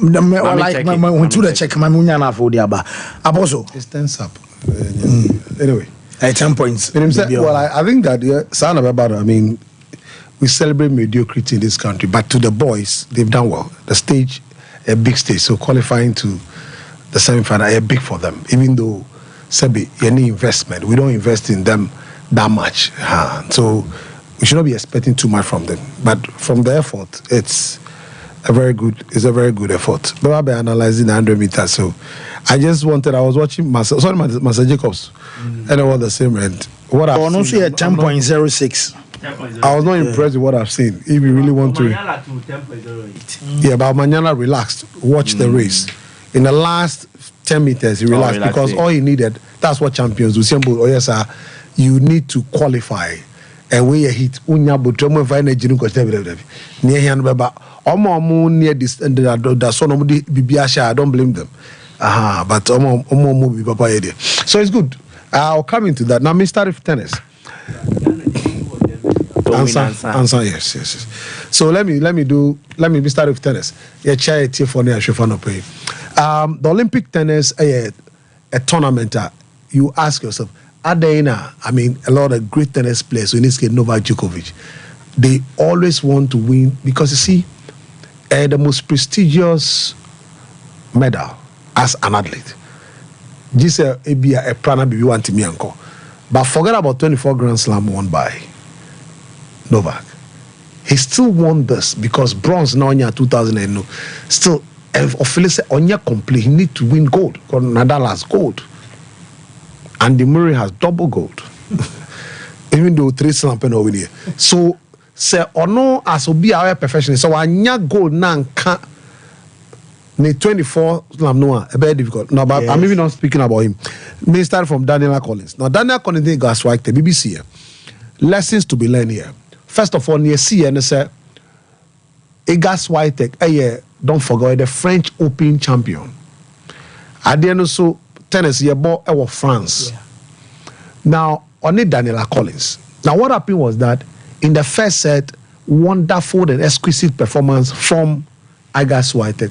Like my went to the check my munyana for the aba. Aboso. It stands up. Anyway, 10 points. Well, I think that son of about. I mean, we celebrate mediocrity in this country, but to the boys, they've done well. The stage, a big stage, so qualifying to the semi-final, are big for them. Even though, Sebi, any investment, we don't invest in them that much. So we should not be expecting too much from them. But from the effort, it's a very good effort. But I'll be analyzing the 100 meters. So I was watching Marcel Jacobs, and it was the same. And what I've seen, also at 10.06. I was not impressed with what I've seen. If you really want to, yeah, but Manana relaxed. Watch the race. In the last 10 meters, he relaxed because all he needed. That's what champions do. Oh yes, sir. You need to qualify. And when you hit, unya butremo find a jinu koste near here baba. Omo near this and the son of the Bibiasha. I don't blame them. But omo movie papa idea. So it's good. I'll come into that now. Me start with tennis. Answer yes. So let me start with tennis. Yeah, chair for me. I should find a pay. The Olympic tennis a tournament. You ask yourself, are there a lot of great tennis players, so in this case Novak Djokovic, they always want to win because you see the most prestigious medal as an athlete. This a prana baby want me uncle. But forget about 24 Grand Slam won by Novak. He still won this because bronze now in 2009 still Felix Onya complete. He need to win gold because Nadal has gold. Andy Murray has double gold. Even though 3 slam pen over here. So say ono as obi our professional. So anya gold na nka ne 24 slam no a very difficult. No, but I'm even not speaking about him. Me start from Daniel Collins. Now Daniel Collins got strike the BBC here. Lessons to be learned here. First of all, near C and say Iga Swiatek, don't forget the French Open champion. At the end also tennis here bought France. Yeah. Now only Daniela Collins. Now what happened was that in the first set, wonderful and exquisite performance from Iga Swiatek,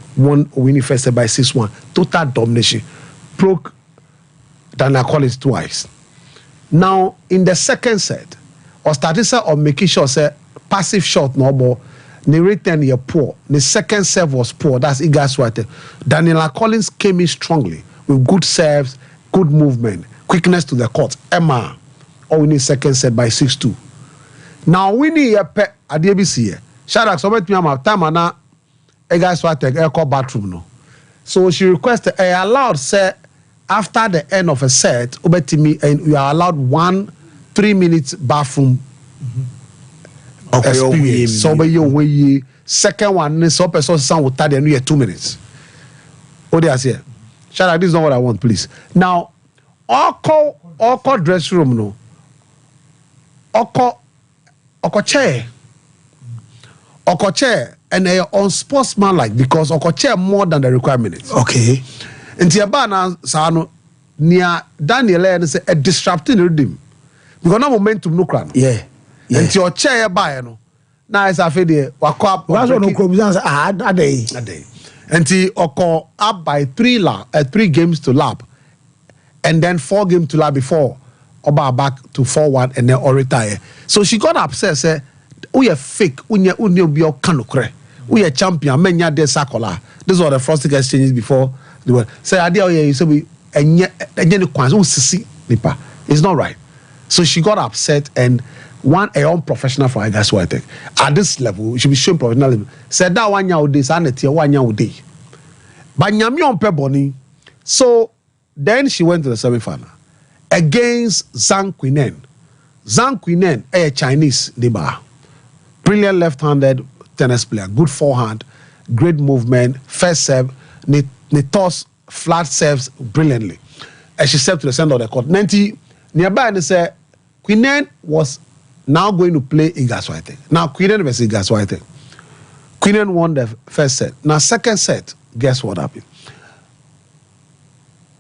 winning first set by 6-1, total domination, broke Daniela Collins twice. Now in the second set, Ostatisa or making sure say passive shot no ball. The return here poor. The second serve was poor. That's Iga Swiatek. Daniela Collins came in strongly with good serves, good movement, quickness to the court. Emma, winning second set by 6-2. Now winning a pet at the ABC here. Shadak so met me am time and now Iga Swiatek call bathroom no. So she requested allowed say after the end of a set, Obetimi and you are allowed 3 minutes bathroom experience. So by your way, second one so person sound will tell you 2 minutes. Oh, they are here. Shout out, this is not what I want, please. Now, all dressing room no. Chair, and they are unsportsmanlike because chair more than the requirements. Okay. And Tiabana Sano near Daniel and say a disrupting rhythm. Because no momentum no crown. Yeah. And your chair by no. Now it's a fede wako up. That's what no crobs a day. And he occur up by 3 games to lap. And then 4 games to lap before Oba back to 4-1 and then or retire. So she got upset, say, we are fake, we are kanukre. We are champion, menya de sakola. This was the first exchanges before the word. Say idea you say we nipa. It's not right. So she got upset and a unprofessional for Iga Swiatek. At this level, we should be showing professionalism. Said that 1 year old day, sanity 1 year old day. But Nyami on Peboni. So then she went to the semi-final against Zhang Quinen. Zhang Quinen, a Chinese neighbor. Brilliant left-handed tennis player, good forehand, great movement, first serve, they toss flat serves brilliantly. And she served to the center of the court. Nearby and said Quinen was now going to play Iga Swiatek. Now Quinen versus Iga Swiatek. Quinen won the first set. Now second set, guess what happened?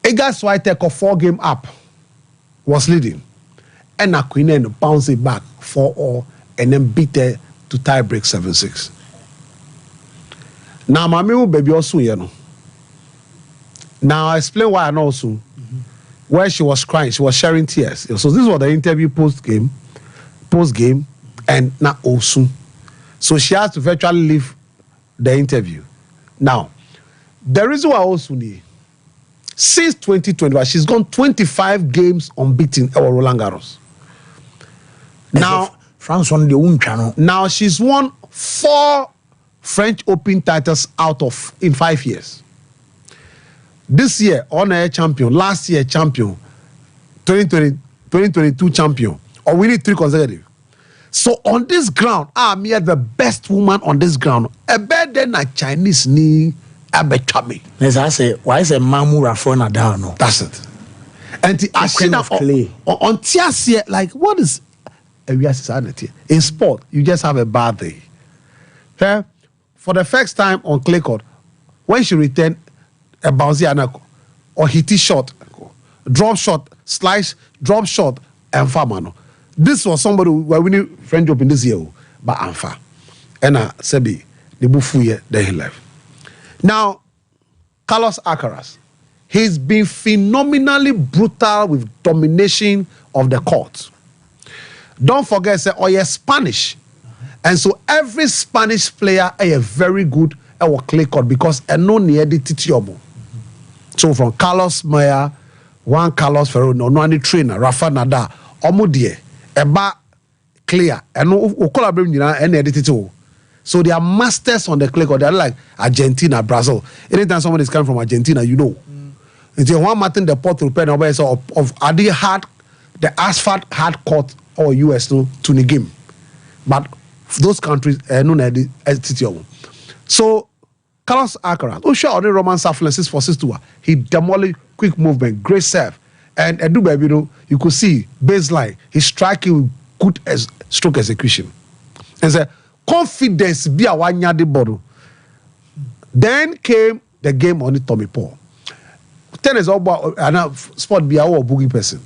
Iga Swiatek a 4-game up was leading. And now Quinen bounced it back 4-4 and then beat her to tie break 7-6. Now Mami baby also Now I explain why I know soon. Where she was crying, she was sharing tears. So this was the interview post game, and now also. So she has to virtually leave the interview. Now, the reason why also since 2021, she's gone 25 games unbeaten at Roland Garros. Now, France won the Unchano. Now she's won 4 French Open titles in 5 years. This year, on-air champion, last year champion, 2022 champion, or winning 3 consecutive. So on this ground, I'm here the best woman on this ground. A better than a Chinese ni abetami. As I say, why is a Mamu Rafona down? No, that's it. And the queen of clay on Tiasia, like what is a society in sport? You just have a bad day. Okay? For the first time on clay court, when she returned a bouncy anako or hitty shot, drop shot, slice, drop shot, and famano. This was somebody who was winning French Open this year, but Anfa. And Sebi, the Bufuye, then he left. Now, Carlos Alcaraz, he's been phenomenally brutal with domination of the court. Don't forget, say, oh, you're Spanish. And so every Spanish player is a very good clay court because I know near the Titiobo. So from Carlos Maya, Juan Carlos Ferro, no any trainer, Rafa Nadal, Omudie, Eba clear, and no collaborate and edit it all. So they are masters on the clay court. They're like Argentina, Brazil. Anytime somebody is coming from Argentina, you know. Until one Martin the port repair of Adi hard, the asphalt hard court or US to the game. But those countries no edit. So Carlos Alcaraz, who shot on the Roman Saflensis for 6-2, he demolished quick movement, great serve. And Edu Baby, you could see baseline, he's striking with good stroke execution. And the confidence be a one yard bottle. Then came the game on the Tommy Paul. Tennis about an sport be our boogie person.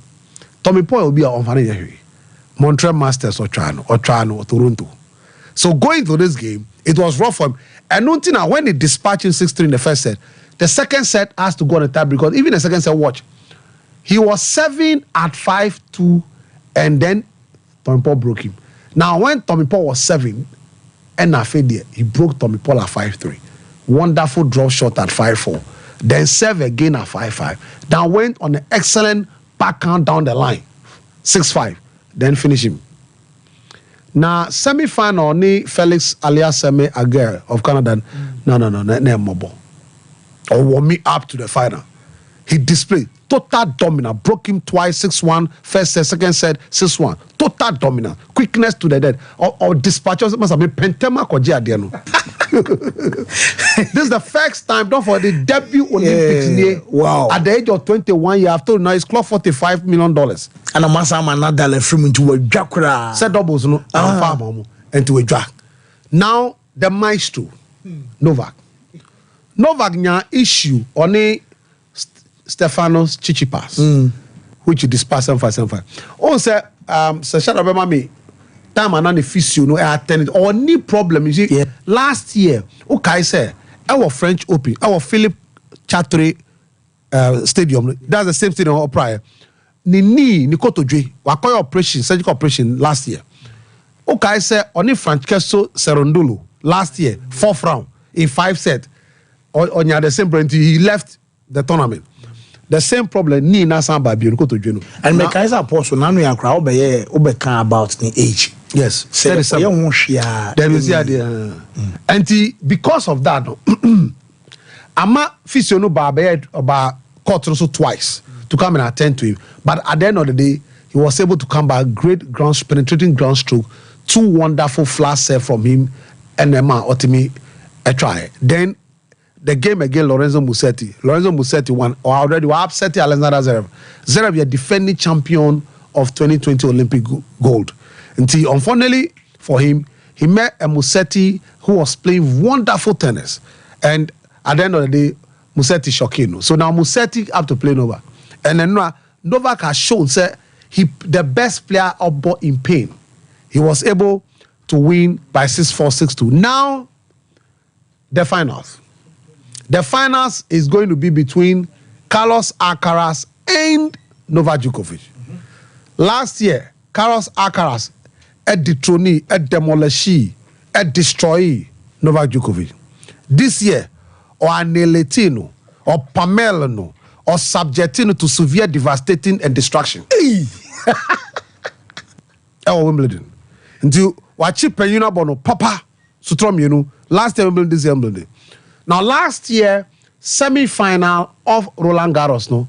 Tommy Paul will be on Fanny Montreal Masters or Toronto. So going to this game, it was rough for him. And when he dispatched him 6-3 in the first set, the second set has to go on the tie because even the second set, watch. He was 7 at 5-2, and then Tommy Paul broke him. Now, when Tommy Paul was 7, and he broke Tommy Paul at 5-3. Wonderful drop shot at 5-4. Then serve again at 5-5. Then went on an excellent backhand down the line, 6-5. Then finish him. Now, semi-final, ni Felix alias Semi Aguirre of Canada. No, mobile. Or warm me up to the final. He displayed total dominance, broke him twice, 6-1, first set, second set, 6-1. Total dominance, quickness to the dead. Or dispatches must have been Pentema Kojiadiano. This is the first time, don't forget, the debut Olympics. Wow. At the age of 21 years, after now, he's clocked $45 million. And a massa man not that from into a jacra. Set doubles, no, into a jack. Now, the maestro, Novak. Novak nya issue on a Stefanos Tsitsipas, which you dispass 7-5. Oh, say, Sashada Bemami, time and the physio, no, I attended, or any problem. You see, last year, okay, say, our French Open, our Philippe Chatrier Stadium, that's the same stadium or prior. Nikoto Dwe, Wakoya operation, surgical operation last year. Okay, say, only Francesco Cerundolo last year, 4th round in 5 sets. On the same brand, he left the tournament. The same problem ni na san ba bi onko to dwenu. And me kai sa apostle na no yakra obeka about the age. Yes, say say you won hwia. There is there. And because of that ama physio no ba court so twice to come and attend to him. But at the end of the day, he was able to come back, great penetrating ground stroke, 2 wonderful flash serve from him, and Emma Otimi a try. Then the game against Lorenzo Musetti won, or already were upsetting Alexander Zverev. Zverev, the defending champion of 2020 Olympic gold. Until, unfortunately for him, he met a Musetti who was playing wonderful tennis. And at the end of the day, Musetti shocking. So now Musetti have to play Novak. And then Novak has shown that the best player outboard in pain. He was able to win by 6-4, 6-2. Now, the finals. The finals is going to be between Carlos Alcaraz and Novak Djokovic. Last year, Carlos Alcaraz detrôné, démolé, destroyé Novak Djokovic. This year, or annihilatino, or pamelano, or subjectino to severe devastating and destruction. Wimbledon. Until wachi penyuna bono papa sutrom you know last year this year. Now last year semi-final of Roland Garros no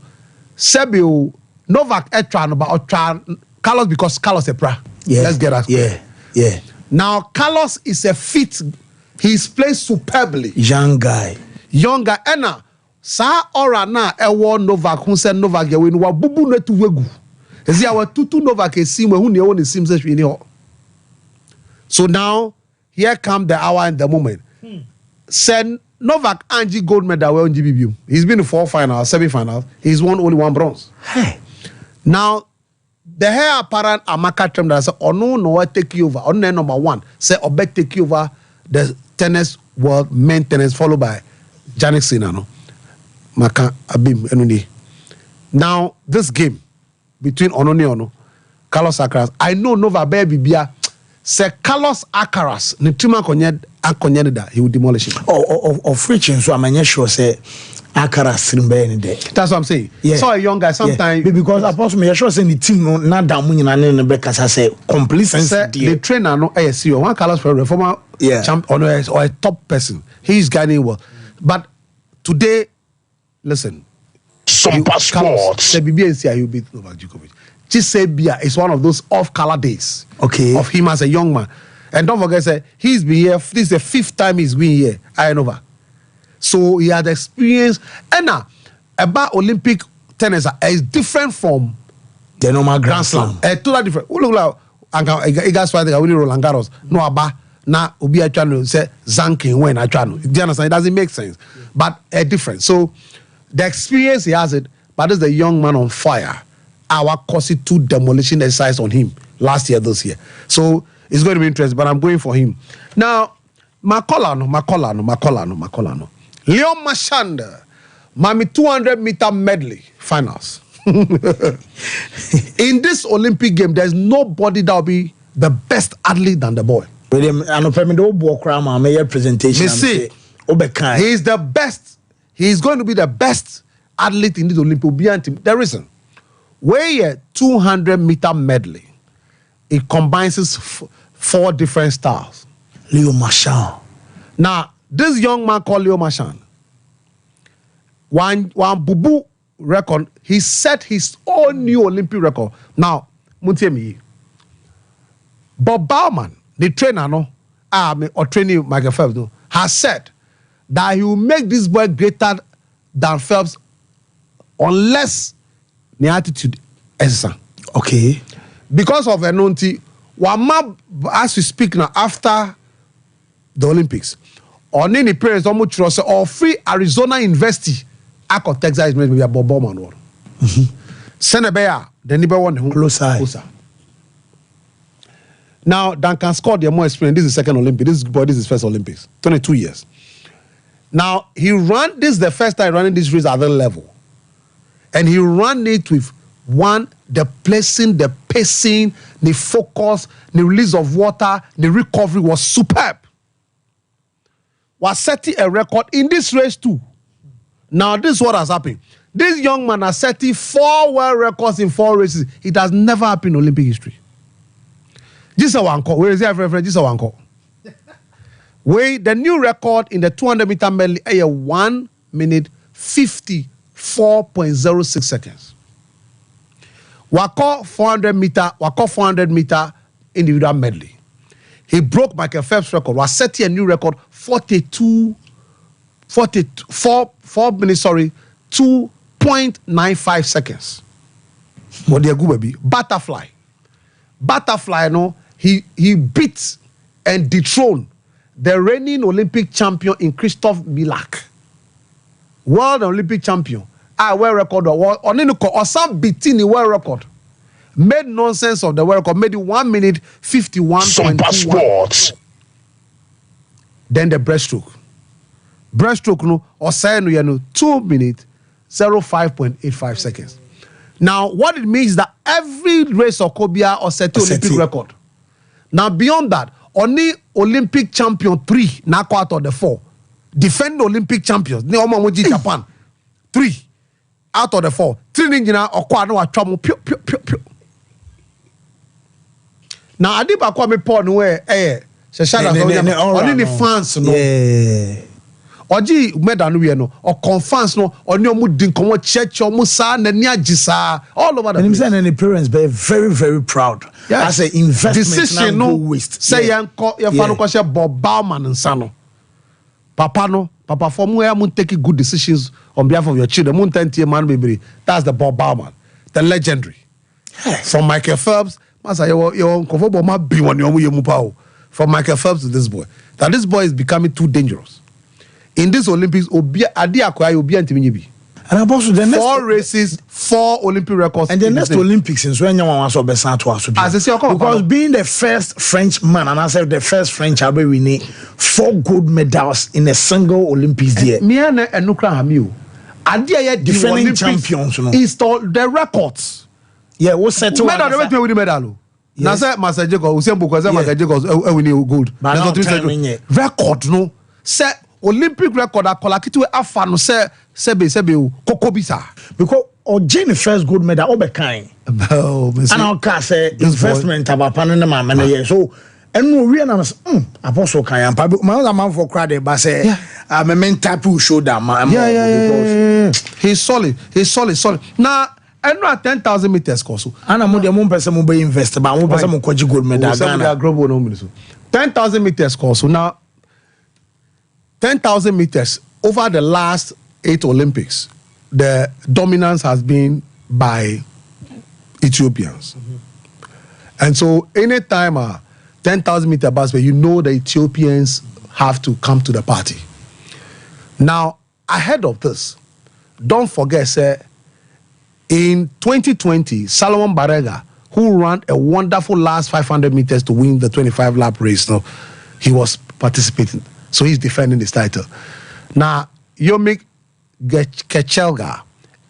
Sebio Novak etran about Carlos because Carlos Epra. Yeah. Let's get that. Yeah. Now Carlos is a fit. He's played superbly. Young guy. Ena sa ora na ewo Novak who said Novak ye wa bubu na tu wegu. Ezi awa tutu Novak esim hu ne won esim se hwini ho. So now here come the hour and the moment. Send Novak Angie gold medal on GBB. He's been in 4 finals, semi-finals. He's won only 1 bronze. Hey. Now the hair apparent Amaka Trem that say no take you over. On number 1 say Obek take you over the tennis world main tennis followed by Jannik Sinner no. Maka Abim Enuni. Now this game between Ononi Carlos Alcaraz. I know Nova Baby Bia say Carlos Alcaraz Nitima Konye that he will demolish him. Of reaching so I'm sure say Alcaraz in there. That's what I'm saying. Yeah. So a young guy sometimes because Apostle me sure say the team no na damu nyina ne because I say complacency. The trainer no ASC one Carlos for former champion or a top person. He's Ghanaian well. But today, listen. Sompa Sports. The BBNC he will beat Novak Djokovic. Just say Bia is one of those off-color days. Okay. Of him as a young man. And don't forget, say he's been here. This is the 5th time he's been here. I Novak. So he had experience. And now about Olympic tennis is different from the normal Grand Slam. Totally different. I guess why they are winning Roland Garros. No aba na obi atwa say Zankin when atwa no. Do you understand? It doesn't make sense. But different. So the experience he has it, but this is the young man on fire. Our cause 2 demolition exercise on him last year, this year. So it's going to be interesting, but I'm going for him. Now, Makolano. Leon Mashanda, Mami 200-meter medley finals. In this Olympic game, there's nobody that will be the best athlete than the boy. William, I know presentation. He's the best. He's going to be the best athlete in this Olympic team. The reason, where 200-meter medley, it combines 4 different styles. Leo Marchand. Now, this young man called Leo Marchand, one bubu record, he set his own new Olympic record. Now, Muntiemi, Bob Bauman, the trainer, or training Michael Phelps, has said that he will make this boy greater than Phelps unless the attitude is okay. Because of Enonti, Wama, as we speak now, after the Olympics, on any parents almost trust or free Arizona University, Akko Texas is maybe a Bob Bowman one. Senebea, the neighbor one who closer. Now, Duncan Scott, the more experience. This is the 2nd Olympic. This is his first Olympics. 22 years. Now, he ran this the first time running this race at that level. And he ran it with the placing, the pacing, the focus, the release of water, the recovery was superb. Was setting a record in this race too. Now, this is what has happened. This young man has set 4 world records in 4 races. It has never happened in Olympic history. This is a one call. Where is it, friend? This is a one call. Wait, the new record in the 200-meter medley is 1 minute 54.06 seconds. Wako 400 meter individual medley. He broke Michael Phelps' record. Was setting a new record 4 minutes, 2.95 seconds. What they good baby? Butterfly, no, he beat and dethroned the reigning Olympic champion in Christoph Milak. World Olympic champion. World record or some beating the world record. Made nonsense of the world record. Made it 1 minute 51.21. Then the breaststroke. Breaststroke no or say no 2 minutes 05.85 seconds. Now what it means is that every race or Kobia or set Olympic record. Now beyond that, only Olympic champion 3 now out of the 4. Defend Olympic champions. Japan 3 out of the 4. 3 engineer or quad no trouble. Now Adiba kwa me Paul no only the fans no. Oji medal no we no or conference no oni omu din komo church omu sa na ni agisa all over the place. And the parents be very very proud. As an investment decision no waste. Say yanko your fan ko say Bob Bauman nsa no. Papa for mu am take good decisions on behalf of your children. Mun tentie man baby. That's the Bob Bauman, the legendary. From Michael Phelps, masa yo comfortable ma bi won yo mu pa. From Michael Phelps to this boy. That this boy is becoming too dangerous. In this Olympics, Obi antimi bi. And about the next 4 races, 4 Olympic records. And the next Olympics is when you want to be because being the first French man, and I said the first French will winning 4 gold medals in a single Olympics year. Me and Nukra Hamiu. Defending champions, you know. It's the records. Yeah, what's set medal with the medal. Now say Master Jacob, Usain Bolt, Master Jacob, winning gold. Record no. Say Olympic record akolakiti we afa no sebe kokobisa because Jane first gold medal obekan and I can say investment about panel ma na so enu we na apostle kan ampa my man for crowd but say my mental pull show that man because he's solid now enu at 10,000 meters course ana mo de mo pese mo be invest ba mo pese mo kwaji gold medal Ghana 10,000 meters course now 10,000 meters over the last 8 Olympics, the dominance has been by Ethiopians. And so anytime 10,000 meter basket, you know the Ethiopians have to come to the party. Now, ahead of this, don't forget, sir, in 2020, Solomon Barega, who ran a wonderful last 500 meters to win the 25 lap race, he was participating. So he's defending his title. Now, Yomik Kechelga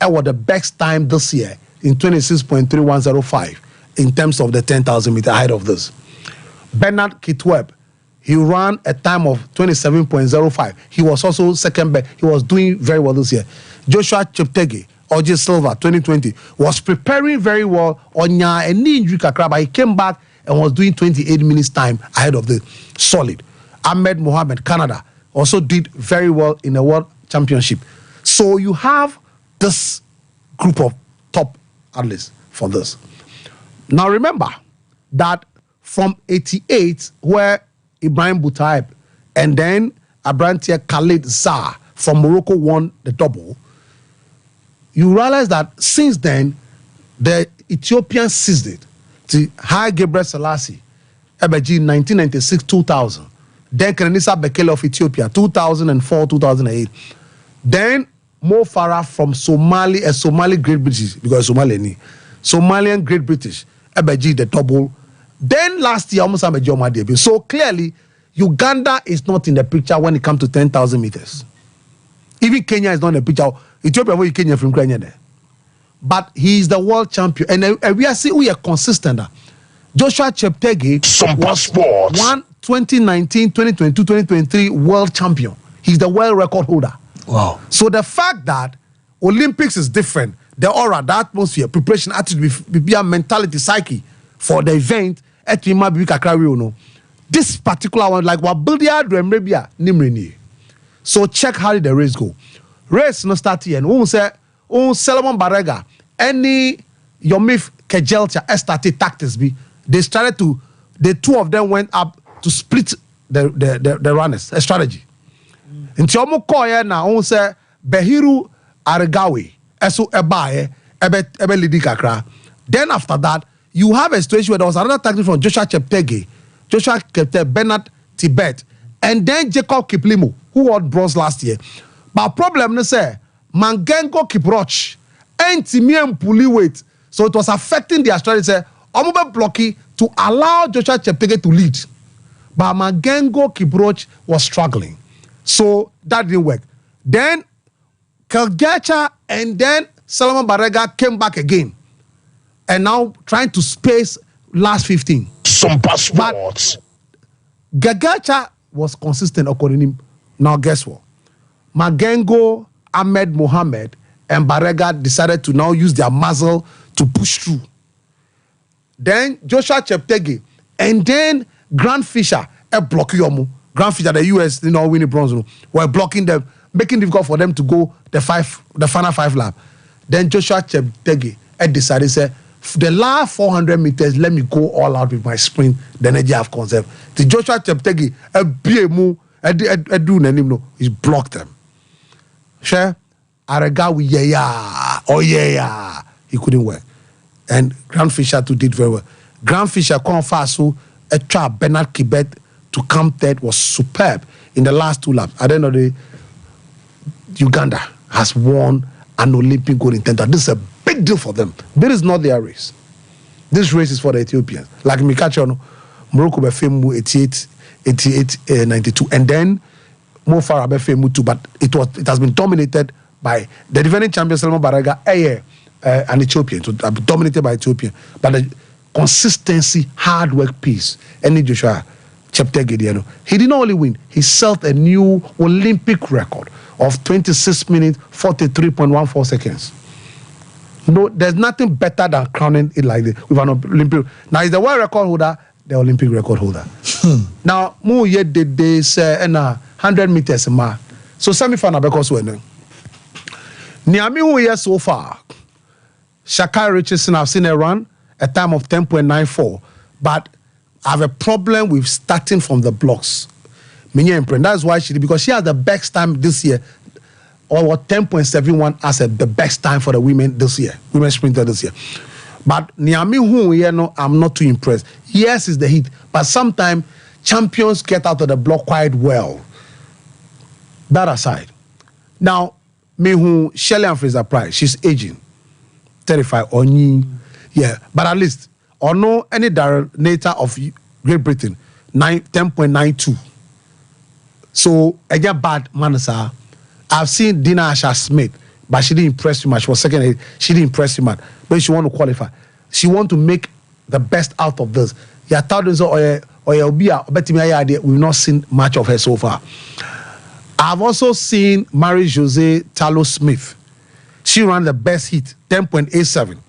was the best time this year in 26.3105 in terms of the 10,000 meter ahead of this. Bernard Kitweb, he ran a time of 27.05. He was also second best. He was doing very well this year. Joshua Cheptegei, Oje Silva, 2020, was preparing very well on a knee injury kakra, but he came back and was doing 28 minutes time ahead of the solid. Ahmed Mohamed, Canada, also did very well in the World Championship. So you have this group of top athletes for this. Now remember that from 88, where Ibrahim Boutaib and then Abrantia Khalid Zah from Morocco won the double, you realize that since then, the Ethiopians seized it. The Haile Gebre Selassie, Ebeji, 1996-2000. Then Kenenisa Bekele of Ethiopia, 2004, 2008. Then Mo Farah from Somali Great British, because Somalian Great British, Ebeji the double. Then last year, almost Ameji Omadebe. So clearly, Uganda is not in the picture when it comes to 10,000 meters. Even Kenya is not in the picture. Ethiopia, where Kenya from Kenya there. But he is the world champion. And we are seeing we are consistent. Joshua Cheptegei won 2019, 2022, 2023 world champion. He's the world record holder. Wow. So the fact that Olympics is different, the aura, the atmosphere, preparation, attitude, be a mentality, psyche for the event, this particular one, like what Bildia Nimrini. So check how did the race go. Race no start here. Who say Solomon Barega, any Yomif Kejelcha started tactics be. They started to, the two of them went up to split the runners, a strategy. Nti omo koye na who say Behiru Aregawi, eso ebaye, ebe lidi kakra. Then after that, you have a situation where there was another tactic from Joshua Cheptegei, Bernard Tibet, and then Jacob Kiplimo, who won bronze last year. But problem is say Mangengo Kiproch, and Timian Puli weight. So it was affecting their strategy. Say, Omobe blocky to allow Joshua Cheptegei to lead. But Mangengo Kiproch was struggling. So that didn't work. Then Kelgacha and then Solomon Barega came back again. And now trying to space last 15. Some passports. Gagacha was consistent according to him. Now guess what? Magengo, Ahmed Mohamed, and Barega decided to now use their muzzle to push through. Then Joshua Cheptegei And then Grant Fisher block you. Grant Fisher, the US, winning bronze, were blocking them, making it difficult for them to go the final 5 lap. Then Joshua Cheptegei decided, say, the last 400 meters, let me go all out with my sprint. The energy I've conserved. The Joshua Cheptegei, he's blocked them. Share, Aregawi, he couldn't work. And Grant Fisher too did very well. Grant Fisher, Konfasu, a Bernard Kibet to come third was superb in the last 2 laps. At the end of the day, Uganda has won an Olympic gold in 10,000. This is a big deal for them. This is not their race. This race is for the Ethiopians. Like Mikacho, Morocco Befemu 88, 92, and then Mo Farah Befemu too. But it has been dominated by the defending champion Salman Baraga, an Ethiopian, so dominated by Ethiopia. But the consistency, hard work piece, and Joshua Cheptegei, he did not only win, he set a new Olympic record of 26 minutes, 43.14 seconds. No, there's nothing better than crowning it like this with an Olympic. Now, is the world record holder the Olympic record holder? Now, more yet they say 100 meters ma. So semi-final because when Niami who here so far, Shakari Richardson, I've seen a run a time of 10.94, but I have a problem with starting from the blocks. That's why because she has the best time this year, or 10.71 as the best time for the women this year, women sprinter this year. But Niami Hu, I'm not too impressed. Yes, it's the heat, but sometimes champions get out of the block quite well. That aside, now Mehu Shelley and Fraser Price, she's aging, 35 Onyi, yeah, but at least or no any donator of Great Britain 10.92. So again, bad Manasa. I've seen Dina Asha Smith, but she didn't impress too much. She was second. She didn't impress too much, but she want to qualify. She want to make the best out of this. Yeah, thousands or we've not seen much of her so far. I've also seen Mary Jose Talo Smith. She ran the best heat, 10.87.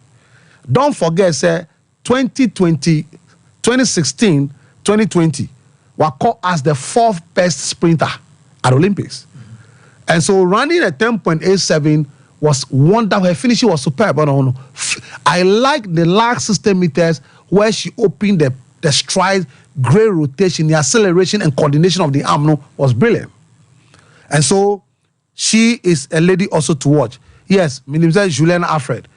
Don't forget, say 2016, 2020 were called as the 4th best sprinter at Olympics. And so running at 10.87 was wonderful. Her finishing was superb. I like the last 60 meters where she opened the stride, great rotation, the acceleration and coordination of the arm was brilliant. And so she is a lady also to watch. Yes, my name is Julian Alfred.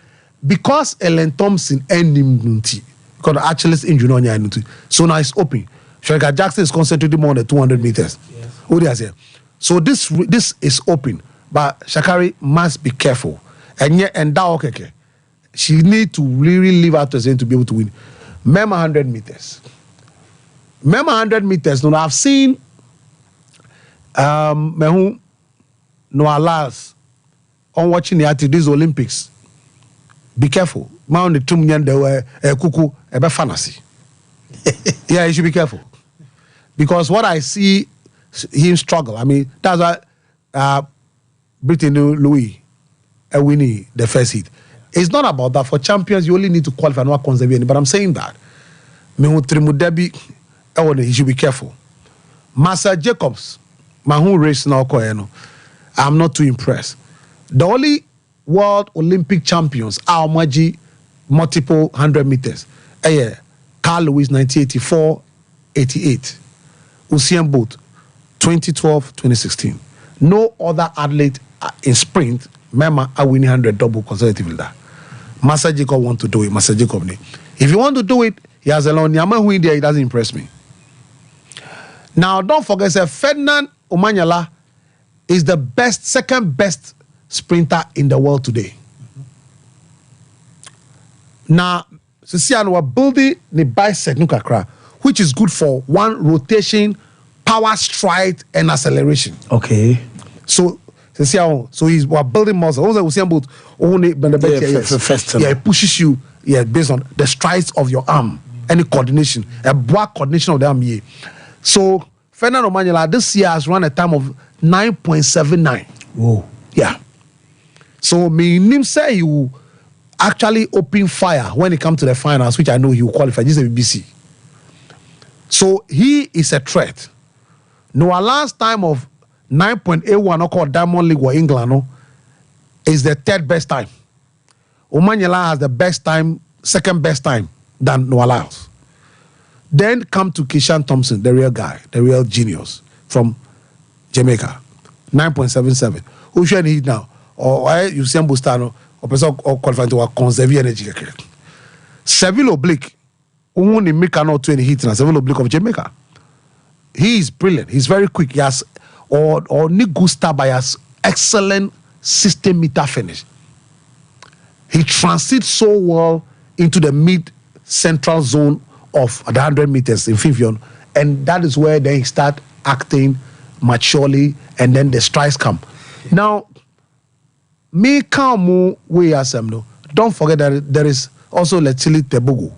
Because Ellen Thompson and Nimnunti, because the Achilles injury on your so now it's open. Sherika Jackson is concentrating more on the 200 meters. Yes. So this is open, but Shakari must be careful. And yet, and that she need to really leave out the to be able to win. Mema 100 meters. Mema 100 meters. No, I've seen Mehu Noah Lars on watching these Olympics. Be careful. Man, the two million they were kuku ebe fantasy. Yeah, you should be careful because what I see him struggle. I mean, that's why Brittany Louis winning the first heat. It's not about that. For champions, you only need to qualify, not conserve any. But I'm saying that he should be careful. Massa Jacobs, Mahu race now, I'm not too impressed. The only World Olympic champions are multiple 100 meters. Carl Lewis 1984, 88. Usain Bolt 2012, 2016. No other athlete in sprint, Mema, are winning 100 double consecutively. Massa Jacob want to do it. Massa Jacob. If you want to do it, he has a long Yama who in there, he doesn't impress me. Now, don't forget, Ferdinand Omanyala is the second best sprinter in the world today. Now, we're building the bicep nukakra, which is good for one rotation, power, stride, and acceleration. Okay. So we're building muscle. It pushes you based on the strides of your arm, any coordination, a broad coordination of the arm. So Fernando Manila this year has run a time of 9.79. Whoa. Yeah. So me say you actually open fire when it comes to the finals, which I know he will qualify. This is a BBC. So he is a threat. Our last time of 9.81 called Diamond League or England is the third best time. Omanyala has the best time, second best time than Noah Lyles. Then come to Kishan Thompson, the real guy, the real genius from Jamaica, 9.77. Who should he now? Or you see Bustano or person qualifying to conserve energy. Seville Oblique, who only make an 20 hits in Seville Oblique of Jamaica. He is brilliant. He's very quick. He has or Nick Gusta by his excellent 60-meter finish. He transits so well into the mid-central zone of the 100 meters in Fifion, and that is where they start acting maturely, and then the strides come. Now, me kamu we asem no. Don't forget that there is also Lechili Tebogo.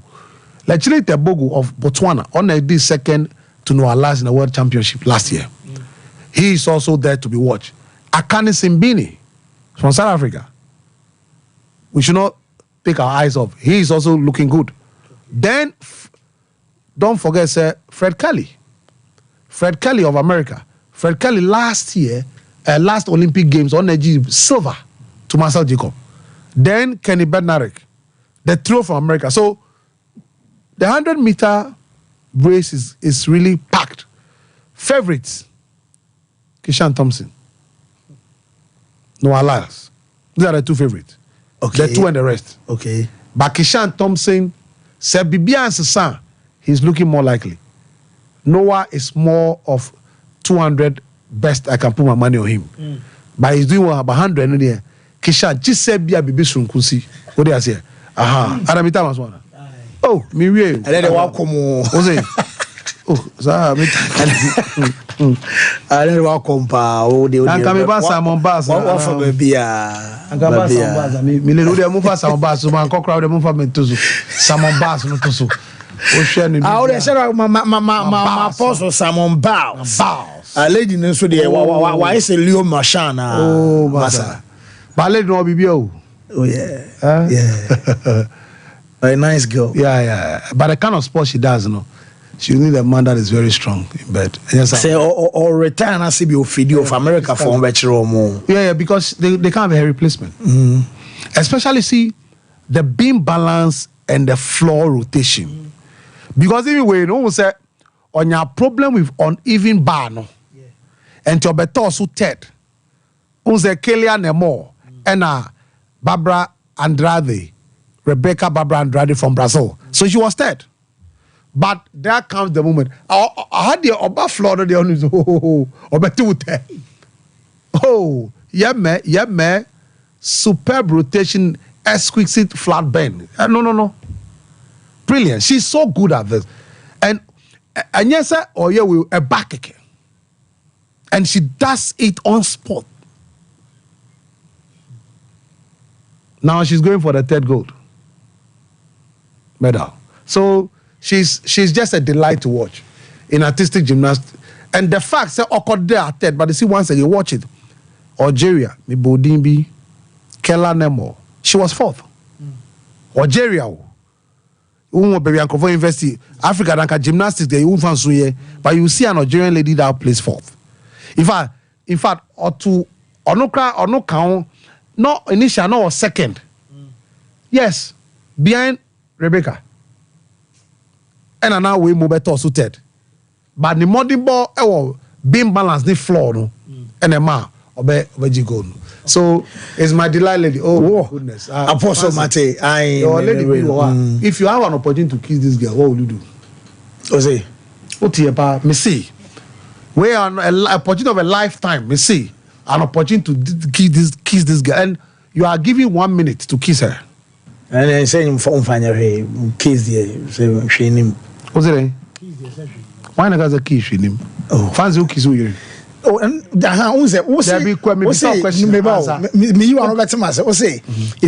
Lechili Tebogo of Botswana on the second to Noah Lyles in the World Championship last year. He is also there to be watched. Akani Simbini from South Africa. We should not take our eyes off. He is also looking good. Then, don't forget, Fred Kelly. Fred Kelly of America. Fred Kelly last year, last Olympic Games on the silver to Marcel Jacob. Then Kenny Bednarik, the trio from America. So the 100-meter race is really packed. Favorites, Kishan Thompson, Noah Lyles. These are the two favorites. Okay. The two and the rest. Okay. But Kishan Thompson, said Bibian Sasan, he's looking more likely. Noah is more of 200 best. I can put my money on him. But he's doing about 100 in there. Kishan, just said Bia Bibi Sunkusi. What do I say? Aha. Aramita was one. Oh, me real. And then they walk come on. What's it? Oh, and then welcome pa. Oh, they. And come back Simon Bass. What for baby? And come back Simon Bass. Me le do move for Simon Bass. So man, crowd dem move for me tozo. Simon Bass no tozo. O share ni. Ah, o dey share my apostle Simon Bass. Lady no so dey. Why is a Leo Machana? Oh, Massa. But lady no bibi o. Oh yeah. Yeah. A nice girl. Yeah. But the kind of sport she does, she will need a man that is very strong in bed. Yes, say or retire and see be video of America for more. Yeah, because they can't have a replacement. Especially see the beam balance and the floor rotation. Because even when you say on your problem with uneven bar, and your better so Ted, unse Kelia Nemo, and Barbara Andrade, Rebecca Barbara Andrade from Brazil. So she was third. But there comes the moment. I had the Oba Florida the only Oba 210. Oh, yeah, man. Superb rotation, exquisite flat bend. No. Brilliant. She's so good at this. And yes, sir, or yeah, we a back kick. And she does it on spot. Now she's going for the third gold medal. So she's just a delight to watch in artistic gymnastics. And the fact that occurred there at third, but you see once you watch it, Algeria, Mibodimbi, Kela Nemo, she was fourth. Algeria, baby, University, Africa, and gymnastics, they won't fancy, but you see an Algerian lady that plays fourth. In fact, or two, or no count, no initial, no second. Yes, behind Rebecca. And now we move better also third. But the modern ball, being balanced the floor, no, and a man, goal. So it's my delight, lady. Oh goodness, Apostle Mate, if you have an opportunity to kiss this girl, what will you do? Jose, what you me see? We are an opportunity of a lifetime. Me see an opportunity to kiss this girl, and you are giving 1 minute to kiss her. And then saying for kiss the say what's it? Why not a kiss him? Oh, fancy who kiss you? Oh, and if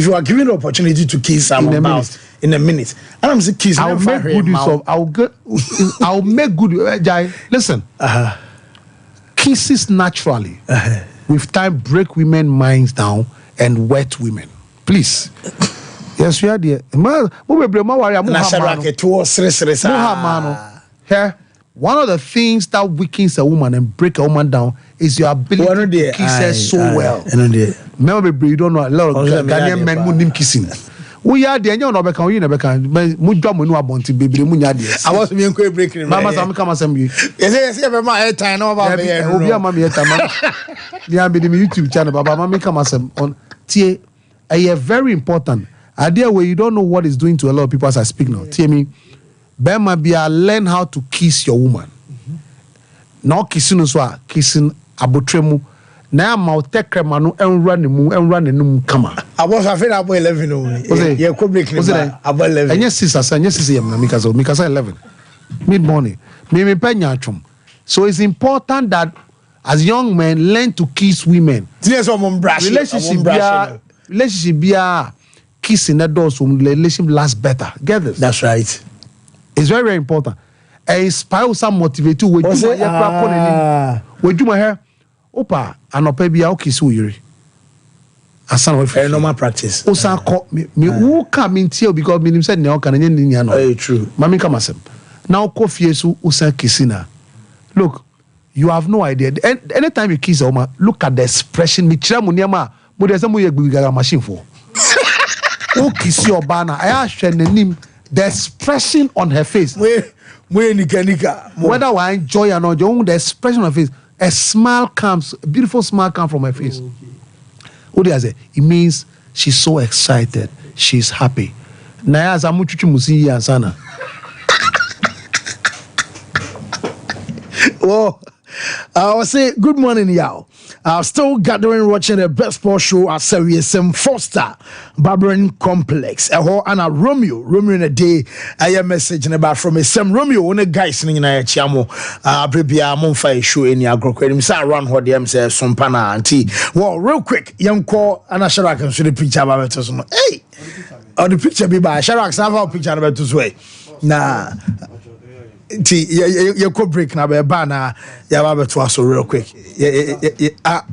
you are given the opportunity to kiss someone in a minute, and I'm saying kiss, I'll make good use of. I'll make good. Listen, kisses naturally with time break women's minds down and wet women. Please. Yes, we are there. one of the things that weakens a woman and break a woman down is your ability to kiss her so well. Remember, you don't know a lot of Ghanaian men who name kissing. We are the young Rebecca, we never can. Mujam, no abonti, baby, Munyadi. I was being quick breaking. Mamma, I'm coming assembly. Yes, my head time over there. Obia, Mammy, yeah, be the YouTube channel, Baba, Mammy, come on T. A very important idea where you don't know what it's doing to a lot of people as I speak now. Tell me, Bema Bia, learn how to kiss your woman. Now kissing us, kissing abotremu. Now I'm take cremano and run the moon, come on. I was afraid about 11. Yeah, could break about 11. And yes, sister, Mikasa 11. Mid-morning. Me penya chum. So it's important that as young men learn to kiss women. Relationship be kissing that doors, relationship lasts better. Get this? That's right. It's very, very important. And inspire some motivate you. Would you my hair? Opa, and Opebia kiss you. As some of normal practice. Osa call me who come in here because me said no Canadian. Very true. Mami come asem. Now coffee su usa kissina. Look, you have no idea. Anytime you kiss a woman, look at the expression. Me chira muniama. But there's a machine for. Oh, kiss your banner. I asked her name. The expression on her face. Whether I enjoy or not, the expression on her face. A smile comes, a beautiful smile comes from her face. What do I say? It means she's so excited. She's happy. Naya zamuchuchu musi ya sana. Well, I will say good morning, y'all. Still gathering, watching the best sports show at Seriesem Foster Barbering Complex. And a Romeo in a day. I am messaging about from a Sam Romeo on a guy singing in a chamo. Prepare Monfire show in your grocredit. Say around what them say some pana auntie. Well, real quick, young call and I shall can see the picture about it. Hey, or the picture be by Sharak. Have our picture about this way. Nah. You could break now, but banner. You have to us real quick.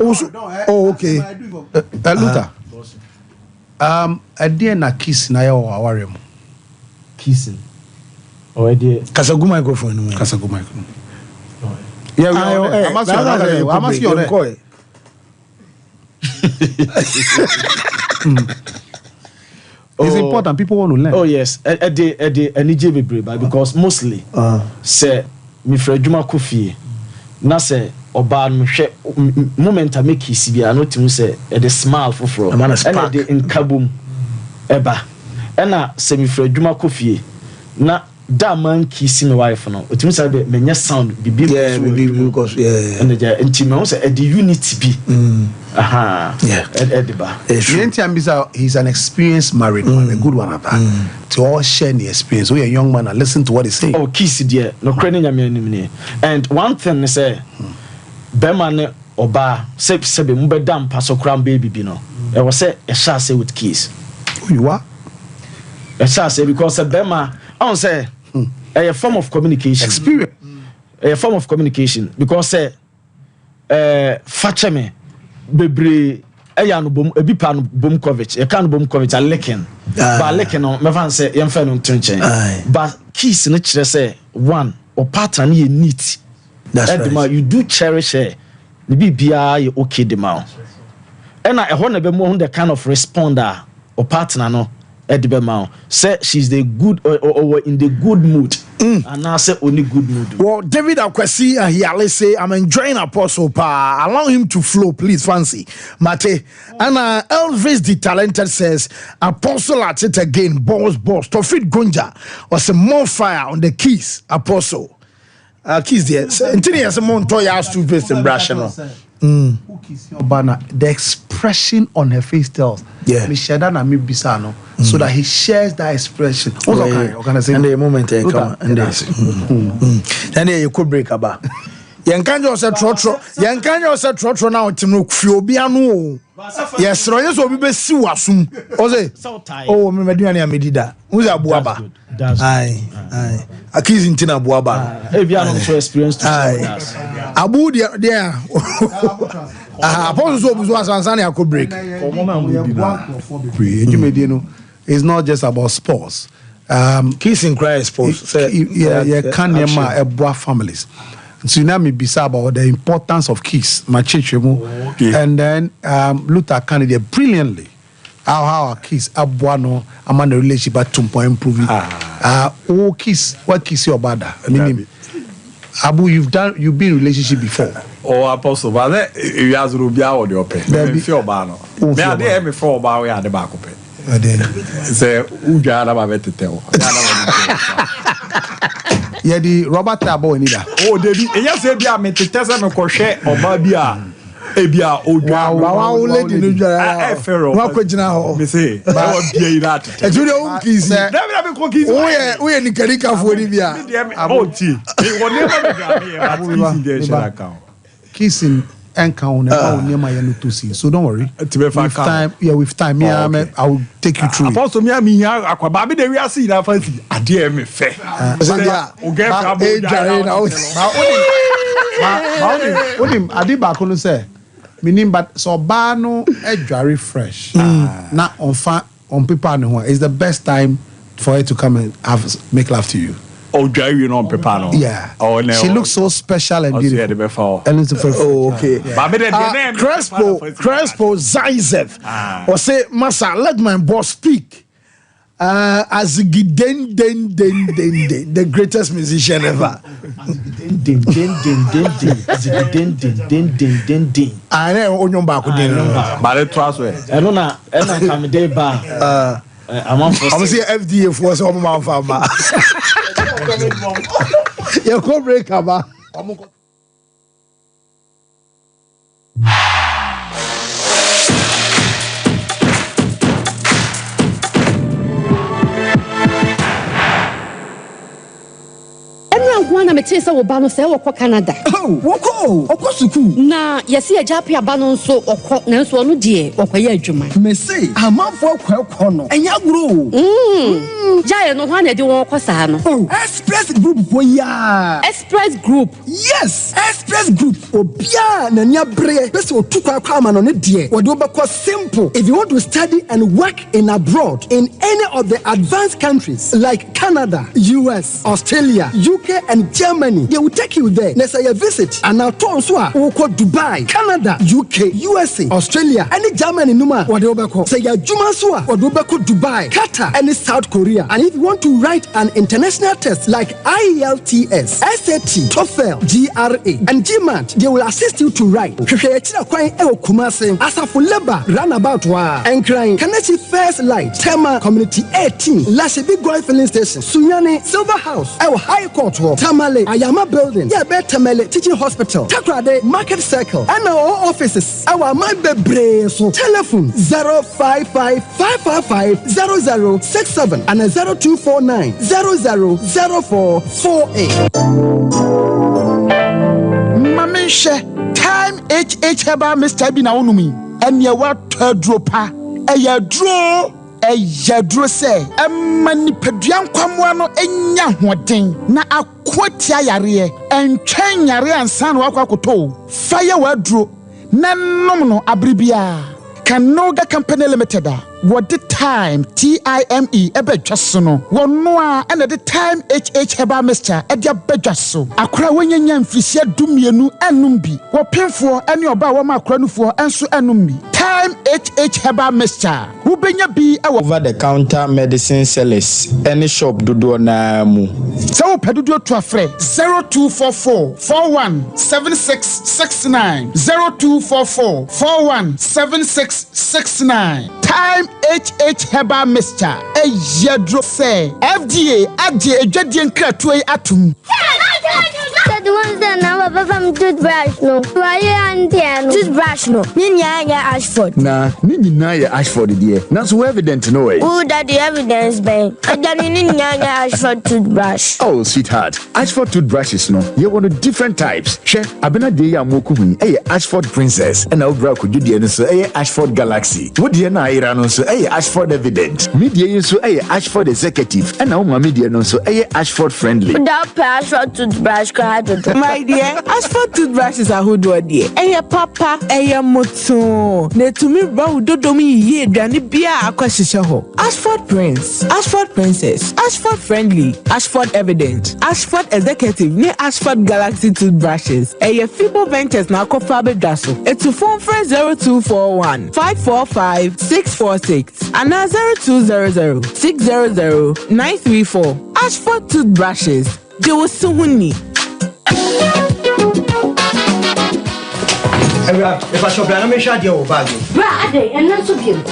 Also, oh, okay. Luther. I did not kiss na our kissing. Oh, I did. Kasagu microphone. Kasagu microphone. Yeah, I'm asking It's important. People want to learn. Oh yes, because mostly say me Fred Juma Kofi na say oba no hwe moment make his bia no timu say e dey smile foforo and dey in kabum eba na say me Fred Juma Kofi na da man kiss me wife no otimu say be menya sound bibi because and the intimate say the unity be he's an experienced married man, a good one at that. To all share the experience. We a young man and listen to what he's saying. Oh, kiss dear, no credit. And one thing they say, Beman Oba, Sebe Mubedam Paso Crown baby bino. I was say a shall say with kiss. Who you are? A shall say because a Bema, I don't say a form of communication. Experience. A form of communication because say Facheme. Bebre no bom ebi pa no bom coverage e kan bom coverage a licking ba licking no me fan say yem fa no trenchen but kiss no kire say one or pattern ye neat. That's right. You do cherish her the bibia you okay the ma and I ho na be mo the kind of responder or partner no Edibema say she's the good or in the good mood. And now say only good mood. Well, David Akwesi here say I'm enjoying Apostle Pa. Allow him to flow, please. Fancy Mate. And Elvis the talented says Apostle at it again. Boss. Tofit Gunja was some more fire on the keys. Apostle. Keys there. Until he has a Montoya toothpaste and brush. The expression on her face tells so that he shares that expression. And the moment they come and then you could break about. Yankanjo said trotro now to Fiobiano. Yes, Royals will be Siwasum. Oh, Mediana Medida. Who's a Buaba? Aye. A kiss in Tina Buaba. Eviano so experienced. Abu there. Apostle was Tanzania could break. It's not just about sports. Kissing cry exposed. Kanyama Ebwa families. Tsunami bisa about the importance of kiss, and then Luther candidate brilliantly how our kiss Abuano among the relationship at Tumpo improving. Kiss, what kiss your bada? Meaning, Abu, you've been in relationship before. Oh, Apostle, but you have Rubia or the open. Feel bano. Me are there before about we are the back open. Say, Uga, I'm about to tell. Yeah, the Robert Tabo in that. Oh, David, yes, I meant to test them a crochet or Babia. Ebia, wow, lady, no, Pharaoh. What could you now say? I would be that. And you know, kiss, never cookies. Oh, yeah, we are in Karika for Libya. Oh, tea. It will never be account. Kissing and count near my to see. So don't worry. With time, I will take you through. Apostle, me, Aquababi, they will see that fancy. I dear me fair. I did back on say, meaning, but so bano very fresh. Not on people is the best time for her to come and make love to you. Oh, Jerry, on Pepano. Yeah. Oh, no. She looks so special and beautiful. Oh, okay. Yeah. Crespo Zaizev. Or say, Massa, let my boss speak. As the greatest musician ever. I know on your back. But it was where. I don't know. I'm day bar. I'm see FDA for some of our you go break up. One I'm a taste of Bano say or Canada. Oh, woko, okosuku. Na yesi a japi abano so or nanso no die or kwaye adwuma. Me say, amafo kwakwa no. Enya gro. Jaya no hwan e de won kwasa no. Oh, Express Group boya. Express Group. Yes, Express Group. Obia na nya bre. Pese otukwa kwa ma no ne die. Wode obekọ simple. If you want to study and work in abroad in any of the advanced countries like Canada, US, Australia, UK and Germany, they will take you there. Let's say a visit. And now Tonswa, Oko Dubai, Canada, UK, USA, Australia, any Germany Numa, Wadobako. Say a Jumaswa, Wadobako Dubai, Qatar, and South Korea. And if you want to write an international test like IELTS, SAT, TOEFL, GRA, and GMAT, they will assist you to write. Asafo Leba, Runabout Wa, and crying, Kanachi First Light, Tema Community 18, Lashibi Goy Filling Station, Sunyani, Silver House, our High Court, Tamale, Ayama Building, Tamale Teaching Hospital, Takrade Market Circle, and our offices. Our Mabebre, so telephone 055-555-0067 and 0249-000448. Mamisha, time HH Heba Mr. Binaunumi, and your what dropa, a ya draw. Yadro say, mani peduan kwamwano enya hoden na akwatia yare entwen yare ansan wakwakoto fire wadro na nomno abribia Kanoga Company Limited what the time TIME ebe dwasono wono a na the time HH Heba Mr. Edia bedwaso akra wonyanya mfirisia dumienu anum bi wopemfo ene oba wo makra nufo enso anum bi time HH Heba Mr. Who benya bi over the counter medicine sellers any shop dodo na mu so pedodo to afre 0244 417669 0244 417669 time HH Heba Mr. Yadro say FDA adie edwadie nkratoe atum the ones that now from toothbrush no. Why you toothbrush no? Ninya Ashford. Nah, Ninya Ashford dear. Not so evident no way. Who that the evidence ben? And then Ninya Ashford toothbrush. Oh sweetheart, Ashford toothbrushes no. You want different types. She abena de ya moku hu. Ashford Princess. And Obra could do the so Ashford Galaxy. What the na ira no so Ashford Evident. Media so Ashford Executive. And now media no so Ashford Friendly. That Ashford toothbrush. My dear, Ashford toothbrushes are who do dear. Eya papa, eya moto. Ne to me bow dodomi ye drani bia akwashishaho. Ashford Prince, Ashford Princess, Ashford Friendly, Ashford Evident, Ashford Executive, ne Ashford Galaxy toothbrushes. Eya Fibo Ventures na kofabe daso. It's phone for 0241 545 646 and 0200 600 934. Ashford toothbrushes. They were so winning. If I shop, I'm sure you'll buy you. Right, and not so good.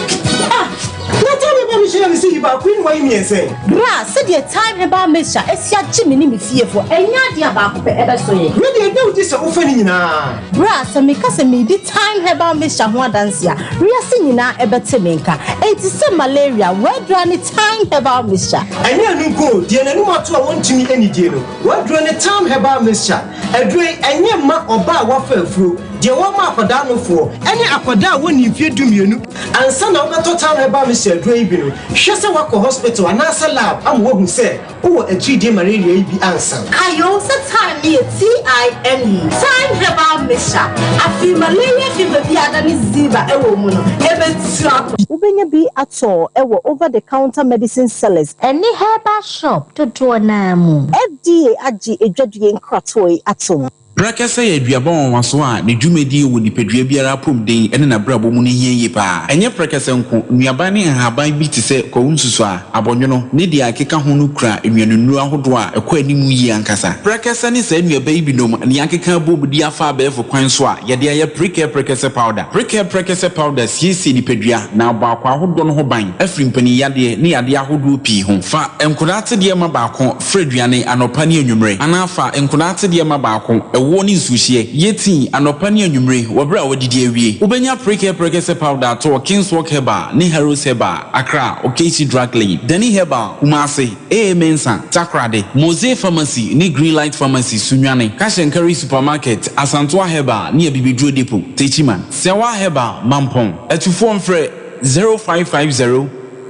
Not tell me about Michelle, see about Queen Wayne and say, Bra, said your time about Misha, it's your Jimmy fearful, and not the about ever so. Maybe I know this offering now. Bra, so me cousin me the time about Misha one dance ya. We are singing now about Timinka. It is some malaria. Where do any time about Misha? I never go, dear, no more to want to me any deal. What do any time about Misha? A drink and your mark or bar waffle through. Dear one mark for down for any aquada when you fear to me, and son of the time about Mr. Draven. She's a walk hospital and answer lab. I'm what who said, oh, a 3D malaria be answer. I also time me a TIME. Time about Misha. I feel malaria fever be at any ziba a woman. Even slap. Ubenya be at all, over the counter medicine sellers. Any herbal shop to do an FDA aji a judging cratoi at home. Prakasa ya duabon waso a ne dwumedi wo nipadua biara pom den ene na brabo mu ne hieye pa enye prakasa nko nuaba ne haban bi tise ko unsusu a abonwono ne dia akeka ho no kura enwanunu ahodo a ekọ animu yi ankasa prakasa ne sa nuaba yi binom ne akeka bobudi afa abefo kwan so a ye de ya prakasa powder prakasa powder siesi nipadua na abakwa ahodo no ho ban afiri mpani yade ne yade ahodo pi ho fa enkodate de ma baako freduane anopa ne anwumre anafa enkodate de ma baako woni sushie yeti anopani anwumre wobra wodidi awie ubenya prakasa powder to Kingswalk Herbal ni Heroes Herbal Accra Okesi Drug Lane Dani Herbal Kumase Mensa Takrade Mose Pharmacy ni Greenlight Pharmacy Sunwane Kashenkari Supermarket Asantwa Herbal ni Abibidro Depot Techiman Sewa Herbal Mampong etufo mfre 0550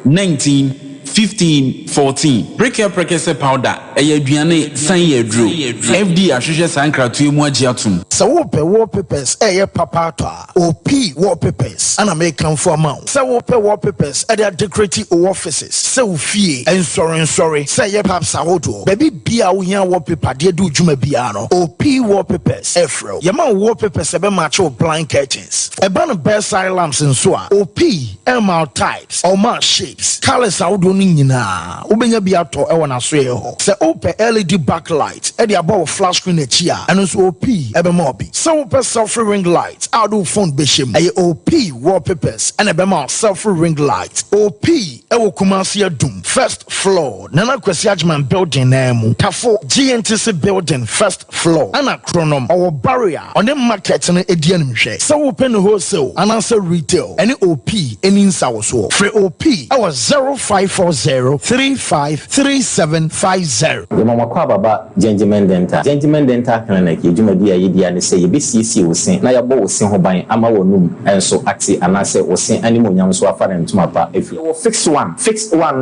19 15 14 prakasa powder aduane san yedro FD ahwehwe sankratu mu agiatum so wallpapers papa to OP wallpapers and American for amount so wallpapers at their decorative offices so fie and sorry say paps ahodo baby bia wo yan wallpaper de do djuma bia no OP wallpapers efro yama wallpapers ebe match blind curtains eba no bedside lamps nso a OP MR types or mar shapes colors ahodo nyina ubenya bia to e wona so ye ho se open LED backlight e dey above flash screen e chia and so OP ebe mo bi se open selfie ring light auto phone beshem e OP wallpapers and ebe mo selfie ring light OP e wo Kumasi Adum first floor Nana Kwesi Ajman building name Tafo GNTC building first floor ana chronom or barrier on the market na edian hwe se open wholesale and answer retail any OP any nsawo so free OP our 0540353750. The mama kwa baba gentleman dental clinic yeduma dia yedia ne say yebesiesi wosen na yabo wosen ho ban ama wonum enso ati anase wosen animonyam so afa ntuma pa efi wo fix one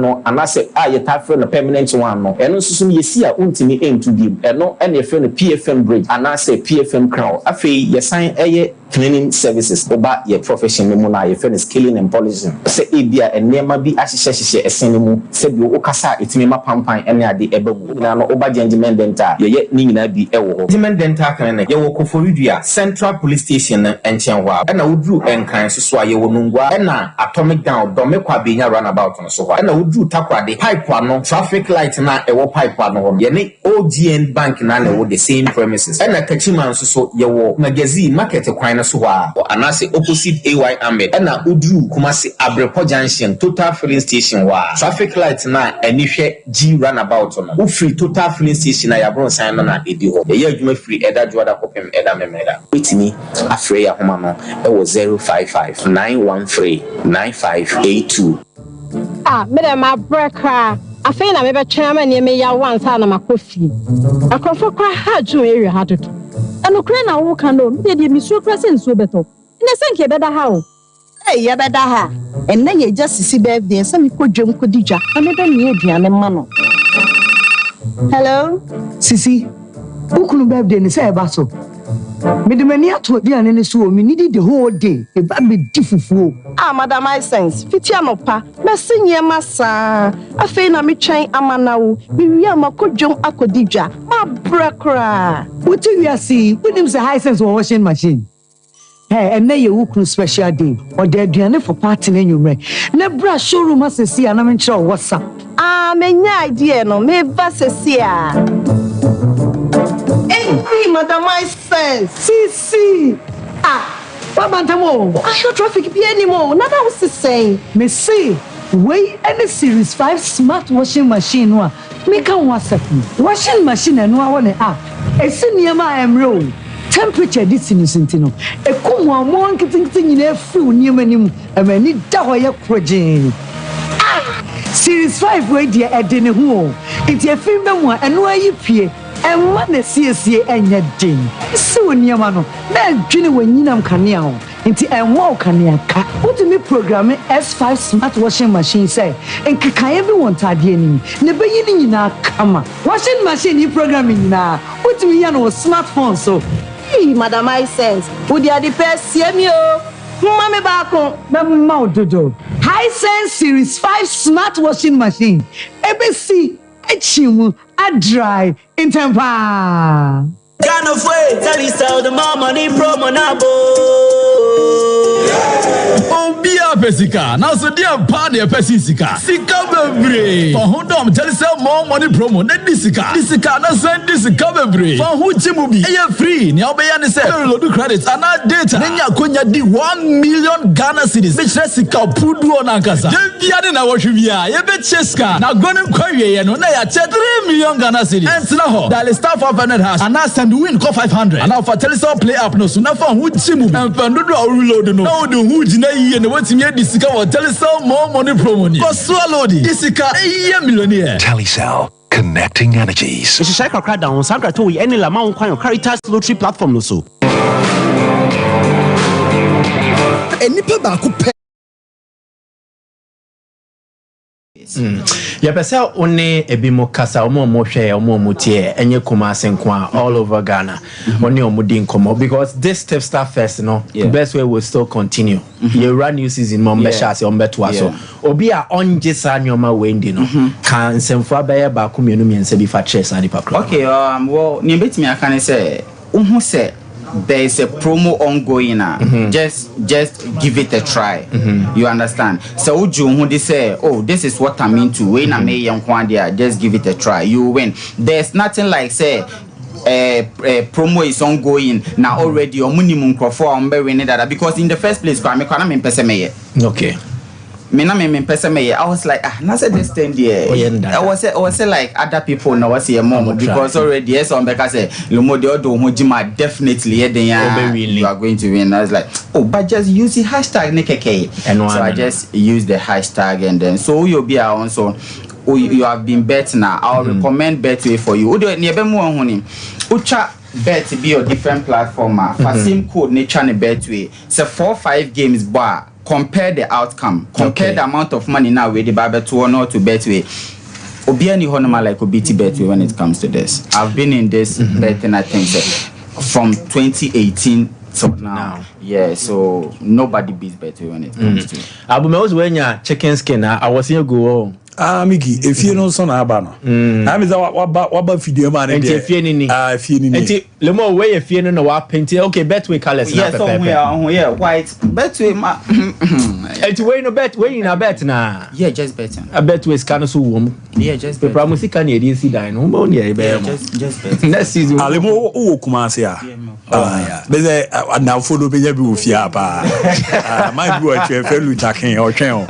no anase ayeta frɛ no permanent one no eno susu yesi a untimi entu bi eno ene frɛ no PFM bridge anase PFM crown afei yesan eye cleaning services oba ye profession mu na ye frɛ no scaling and polishing se ebia enema bi ahyehyehye esen mu se bi o kasa etimi mapampan ene ade ebamu na no oba gentleman dental ye ni nyina bi ewo ho gentleman dental clinic ye wo Koforidua Central Police Station enchen ho na wodru enkan so a ye wo nungwa na atomic down do mekwa benya runabout no so ho na wodru takwade pipe ano traffic light na ewo pipe ano ye ne OGN bank na wo the same premises na kachiman so ye wo magazine market kwan no so ho anase opposite AY Ahmed na wodru Kumasi Abrepo Junction Total Filling Station wa traffic light na anihwe G runabout no wo free Total Filling Station na yabron san no na edi ho ye adwuma free eda joda kopem eda memeda wetimi afre ya homa no e wo 055 913 9582 mede ma breka afei na mebe twema ne me ya wansa na makofi akofo kwa ha dwum area ha dodo anokre na wo kan no me de misu kra se nsuo beto ne senke beda ha o ya beda ha enne ye just sisi birthday se mi kodwem kodija amebe ne aduane ma no hello sisi ukunu birthday ni se eba so Medimania to be an any so we needed the whole day. A bad bit difficult. Ah, Madam, I sense. Fitianopa, Messinia Massa. A fena me chain amanau. Miriam Kodjong Akodija. My brakra. What do you see? Put him the high sense washing machine. Hey, and now you cook special day or they're doing it for party in your way. Nebra showroom must see and I'm sure what's up. Ah, me idea no, me vasesia. Hey, Madam, I sense. See. Ah, what bantamo? I hear traffic be anymore. Now that was the same. Me see, way any Series 5 smart washing machine. Make a washing machine and one app. A senior my roll. Temperature this in Sintino. A come one getting in a few near menu and many Dawaya Projin. Series 5 way dear at dinner home. It's a film one and why you peer and what the CSA and your din. So near mano, then Jenny when you know canal. Into a walk can ya cat. What do me programming S5 smart washing machine say? And can everyone tadini? Never in our come. Washing machine you programming now. What do me know smartphone so? Hey, Madam, I sense. Would you the best CMU? Mommy back on Mamma Dodo. High Sense Series 5 smart washing machine. ABC, Echimu, a dry in Tampa. Kind of way, tell you so the more money promo nabo. Oh, be a Pesica. Now, so dear party a Pesica. Sika Bebre. For who don't tell you more money promo than Disica. Disica, not send Disica Bebre. For who Chimubi. Air free. Now, be an essay. Load credits and not data. Then you could di 1 million Ghana cities. Which Jessica Pudu on Ankasa. Then be an hour to be a bit Cheska. Now, go and query and on 3 million Ghana cities. And now, that is staff of an house. And I send win call 500. And now for Telestar play up no so now for who Chimu. And for no reload no. Now the who and what's me this or Telestar more money promo. For swallow this is a millionaire. Telecel, connecting energies. It's a cycle crack down. Sandra told you any amount of Caritas lottery platform no so. Any people Yapesa one ebimo kasa omo hwe omo mutie enye Kumasi nkwa all over Ghana oni omudi nkomo because this step start first the best way will still continue. You run new season mombe shase ombeto aso obi a onje sa nyoma wendi no kan semfo abaye ba ku mienu miense bi fa chess and paper. Okay, well ni betimi aka ne say unhu say there is a promo ongoing just give it a try. You understand? So who they say, oh, this is what I'm into. When I may just give it a try, you win. There's nothing like say promo is ongoing now already or minimum that because in the first place okay. I was like, I said this thing there. I was like other people now was here more because already yes on because definitely you are going to win. I was like, oh, but just use the hashtag Nekeke. So I just use the hashtag and then so you'll be also you have been bet now. I'll recommend Betway for you. Ucha bet be a different platform. For same code nature Betway. So 4-5 games bar. Compare the outcome. Compare the amount of money now with the Bible to or not to Betway. Obiani honoma like Obiti Betway when it comes to this. I've been in this betting I think from 2018 to now. Yeah, so nobody beats Betway when it comes to it. Abu was when ya chicken skin. I was here go. Miki, if you know son abano. I mean what video man if le more way if you know what paint okay Betway colors yes white Betway it's way no bet way in a bet na just betting a Betway scan so wom just the promise can you see that no more near just bet next season alemo o Kumasi be now follow be bi ofia pa my bro felu taken o twen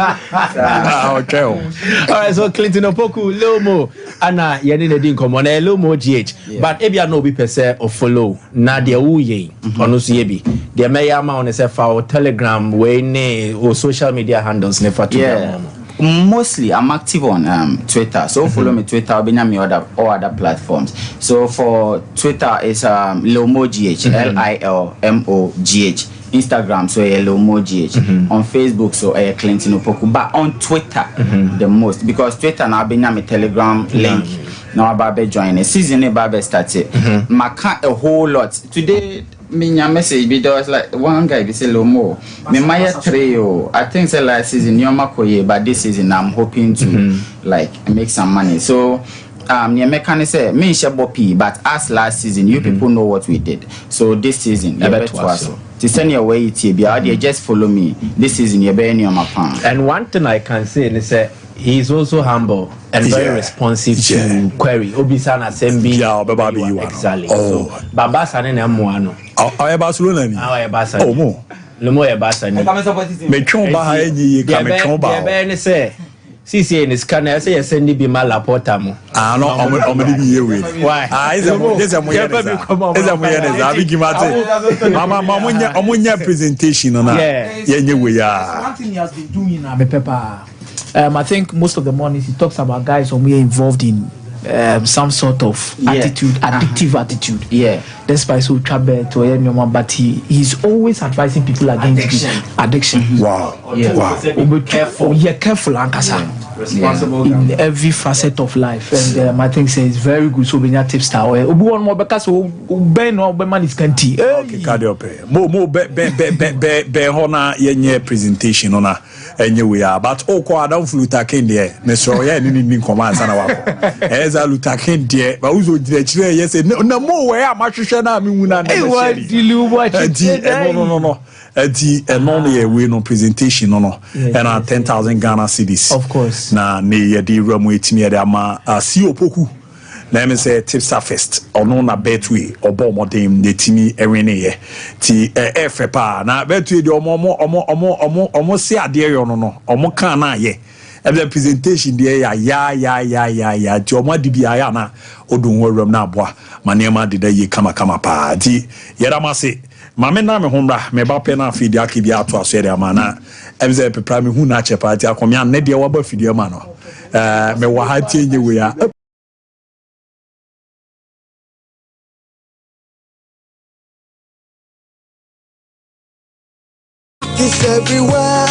Alright, so Clinton Opoku, Lomo, Anna, Yanina Dinko, na Lomo GH. But Ebia no be per se or follow. Nadia Uye, or no Siebi. The mayor amount is a for Telegram, way or social media handles never to Mostly I'm active on Twitter. So follow me Twitter, I'll be on all other platforms. So for Twitter it's Lomo GH, LILMOGH. Instagram so Lomo.gh on Facebook so Clinton Opoku but on Twitter the most because Twitter now be my Telegram link now about join a season about started maka a whole lot today me message be there was like one guy be say Lomo. Me my 3 I think say last season Nyomakoye, but this season I'm hoping to like make some money. So near mechanic say me Shabopi, but as last season you people know what we did. So this season to send your way to just follow me. This season you're bearing on my palm. And one thing I can say is he's also humble and very responsive to query. Obisana Sembi. Exactly. So Babasa and Amuano. I Barcelona. Barcelona. Oh, more. No more Barcelona. CC in his canal, say, send me my laportamo. Ah, no, I'm going to be here with. Why? Mama, presentation on that. Yeah, we are. One thing he has been doing, I think most of the mornings he talks about guys when we are involved in some sort of attitude, addictive attitude. Yeah. Despite so trouble to anyone, but he's always advising people against addiction. Wow. Yeah. Wow. Be careful. Yeah, careful, Ankasa. Responsible in every facet of life, and I think it's very good. So many tips that way. Obu one more because Ben or man is canty. Okay, Kadiope. Mo be hona yenye presentation ona enye we are. But okwa don't fluta kende. Mesro ye ni command sana wako. Eza luta kende. Ba uzo dire yes na mo we a mahwehwe na me wuna na. No. And only a win on presentation and 10,000 Ghana cedis. Of course. Na ne the room with me the ama see opoku. Let me say tipsa fest or no na betway or bomb dem the timi erene ye ti efepa na betway the omo say ade no omo kan na ye e the presentation there ya ti omo de bia ya na odun room na aboa manema de ye kama pa ti yera ma say mame na me honra me ba pe na fidi akibia ato asere amana emze pepra me hu na che party akomia ne de waba fidi ama no me wa ha tie nye we ya it's everywhere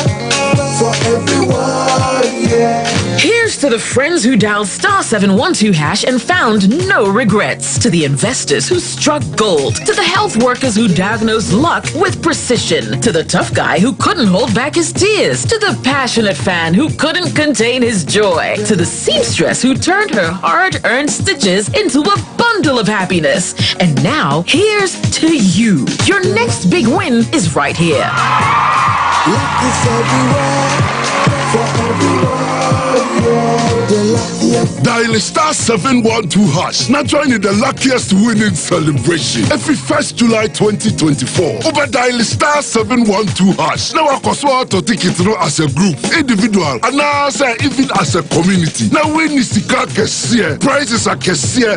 for everyone, yeah. Here's to the friends who dialed *712# and found no regrets. To the investors who struck gold. To the health workers who diagnosed luck with precision. To the tough guy who couldn't hold back his tears. To the passionate fan who couldn't contain his joy. To the seamstress who turned her hard-earned stitches into a bundle of happiness. And now, here's to you. Your next big win is right here. Luck is everywhere for everyone. Dial *712#. Now join in the luckiest winning celebration every 1st July 2024. Over dial *712#. Now I can to take it through as a group, individual, and now even as a community. Now win is prizes are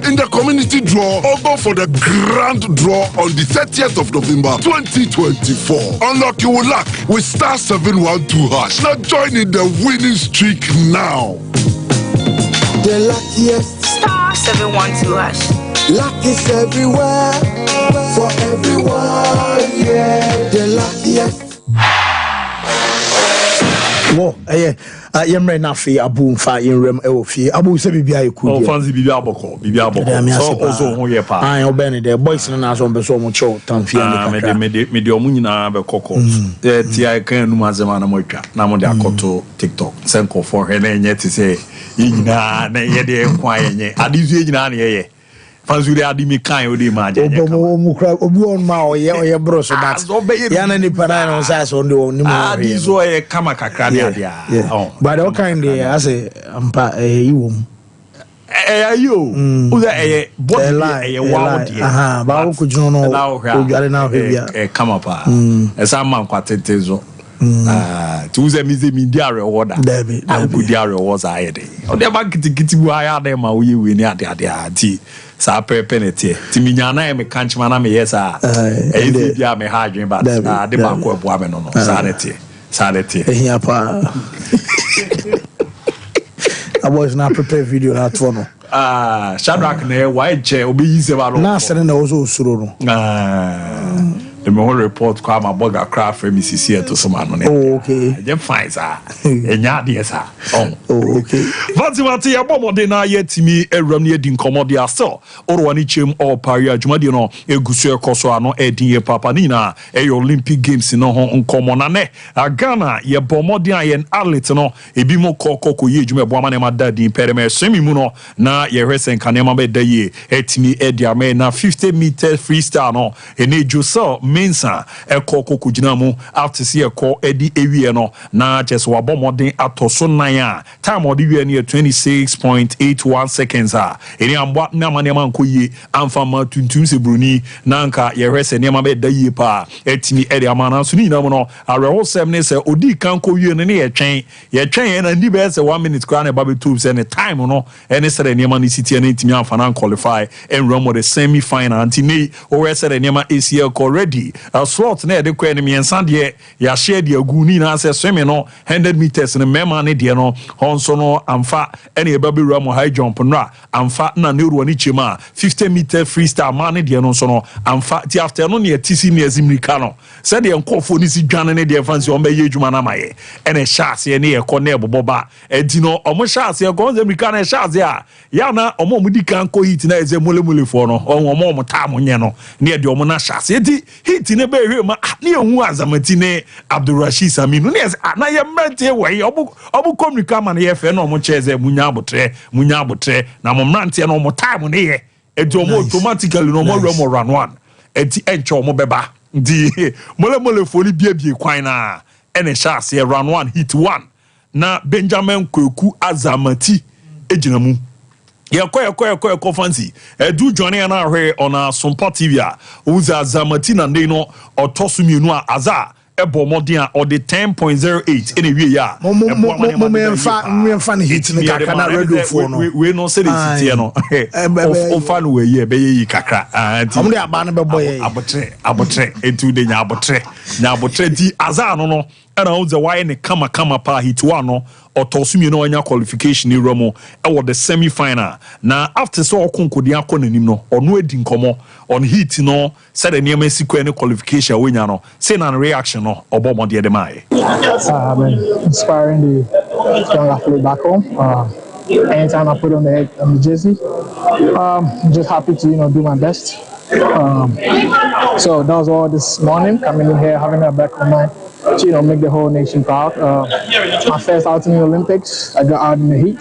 in the community draw or go for the grand draw on the 30th of November 2024. Unlock your luck with *712#. Now join in the winning streak now. The luckiest *712#. Luck is everywhere for everyone, yeah. The luckiest. Wo yemre na fe abu mfa yenrem ofie abu se bibia ekudi fancy bibia aboko so ozo ho ye pa an obeni the boys na so mbe so mo cho tamfia ni kakra me de omu nyina be kokko ti ai kan nu mazema na mo twa na mo de akoto TikTok senko for he na enye ti se nyina na ye de kwa yenye adizu nyina na ye fanzuri adi mi kan odi ma je obu on ma oye bro so that yana ni pana na say so ndi ni mo adi zo e kama kakra ni adi but all kind dey as ampa iwom ayo uza body wow dia ba wo kujuno no ojare na hwebia kama pa esa man kwatete zo tuze mize mindiare order na kudiare was ayede o de ba kitikiti bu aya de ma wo yewe ni ade ati sa penalty timinya na me kanchima na me yesa e bia me ha adwen ba de ba ko ebo ame no sanity ehia pa I was not prepared video that for no Shadrack na why che obi yise ba no na sere na ozo usuro no the whole report kwa ma boga craft from Mississippi to some man. Oh, okay. Them fine sir. Enya de sir. Oh, okay. Fatima ya bomo de na yetimi ewram ne din commodity asel. Oro wani chem all paria adwumade no egusu ekoso ano edin ye papa ni na Olympic Games no ho nkomo na ne Ghana ye bomodi ayen athlete no ebi mo kokoko ye adwuma bo amane ma dadin pereme swimi mu no na ye hwesen kanema be da ye etimi ediame na 50 meter freestyle no ene Joao Mensa kokoko gina mu after see eko edi ewie no na just wa bomodin atoso nan a time odi wie ne 26.81 seconds a ene ambwa na manema nko ye amfa ma tuntum se bruni na nka ye hwesen nema be da ye pa etimi edi amana so ni na mo no areho sem ne se odi kan ko wie ne ye twen na ndi be se 1 minute kra na ba be tube se ne time no ene se de nema ni city na etimi amfa na qualify and run with the semi final anti ne o we se de nema ACL already a slot na de ko ene miensa de ya share de agu ni na se swim no 100 meters ne mema ne de no honso no amfa ene e ba be run high jump no amfa na ne ro ni chema 50 meter freestyle man ne de no so no amfa ti after no ne tisi ne azimrika no se de nkofo ni si dwane ne de fancy on be ye adwuma na maye ene shaase ne ye ko na eboboba edi no omo shaase ko azimrika na shaase a ya na omo mudi kan ko hit na eze mole fo no omo tam nye no ne de omo na shaase edi hit ne be hwe ma ne ehu azamati ne Abdulrashid Saminu ne na ye mrante we obu komrika ma ne ye fe na omo cheze munya abotre na mo mrante na omo tam ne ye edi omo automatically no omo run one eti encho omo beba di mole foli bie kwan na ene shaase run one hit one na Benjamin Kweku Azamati ejina mu yeko fancy do joining na hwe on Sompa TV a uza Azamati na ndey no otosu mienu a aza ebo modern or the 10.08 in a year ya mo me hit ne kakra na radio phone no we no say the city no of fan we ye be yi kakra am de aba na be boy abotre etu de nya abotre di aza no era uza why ne kama pa hit one no otosu no anya qualification ni romo e the semi final na after so okonkodi akonanim no ono edi nkomo on hit no said the name sequence qualification we nya no say na reaction no obomo de mai inspiring the young athlete back home. Anytime I put on the jersey, I'm just happy to do my best. So that was all this morning, coming in here, having that back on mind to make the whole nation proud. My first outing in the Olympics, I got out in the heat,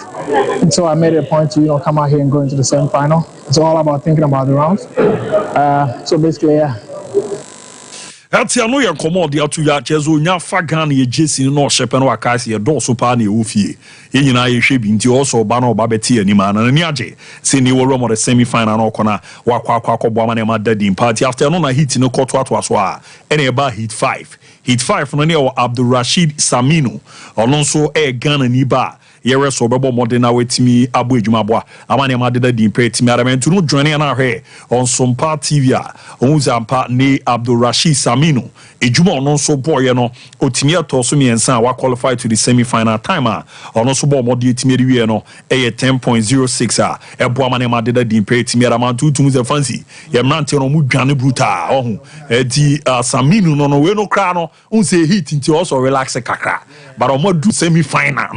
and so I made it a point to come out here and go into the semi-final. It's all about thinking about the rounds. So basically, yeah. That's ya no ya commode atu ya chezo nya fa Ghana ye jesi no shepe no akasi ye do so pa na e ofie ye nyina ye hwe bi nti oso ba na oba beti anima na ni age se ni wo romo the semi final no kona wakwa bo ama na ma dadin party after no na hit no koto aso a ene e ba hit 5 no ne o Abdulrashid Saminu ono so e Ghana ni ba yere so bebo modern na wetimi abo adwuma boa amane ma deda din pe timi aramentu no joining na hwe on Sompa TV a onzampa ne Abdulrashid Saminu adwuma ono so boy no otimi atoso miensa wa qualify to the semi final time a ono so bo modern timi rewie no e 10.06 a ebo amane ma deda din pe timi aramantu tumuze fancy ye mrante no mu dwane bruta ohun di Saminu no we no kra no unse hit nti also relax kakra but omo do semi final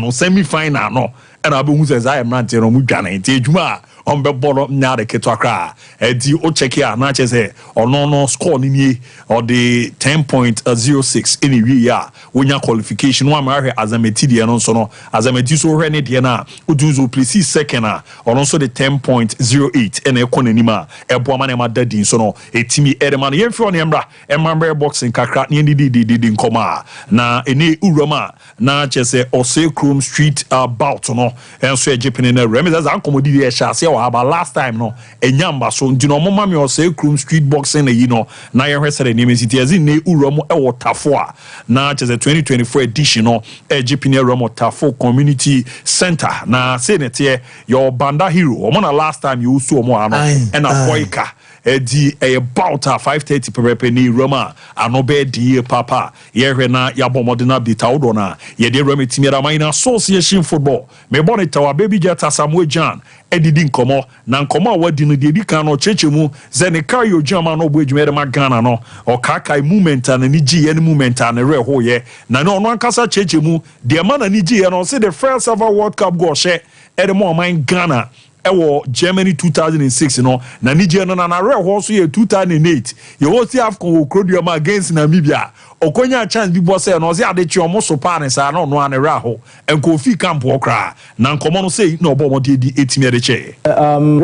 no and abu hu says I am not no mu dwane nti adwuma on be bolo nyaade keto akra di o check here na che say no score ni or the 10.06 any we ya wonya qualification one ma Azamati de no so no Azamati so hwe ne de na oduzo place second a ono so the 10.08 and ekonanima ebo ama na ma dadin so no etimi edema na yemfi on embra emamber boxing kakra ne di nkoma na ene urama na che say Ose Chrome Street about no enso ejepene na remeza za nkomodi de shase about last time no enyamba so ndino mama me Ose Chrome Street boxing na yi no na ye hwesere ne mesiti ezi ne uramo e wotafo a na che say 2024 edition no ejepene uramo tafo community center na senete your banda hero omo na last time you so omo ano and a boyka di about 5:30 pepepe ni Roma anobe di papa ye hwena ya bomodena bita wodona ye de Roma timiara man association football me bonita wa baby Jetta Samuel Jan edidi nkomo na nkomo a wadi no de di kan no chechemu Zeneca yo jama no bo edwumere ma Ghana no o kakai movement na ni gi ye movement na reho ye na no no ankasa chechemu de ma na ni gi ye no say the first ever World Cup go she edemo man Ghana ewo Germany 2006 no na Nigeria no na reho so ye 2008 ye wo see AFCON wo krodium against Namibia okonya chance bi bo say no say adechi omo so pa ne sa no an reho enko fi camp okra na nkomo no say no obo mode di etimi adeche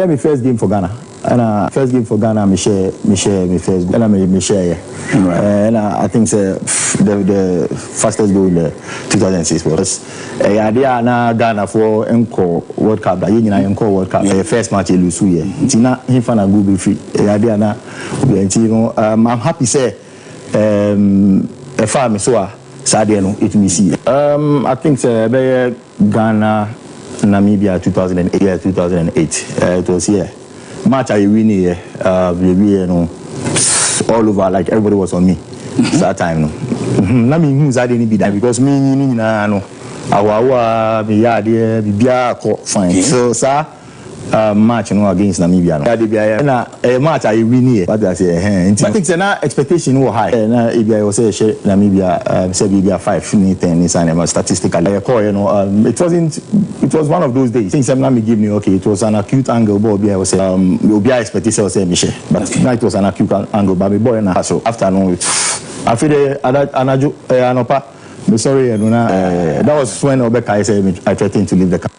my first game for Ghana and first game for Ghana me share first and me share and I think the fastest goal in the 2006 was idea na Ghana for enko World Cup that you enko World Cup the first match you lose here tina him fan go be free idea na I'm happy say farm so Sadia no it me see I think Ghana Namibia 2008 it was here match I win here no all over like everybody was on me that time no na me who Sadia ni be that because me ni na no awa me ya there bibia ko fine so sir match no against Namibia no na match I win here but I say I think na expectation was high na Ibia was say Namibia say Ibia 5 ni 10 is an statistically you know it was one of those days things let me give me okay it was an acute angle but Ibia was say Ibia expectation was say Michel but now it was an acute angle but boy na so afternoon I feel anajo anopa sorry that was when Obeka said I threatened to leave the camp.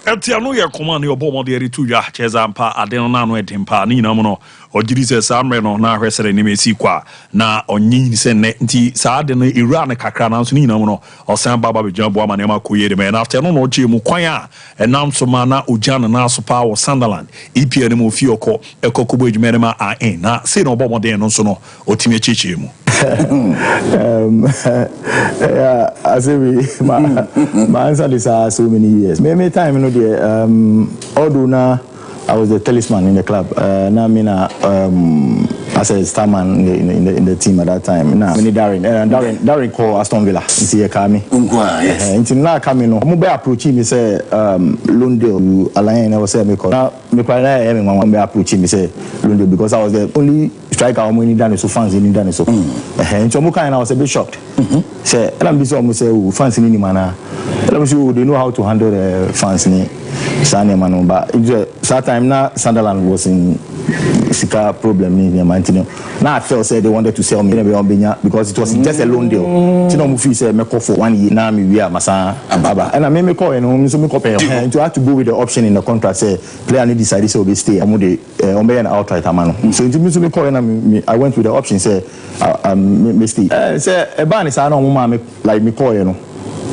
Etiano ye command your bomb de rituja chezampa adeno na no edimpa ni na no ogiri se samre no na hwesere ni mesi kwa na onyin se ne nti sa de no ewura ne kakra na so ni na no osan baba be jambo ama ne makoye de me after no no che mu kwan a enam so ma na ojan na so pa wo Sunderland EPL ni mo fi okọ ekokobo edwumere ma a na se no bomb de no so no otime cheche mu yeah, I say my answer is so many years. Many time you know although now I was the talisman in the club. Now as a starman in the team at that time. Now Darren called Aston Villa. See a kami. Until now coming no. I'm approaching me say Lundale align I was say me call. Now me quite I'm approaching me say Lundale because I was the only striker I'm winning down so fans in down so. Until mo kind I was a bit shocked. Say and I'm busy almost say fans in mana. Let me show they know how to handle the fans ni. Sane manu but that time now Sunderland was in sika problem ni Mantino. Now I felt said they wanted to sell me because it was just a loan deal. Tino Mufi said me call for 1 year now me we are masa ababa and I me call so me call pay and to have to go with the option in the contract say player need decide so be stay omo dey ombe an outright amano so into me call and I went with the option say me stay say e ban is na omo ma me like me call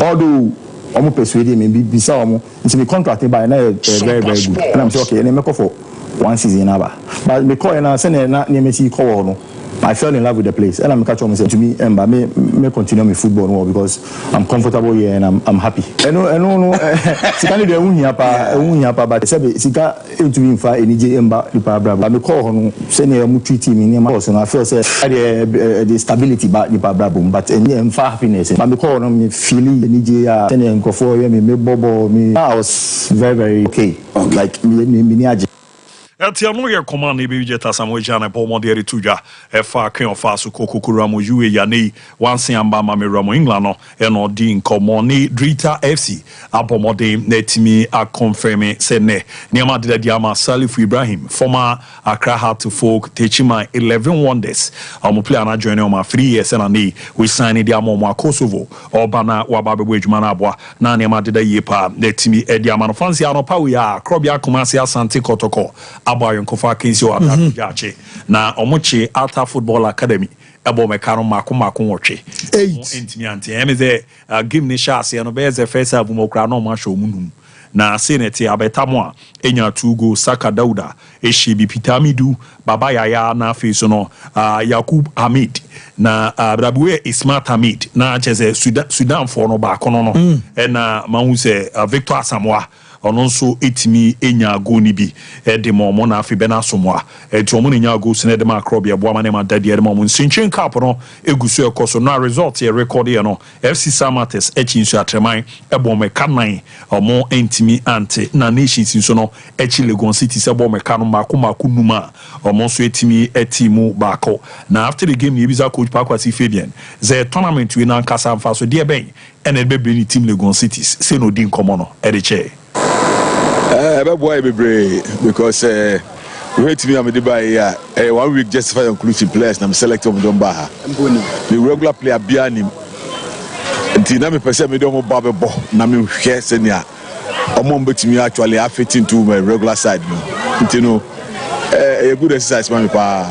although almost persuaded me bisa almost into me contract by na very good and I'm say okay and me call for 1 season but me call and say na me call no I fell in love with the place and I'm catch on say to me Emba me continue my football no because I'm comfortable here and I'm happy no sika ni de unhia pa but say sika into me fa enije Emba the Pabra but me call no say na mu treat me ni ma so I feel say the stability ba the Pabra but any fa happiness but me call no me feel enije ya say na nkofo me bobo me I was very okay like me ni aje Etiano ye command ni be Jetta Samuel Jan bomb de rituja fa kan of aso kokokura mo UA ya nei wanse amba ma me ramo England no e no di nkomo ni Drita FC abomode netimi a confirm se ne niama de dia ma Salif Ibrahim former Accra Heart to Folk Techima 11 Wonders am play na join on 3 years na nei we sign dia mo Kosovo obana wababebo adwuma na aboa na niama de ye pa netimi e dia ma no fancy anopa we a krobia Kumasi Asante Kotoko Abayon Kofa Kinsi wa Jache na omuchi Alta Football Academy ebo mekano mako woche 8 intimiante emeze game ni shase no be ze first album okra no ma show munum na senete abetamo a enya 2 goal Saka Dauda Eshibi Pitamidu Baba Yaya na face no Yakub Hamid na Brabuwe Ismail Hamid na cheze Sudan for no ba kono no na mahu se Victor Asamoah ono nso etimi enya go ni bi de mo na afi bena somoa eti omo nya go sene de makrobia bo amane ma dade de mo nsinchin cup no egusu ekoso na result e record ye no FC Samates echinsu atreman ebo meka nan omo entimi ante na nations nso no echi Legon City se bo meka no mako numa omo nso etimi etimu bako na after the game yebiza coach Pakwasi Fabian ze tournament we na nkasa mfa so de ben ene be bring team Legon Cities say no din komo no e de che boy bebre because we wait me am dey buy here 1 week justify inclusive players na me select of don ba ha the regular player bianim nti na me pese me don ba be bo na me hwe senia omo mbetimi actually fit into my regular side no nti no a good exercise man pa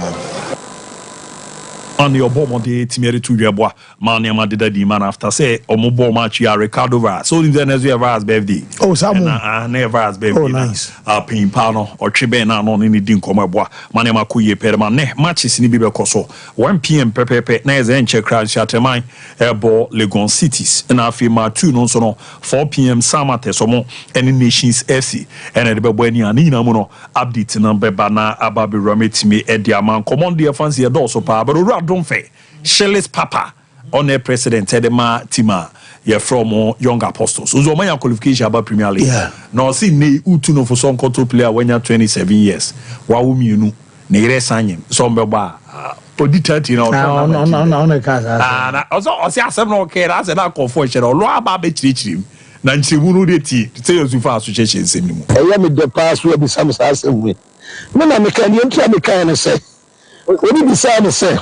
on your bomb on the team to Yeboa, man, did the man after say, or mobile match, you are Ricardo Vaz. So in the next year, Vaz birthday. Oh, someone never has birthday. Oh, nice. Pin Pano or Chibena on any Dinkomaboa, Manema Kuye Perman, matches in Bibe Koso, 1 p.m. Pepe, Nez and Check Crash at mine, Airborne Legon Cities, and I feel my 2 non sono 4 p.m. Samatesomo, and Nations FC, and at the Bebweni and Inamono, update number Bana, Ababi Rametimi, Ediaman, command the fancy also, but don't fair. Shelly's papa on a president Edema Tima, you're from young apostles. Uzo my qualification about Premier League. Yeah. No, see, ne utuno for some control player when you're 27 years. Wawumi you know, ne signing, some baba, auditor, you know. No, also, I said, no, okay, that's an unfortunate or low about the Nanchimuno de tea, to tell you so far associations anymore. I am the past will be some assassin way. When I'm a can try me kind of say, when you decide to say,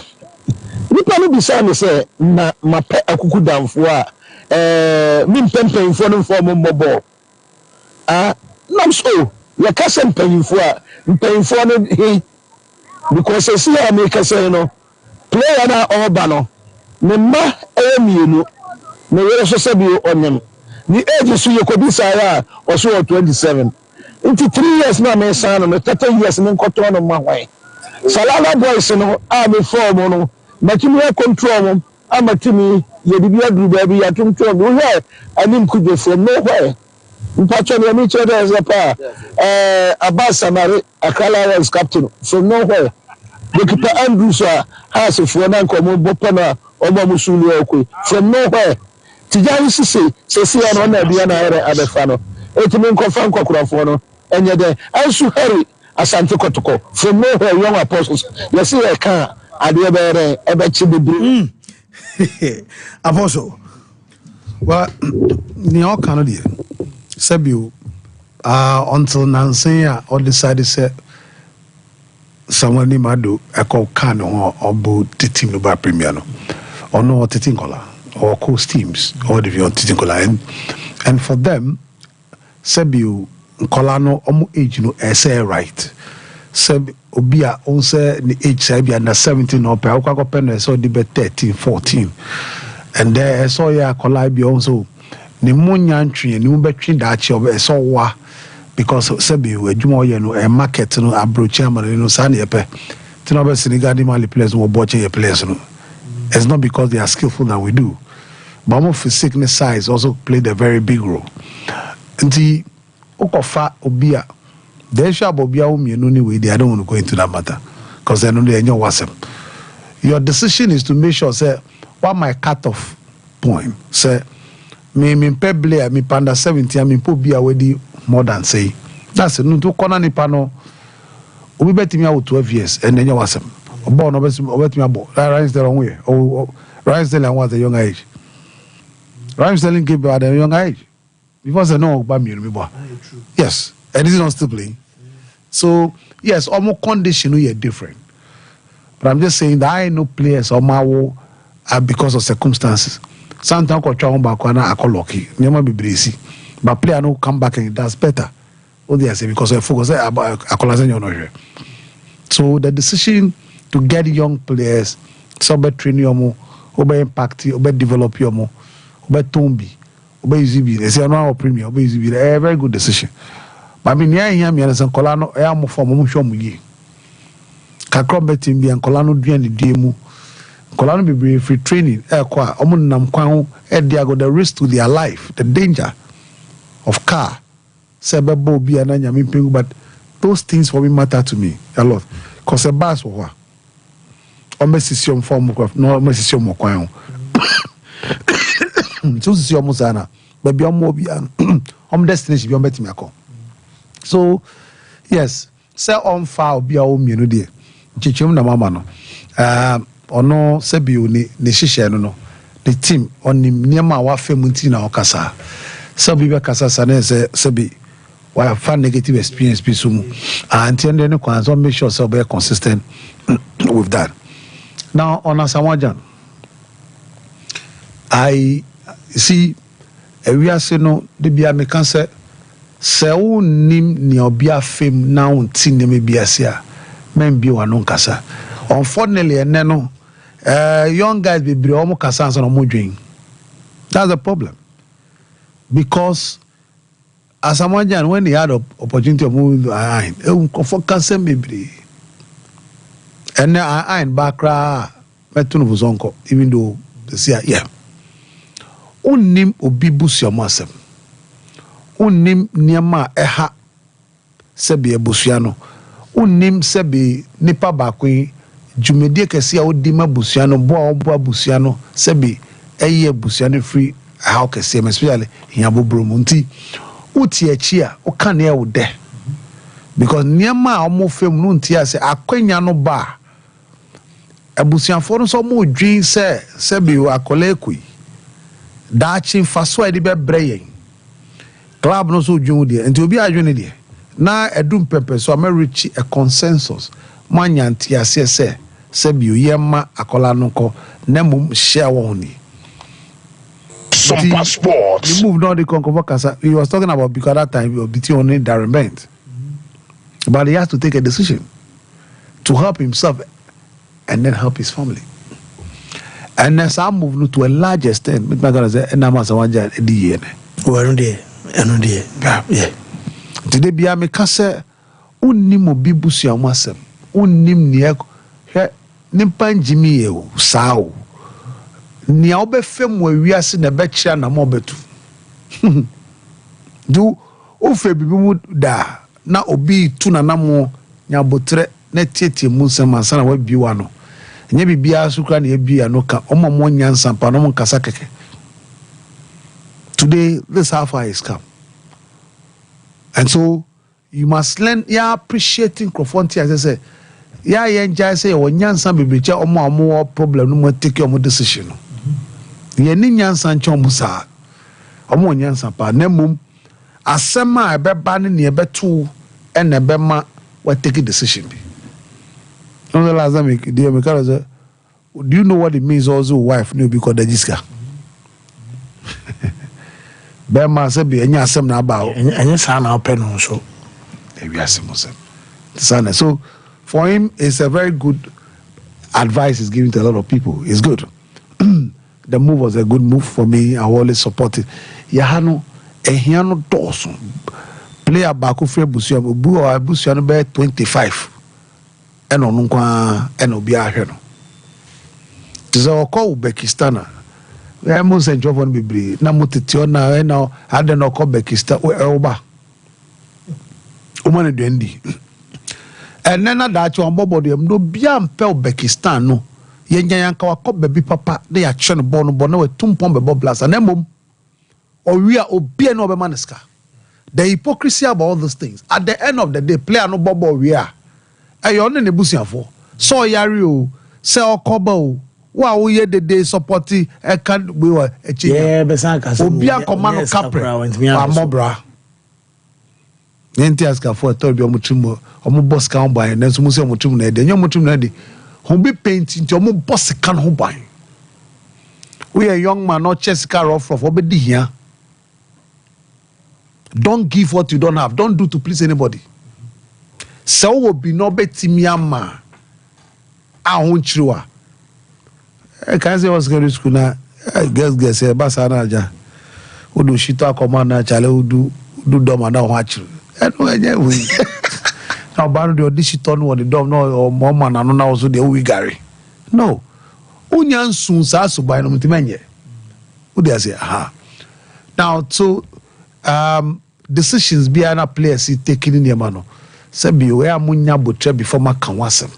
nipa no bisa me say na mape akuku damfo a mi mpempemfo no form mobile nam so ya kasa mpemfo a mpemfo no he because see America say no player na oba no me ma mienu me were so se bi onem ni age so yekobisa ya o so 27 into 3 years na me san no 30 years me nkoto no ma hwan Salala boys no me form no matimi control mom amatimi yedibi aduru baby atumtom we here anim kuje from nowhere mpacho me me chede as a pa Abbas Samari Akala was captain from nowhere Dr. Andrews has for na nkomo bopana omo musulu okwe from nowhere tijani sisi sesi ya na bia na ere abefa no etimi nkofa nkokurafo no enye de ansu heri asante kotoko from nowhere young apostles yes he can Adiabere ebechi bibi Apostle well ni all Canadian Sebio until Nancy or decided say someone ni madu eko kan or bo team no ba premier no or no tetinkola or coast teams or the tetinkola and for them Sebio Colano omu age no essay right Seb Obia on say the age say under 17 or per pen so the 13 14 and there so ya collide be also the munyan tree and you between that so wa because Sebi adwuma ye no a market no abroach am no san ye pe tino be Senegal mali players wo boche ye players no it's not because they are skillful than we do but more physical size also played a very big role nti okofa Obia they shall be anyway. They don't want to go into that matter because they know they know what's up. Your decision is to make sure say what my cutoff point say me play me panda 70 me put be already more than say that's it. No to corner ni pano. We bet me out 12 years and then you what's up. Born bet me about Ryan's the wrong way. Oh, Ryan's the was a young age. Ryan's telling give at a young age because I know about me. Yes. And this is not still playing. So, yes, almost condition are different. But I'm just saying that I know players or my because of circumstances. Sometimes I try back when I call lucky. Never be breezy. But player no come back and it does better. What they say because I focus about so the decision to get young players, so be train you more, obe impact you, obe develop you more, obe tombi, obe easy. They say no premier, obe easy. A very good decision. But I mean, yeah, me and Colano, I am for Momushomu. Kakro betim be and Colano doing the demo. Colano be brave free training, qua, Omunam Kwang, Diago, the risk to their life, the danger of car, say bebo bi ana nyame pengu, but those things for me matter to me a lot. Cause a bass for what? O mesisium form of no mesisium mo kwan. So sisium mo sana. Baby omo bi an. Destination bi on betimi akọ. So yes, say on foul bi a o mienu de. Chichim na mama no. Ono se bi oni ne hihye no. The team on niema wa femunti na okasa. So bi be kasa sana se bi we have fun negative experience pisumu and then so make sure so be consistent with that. Now on Asamoah, I see we are saying no the bia me can say wo nim ni obia fame now tin ne me bia sia men bi wa no kasa unfortunately ene no young guys be bre omo kasa so no mo dwen. That's the problem, because Asamoah, when he had opportunity of moving to focus maybe. And now Iron Bakra Metun was uncle, even though they say, yeah. Unim Obibus your massem. Unim Niama Eha Sebi Busiano. Unim Sebi Nipa Bakui, Jumedia Cassia Udima Busiano, Boa Busiano, Sebi Eye Busiano free, how can say, especially in Abu Brumunti. Uti echia o kan ya wo de because niema omo fam no ntia se akwanya no ba abusianfo no so mo dwin se bi akole kui da chi faso e de bebre yen club no so dwin de enti obi adwene de na edum pepe so reach a consensus manya ntia se bi yema akola no ko na mum share wo ni Sompa Sports. He moved on the Concovocasa. He was talking about because at that time he was between only Darren Bent. But he has to take a decision to help himself and then help his family. And as I move to a large extent, with my God, and I'm as a one jet, yeah. Today, be a mekasa, unimo bibusi amasem, unim niako, nimpan Jimmy, sao. Ni obe fem we wiase na be kira na mo betu do o fe bibi da na obi tu na namo nya botre na tietie mu nsem ansa na wa biwa no nya bibia so kra na bia no ka omo nyansa pa no nkasa keke. Today this how far is come, and so you must learn appreciating Crofonti as I say enjoy say o nyansa bibicha omo problem no mo take your decision. Ye ni nyansa nchom sa omo nyansa pa na mum asema ebeba ne ebetu ene ebema we take a decision bi. No the last time dear me say, do you know what it means also wife no because the jiska be ma say be enya asem na ba enya sa na open no so e wi asem so so for him it's a very good advice he's giving to a lot of people. It's good. The move was a good move for me. I always support it. Yahano, Ehiano Dawson, player back of Busiano, Busiano be 25. And on Nunqua and Obiahano. Tis our call Bekistana. We are most enjoy on Bibri. Namutitiona, and now I don't know call Bekista or Elba. Umani Dendi. And then that you are mobile, no Biam Pel Bekistan, no. Yenyanka wako baby papa they are trying to born we tumpon bebo blast and then or we are obia no be maneska. The hypocrisy about all those things. At the end of the day, player no bobo we are. Ayo ne nebusiafo. So yari o, se okoba wa wo ye the day support e can we were a change. Yeah, besanka so. Obia command capre. Pa mobra. Nenti aska for to bi omutumo, omu boss kan buy na so mu se omutumo na de, nyomutumo na de. Who be painting to your boss can who buy. We a young man, not chest car off of obedi here. Don't give what you don't have. Don't do to please anybody. So will be no betty miyama. I won't you. I can't say what's going to school now. I guess a basana ja. Who do she talk commander chale who do dumb and don't watch you. Now, Barry, the audition what the dog no or mom and no also the we Gary. No. Unyan soon sasu by no mutimenye. Who they say, aha. Now, so decisions be ana players taking in Yamano. Sebi we are munya butre before Makawasem.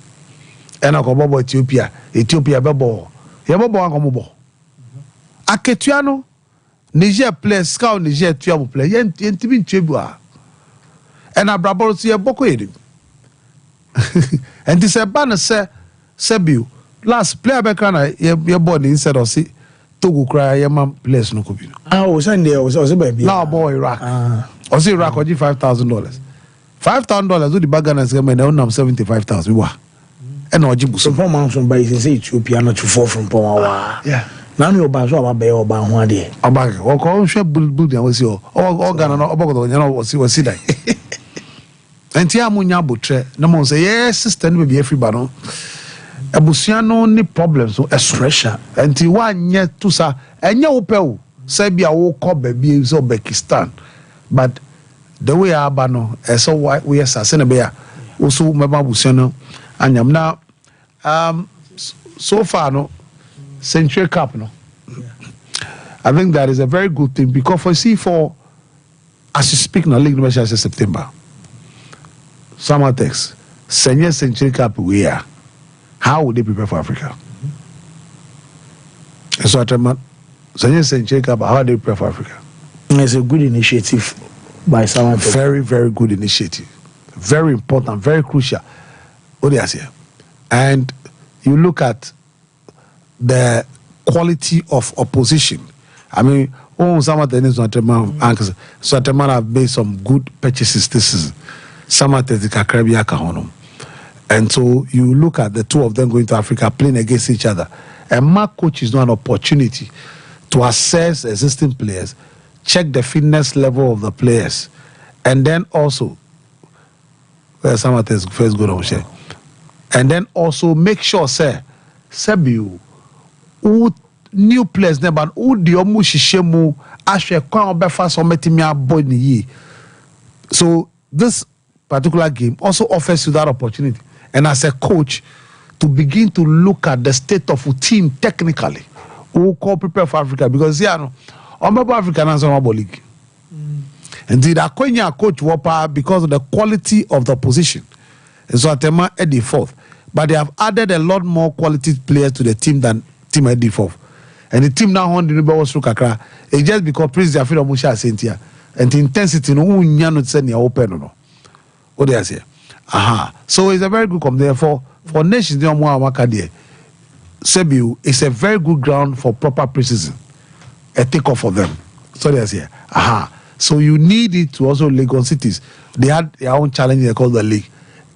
And I go Ethiopia bebo. Yabo angomo. Aketuano Niger players scout Niger tuamu play. Yentibi Chebua. And I brabo see a boko edim. And this a banner say Sebi last player background your body instead of see Togo cry yama players no kubino. Ah, was Sunday was a baby. Now boy Iraq. Was Iraq or $5,000. $5,000 do the Baganas game and they own $75,000. Wow. And no Jibu. So 4 months from by say Ethiopia not too far from Power. Yeah. Now you bazo ababe oba ho ade. Abag o ko hwe build and we see o Ghana no obogo nya no was dai. Enti amunya botre na mo say yes sister no be everybody no. Abusua no ni problems so expression. Enti wanye to sa enye wo pe wo say bia wo ko ba bi Uzbekistan. But the way aba no so we asase na be ya also meba abusua no anyam na so far no Century Cup no. I think that is a very good thing because for C4 as you speak now league number September. Summer text senior Century Cup we are. How would they prepare for Africa? So senior Century Cup how they prepare for Africa? It's a good initiative by someone. Very, very good initiative. Very important, very crucial. And you look at the quality of opposition. I mean, some of the Swaterman have made some good purchases this season. Some of the and so you look at the two of them going to Africa playing against each other. And Mark coach is not an opportunity to assess existing players, check the fitness level of the players, and then also some of the first good on share. And then also make sure, Sebiu, who new players never who the omushishemu ashwe kwa obefa so metimi aboy ni. So this particular game also offers you that opportunity, and as a coach to begin to look at the state of a team technically who call prepare for Africa, because no Africa National League. Indeed, Akonya coach Wapa because of the quality of the position. And so Atema at the fourth. But they have added a lot more quality players to the team than team at the fourth. And the team now on the number was through Kakra. It's just because Preseason Afro Musha Sentia. And the intensity no unyano tseni open no. What they say? Aha. So it's a very good come there for nations no more Wakadie. Sebiu is a very good ground for proper preseason. A takeoff for them. So they say. Aha. So you need it to also Lagos cities. They had their own challenge they call the league.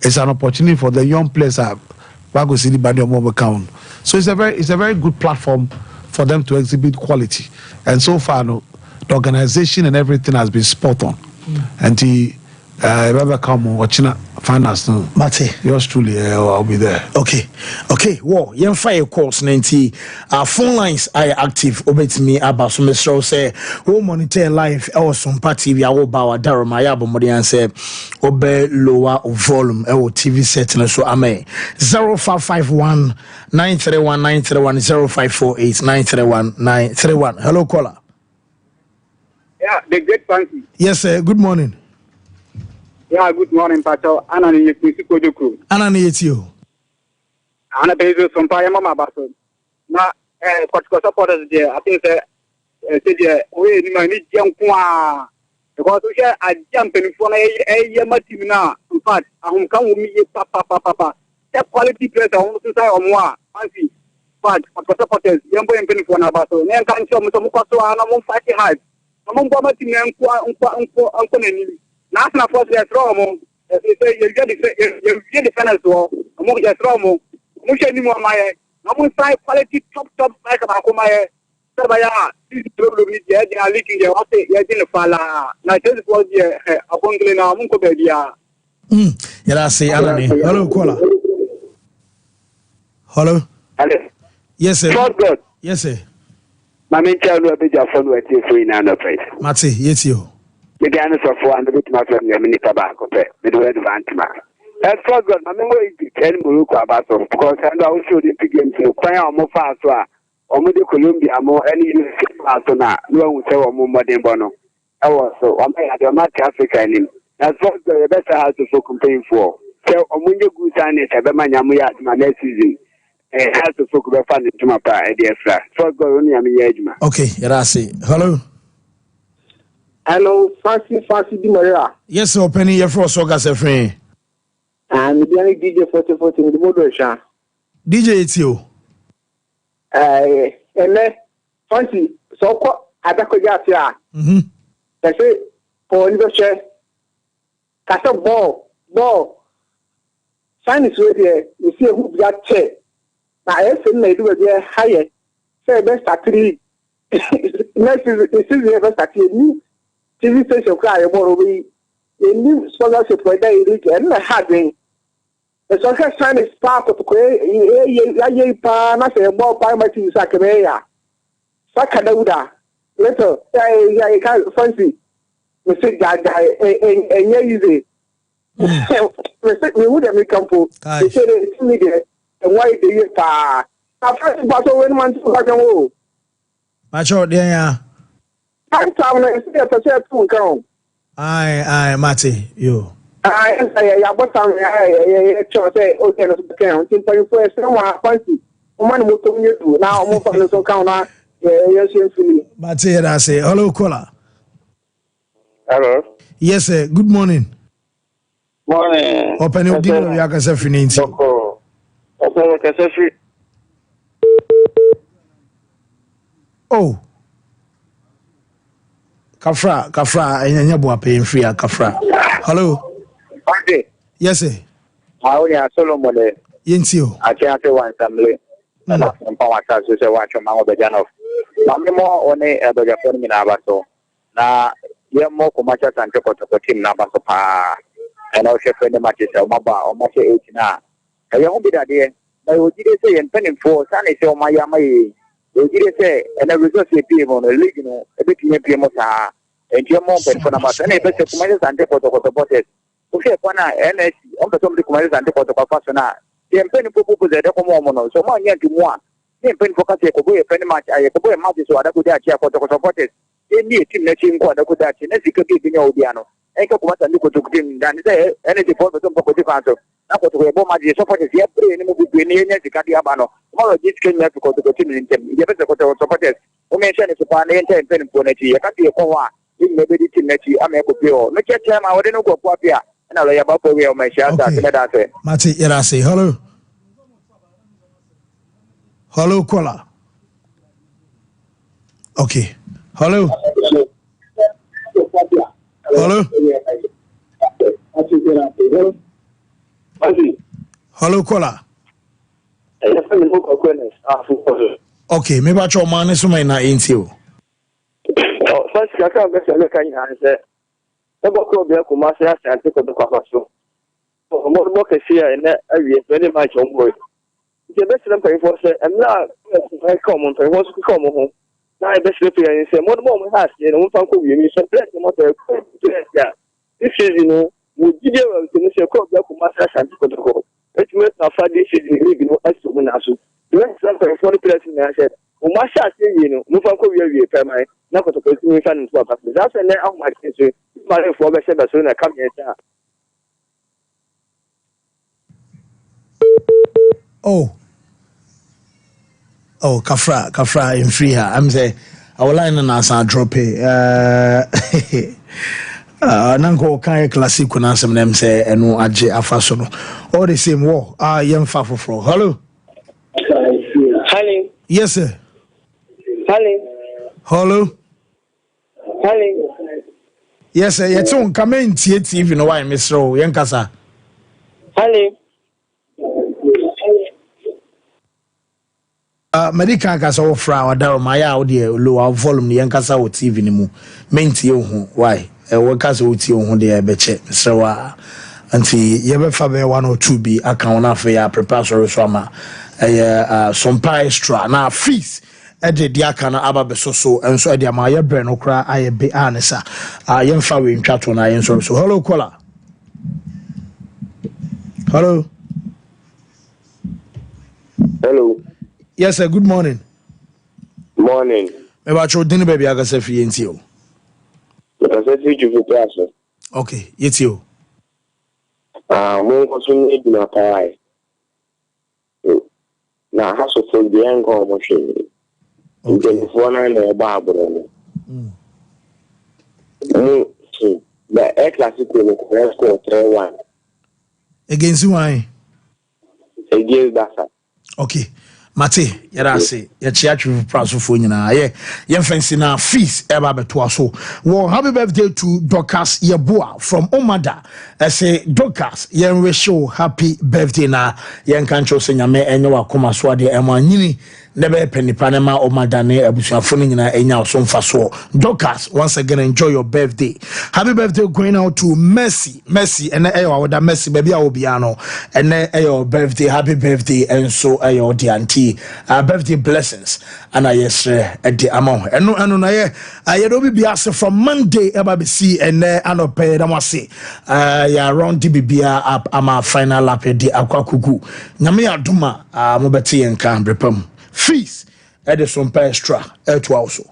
It's an opportunity for the young players at Bago City Bandio Mobile Count. So it's a very good platform for them to exhibit quality. And so far, no, the organization and everything has been spot on. And the come watching finance, no, Mate, yours truly, I'll be there. Okay. Well, young fire calls 90. Our phone lines are active. Obey me about some Mr. say, who monitor live or some party we are about Daramaya Bomodian say, obey lower volume or TV setting. So I may 0551 931 931 0548 931 931. Hello, caller. Yeah, the great fancy. Yes, sir. Good morning. Yeah, good morning, Pato. Anani Yekuko Duku. Anani Yetio. Anna Bezo Sompa Mama Basso. Na Portugal supporters there, I think we need young Kwa. Because we share a jumping for a Yamatim now. In fact, I won't come with me, Papa. That quality players are almost inside or more. Fancy. But Portugal supporters, young boy and penny for Nabaso. Nan can't show me some Mukaso and I'm on 50 high. I'm on Bomatin and National force is wrong. You get the finance war. I'm going to wrong. I'm going to my. I'm going to try quality top like a Makomaya. Sabaya, this is probably they are leaking their water. They didn't fall. Now, this was the Abongina Munko Bedia. Yeah, say, Alani. Hello, caller. Hello. Yes, sir. God. Yes, sir. My main child will be your phone with you free now, no place. Mate, yes, you. The Ghana of 400 miles from your mini tobacco, the word of Antima. That's for God. My memory is 10 Morocco about some, because I know show the begin to acquire more fast or more Columbia, more any Barcelona, no one will tell more than Bono. so I'm at the Mark Africa in him. That's what the better house to campaign for. So I'm going to go sign it. I'm my next season. And has to focus on funding to my idea. First, go on your okay, Yarasi. Hello. Hello, Fancy Di Maria. Yes, sir, Penny, you're for Sogas, a friend. And the only DJ 4040 in the moderation. DJ, it's you. And Fancy, so what? I don't know. I say, for University, Casa ball. Sign is ready. You see who got chair. Now, I say, do a higher. Say, best at 3. Next is the best at 3. TV station cry about we a new sponsorship for that and I had the social sign is part of the na say more by my team Sakameya. Sakadauda. Later, I can't fancy. We say that and easy. We would have come for they say it's media and why they pa. After battle when man to go. Macho there. Aye, Matty, you. I bought some say, okay, okay, for someone fancy. Woman will come here to now, more for the counter. Yes, Matty, I say, hello, caller. Hello. Yes, sir. Good morning. Morning. Open your dinner, you can say, Finance. Oh. Kafra, and you're paying free at Kafra. Hello. Okay. Yes, sir. I only have Solomon. Yentio. I can't say one family. And I'm power to say watch your mouth the Janov. More on a Japan in Abaso. Now, you're more commercial than to team Nabaso. And I'll share the matches of Maba or Match 8 now. I won't be that day. I would say and penning for Sunny so my Yamai. You did say, and I was just a people on a league, a bit in a Pimosa, and your mom for about any better commanders and depot of the bosses. Okay, NS on the top of the commanders and depot of Fasana. The penny for the Docomono, so my young to one. The penny for Cassia, penny match, I could a match so I could have for the supporters. They need team letting go, I could have and as you could be in Odiano. And go what and look to him than say energy for the top of the answer. Now, what we have my supporters, yet, between the Cadiabano. Tomorrow, this came to go to the team in them. You have to supporters. We mentioned it's upon the entire pen for Netty. I can't be a Kowa. In maybe the team Netty, I'm a Kupio. Make your time, I wouldn't go up here. And I'll about where my shot. Mati, Irasi, hello. Hello, caller. Okay. Hello. Hello. Hello, caller. Okay, maybe I try man is my na into. First, I can't get a look at you and say, the book will be a commercial and take the Papaso. More work is here in that area, very much homework. The best of them for say, and now I come on, I was to come home. Now I best repair and say, what moment has you know, you so bless the motor. This is, you know, would you do a call back commercial and take the go? It makes a Friday season leaving us to win us. The next time for the person I said, Masha, you know, move on, you pay my not to continue to swap. That's an out my kids. My for the Barcelona come here. Oh, Kafra in free her. I'm saying, our line and us are dropping. Nanko Kaya Classic when answer them say, and no Aje Afasono. All the same war. Young Fafo. Hello. Hello. Yes, sir. Hello. Yes, sir. Yet soon come in TV, you know why, Miss Rowe, Yankasa. Hello. Medical cast of flower down my audio low volume the Yankasa or TV ni mu. Menti yo why? Workers will see on the beche. So, until you ever fabe 102 be account of ya preparatory swama. Some pie extra now fees. Ede diakana aba besoso and so ede ma ye bre no kra aye be anesa. Yen fa we ntwato na yen so. Hello caller. Hello. Hello. Yes sir, good morning. Morning. Me ba cho dini baby aga se fi enti o. Because I think you class. Okay, it's you. Mo consume it na pay. Na haso for the angle machine. Okay. For na Barbara. The A classic will score 3-1. Against who I? Against that. Okay. Mate, yada say, ya chiatri praso for nyina. Ye fancy na fees eba beto so. Well, happy birthday to Dorcas Yeboa from Omada. I say Dorcas, yen we show happy birthday na yen kancho se nyame enyo akoma so ade ema nyini nebe penipa na ma Omada ne abusuafo nyina enya so mfa so. Dorcas, once again enjoy your birthday. Happy birthday going out to Mercy ene eyo awoda Mercy baby a obiano ene eyo birthday, happy birthday and so eyo di auntie birthday blessings and yesre at the amount and na ye do be biase from Monday eba be see and anope da wase ya round bibia up ama final lap de akwakugu nyame aduma mo beti enka brepam fees Edison extra to also